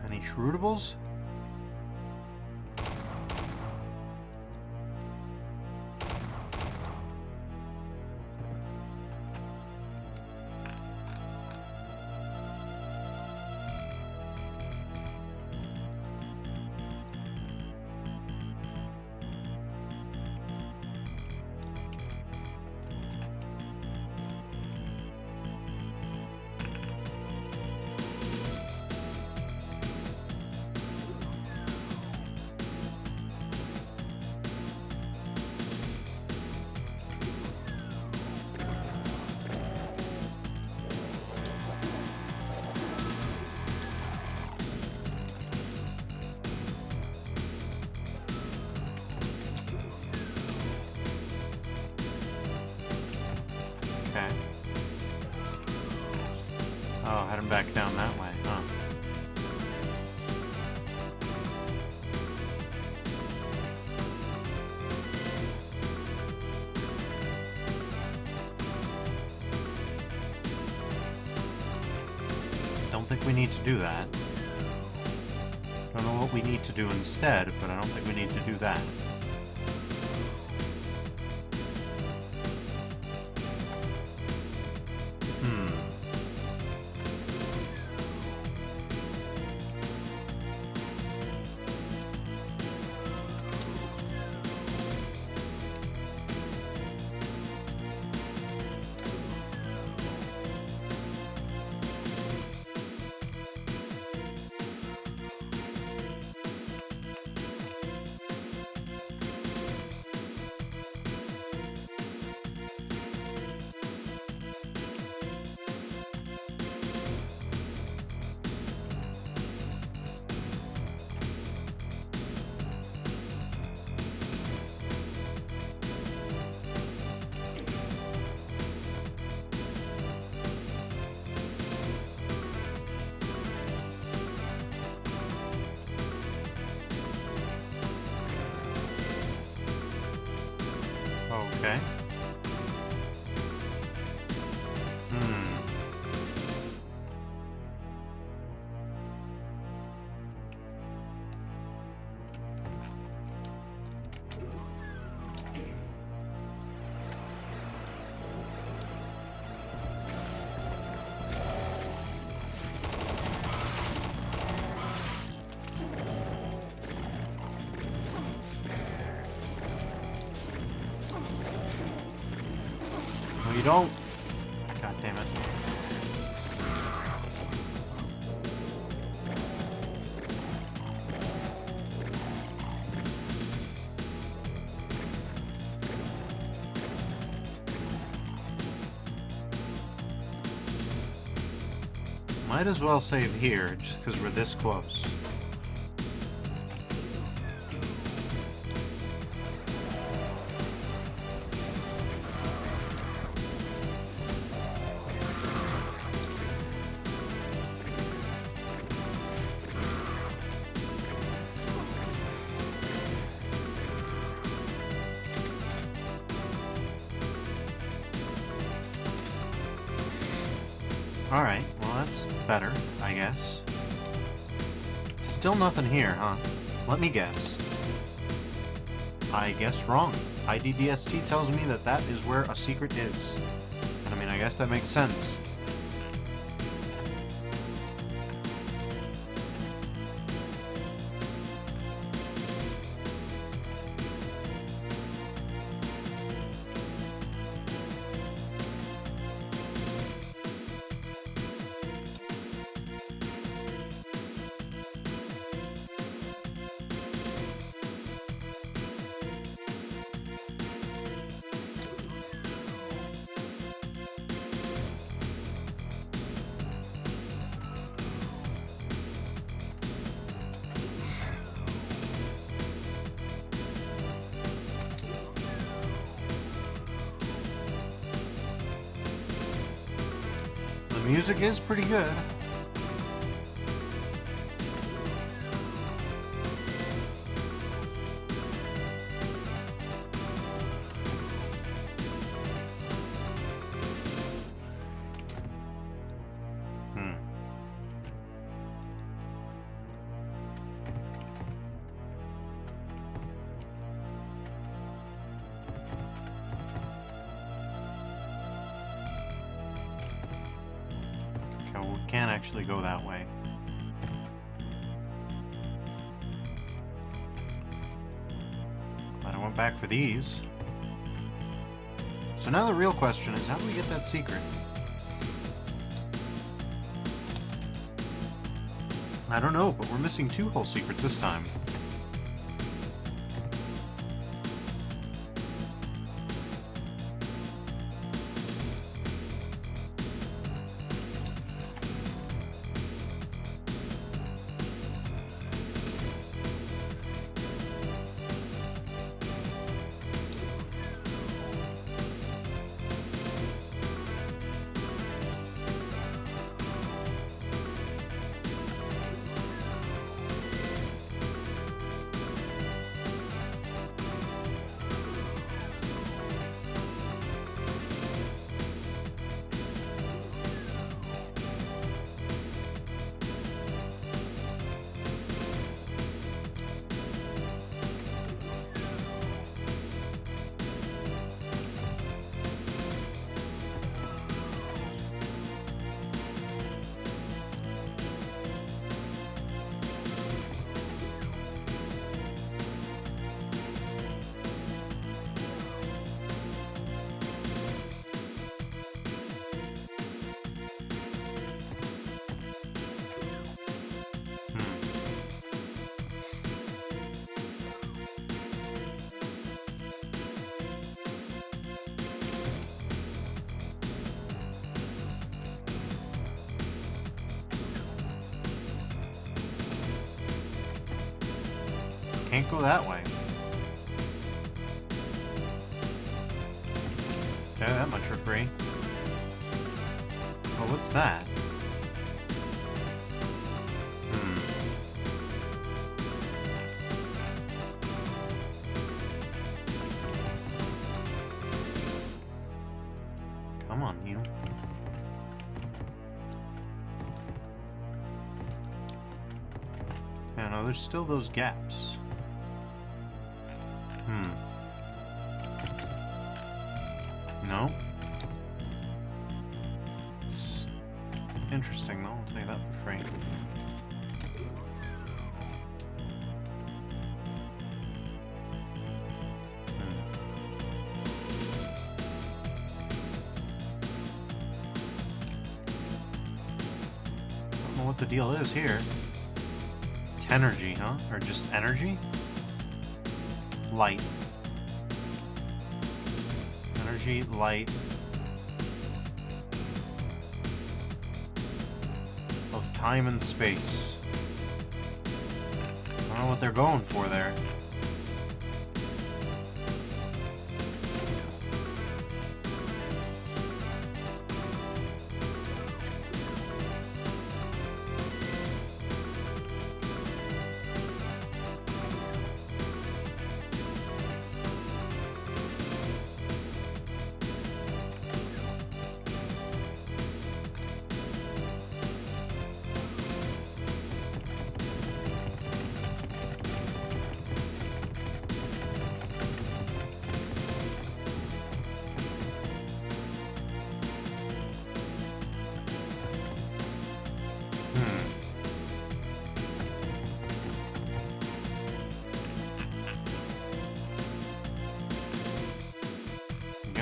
Any shrootables? Okay. Oh, heading back down that way, huh? Don't think we need to do that. Don't know what we need to do instead, but I don't think we need to do that. Okay. No, you don't. God damn it. Might as well save here, just because we're this close. Alright, well that's better, I guess. Still nothing here, huh? Let me guess. I guess wrong. IDDST tells me that that is where a secret is. And I mean, I guess that makes sense. The music is pretty good. Can't actually go that way. Glad I went back for these. So now the real question is, how do we get that secret? I don't know, but we're missing 2 whole secrets this time. Can't go that way. Okay, that much for free. Well, what's that? Come on, you. Yeah, no, there's still those gaps. No? It's interesting, though. I'll tell you that for free. Don't know what the deal is here. Tenergy, huh? Or just energy? Light. Energy, light. Of time and space. I don't know what they're going for there.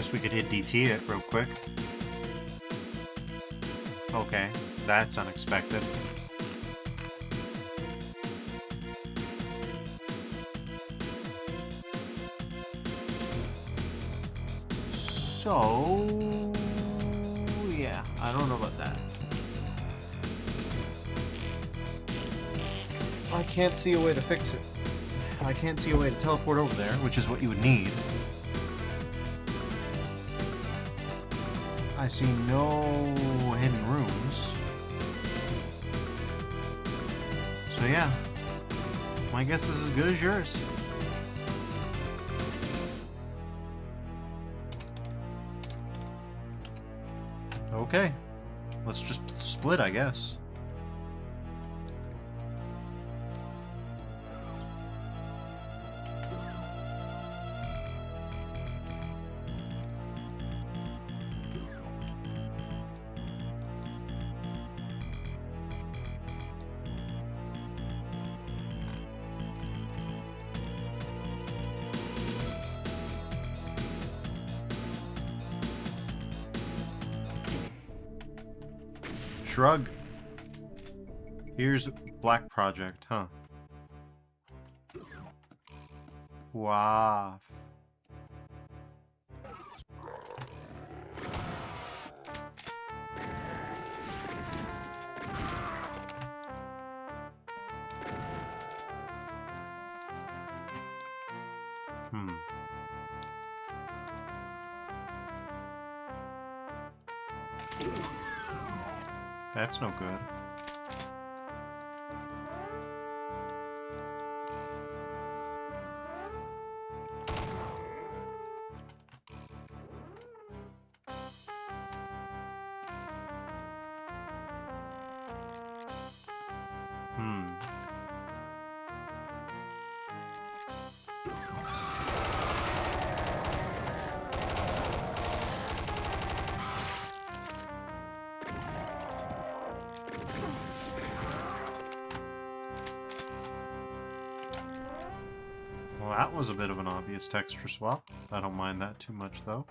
guess we could hit DT it real quick. Okay, that's unexpected. So, yeah, I don't know about that. I can't see a way to fix it. I can't see a way to teleport over there, which is what you would need. I see no hidden rooms. So yeah, my guess is as good as yours. Okay, let's just split, I guess. Shrug. Here's Black Project, huh? Wow. That's no good. Well, that was a bit of an obvious texture swap. I don't mind that too much, though.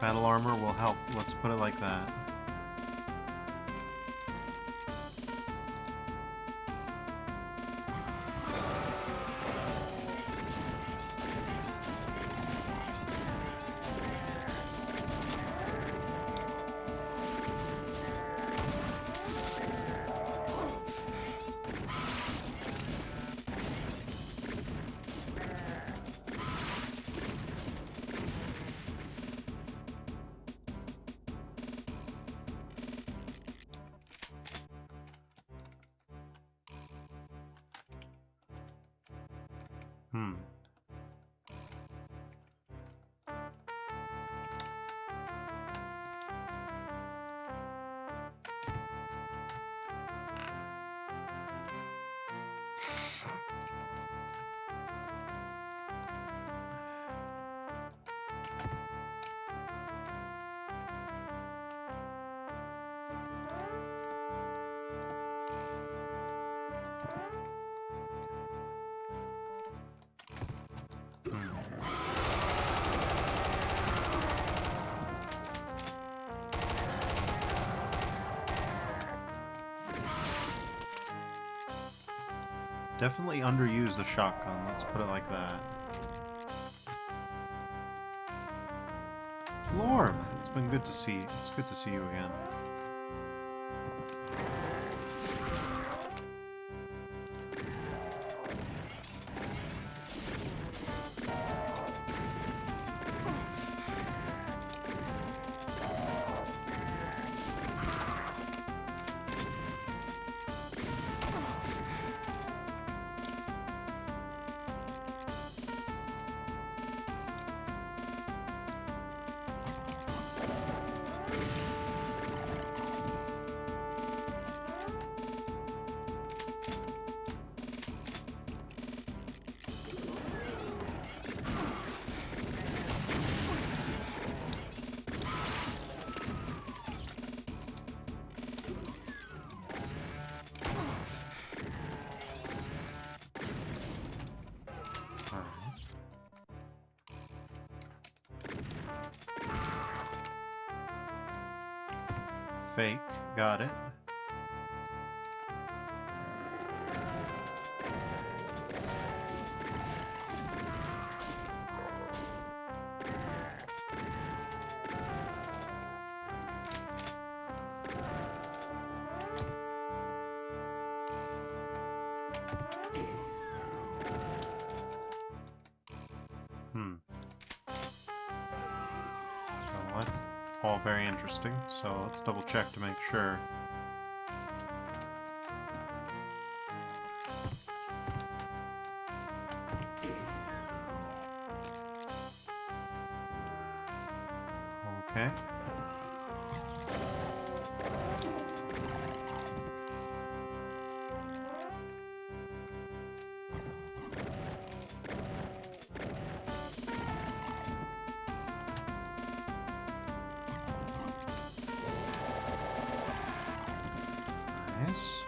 Battle armor will help. Let's put it like that. Definitely underuse the shotgun, let's put it like that. Lord, it's been good to see. It's good to see you again. fake. Got it. So that's all very interesting. So let's double check to make sure. Okay. Nice.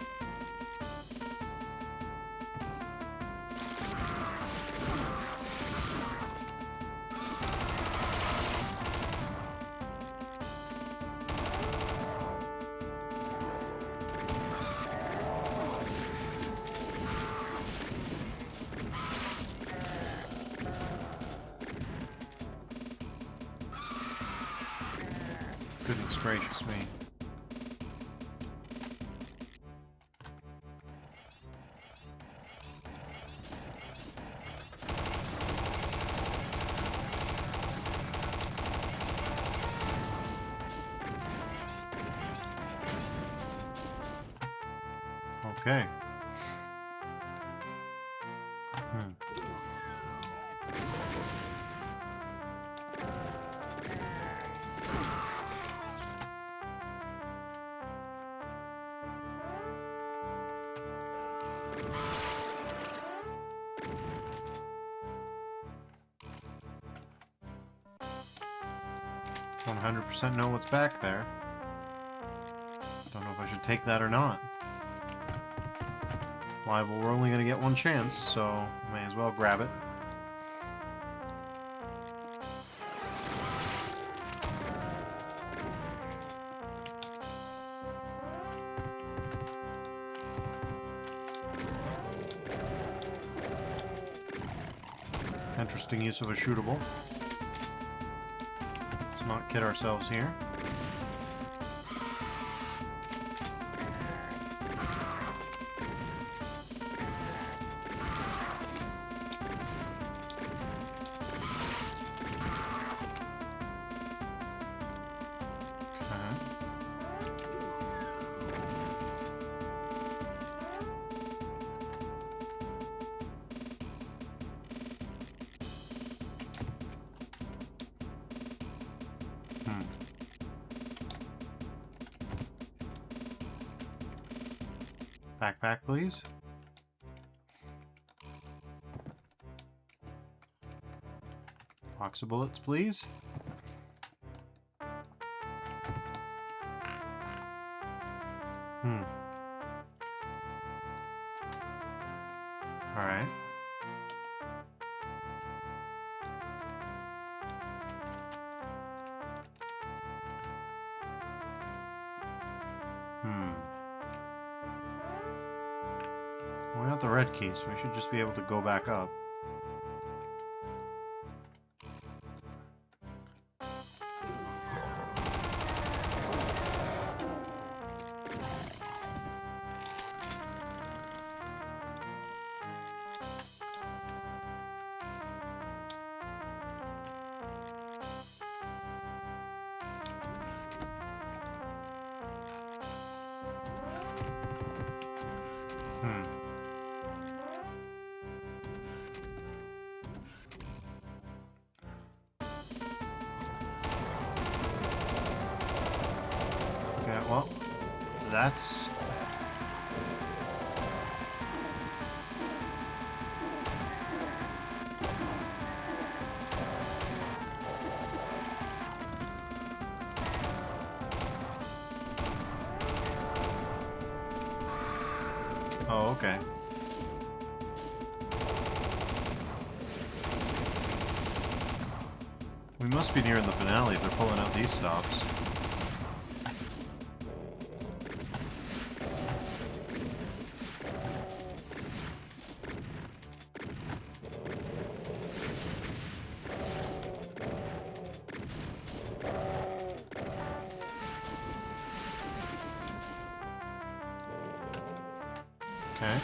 Goodness gracious me. Okay. Hmm. 100% know what's back there. Don't know if I should take that or not. Why, well, we're only going to get one chance, so may as well grab it. Interesting use of a shootable. Let's not kid ourselves here. Backpack, please. Box of bullets, please. Alright. We got the red key, so we should just be able to go back up. Okay, well, that's... Oh, okay. We must be nearing the finale if they're pulling out these stops. Okay.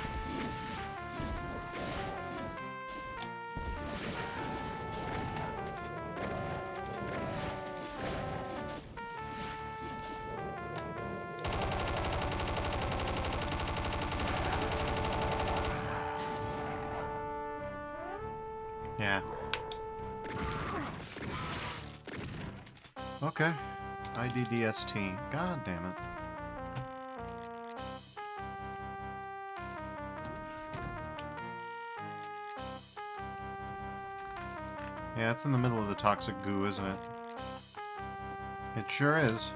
Yeah. Okay. IDDST. God damn it. Yeah, it's in the middle of the toxic goo, isn't it? It sure is.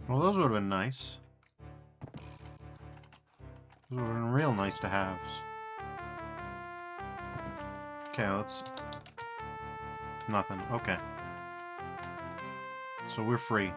Well, those would have been nice. Those would have been real nice to have. Okay, let's... Nothing. Okay. So we're free.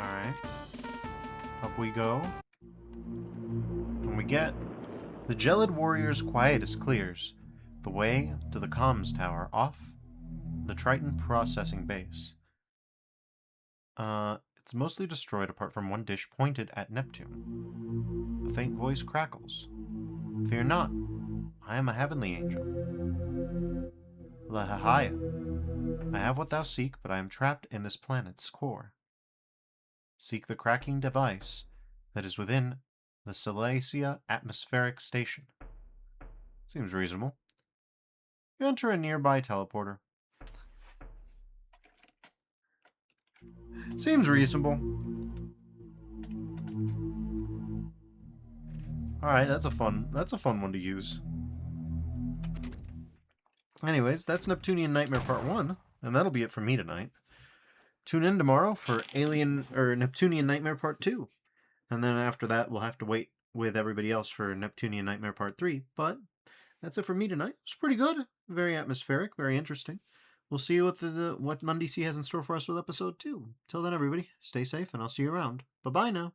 Alright. Up we go. And we get... The Gelid Warrior's quietus clears. The way to the comms tower off the Triton processing base. It's mostly destroyed apart from one dish pointed at Neptune. A faint voice crackles. Fear not, I am a heavenly angel. Lahahaya, I have what thou seek, but I am trapped in this planet's core. Seek the cracking device that is within the Silesia atmospheric station. Seems reasonable. You enter a nearby teleporter. Seems reasonable. Alright, that's a fun one to use. Anyways, that's Neptunian Nightmare Part 1, and that'll be it for me tonight. Tune in tomorrow for Neptunian Nightmare Part 2. And then after that, we'll have to wait with everybody else for Neptunian Nightmare Part 3. But that's it for me tonight. It's pretty good. Very atmospheric, very interesting. We'll see what what MundyC has in store for us with Episode 2. Till then, everybody, stay safe, and I'll see you around. Bye-bye now.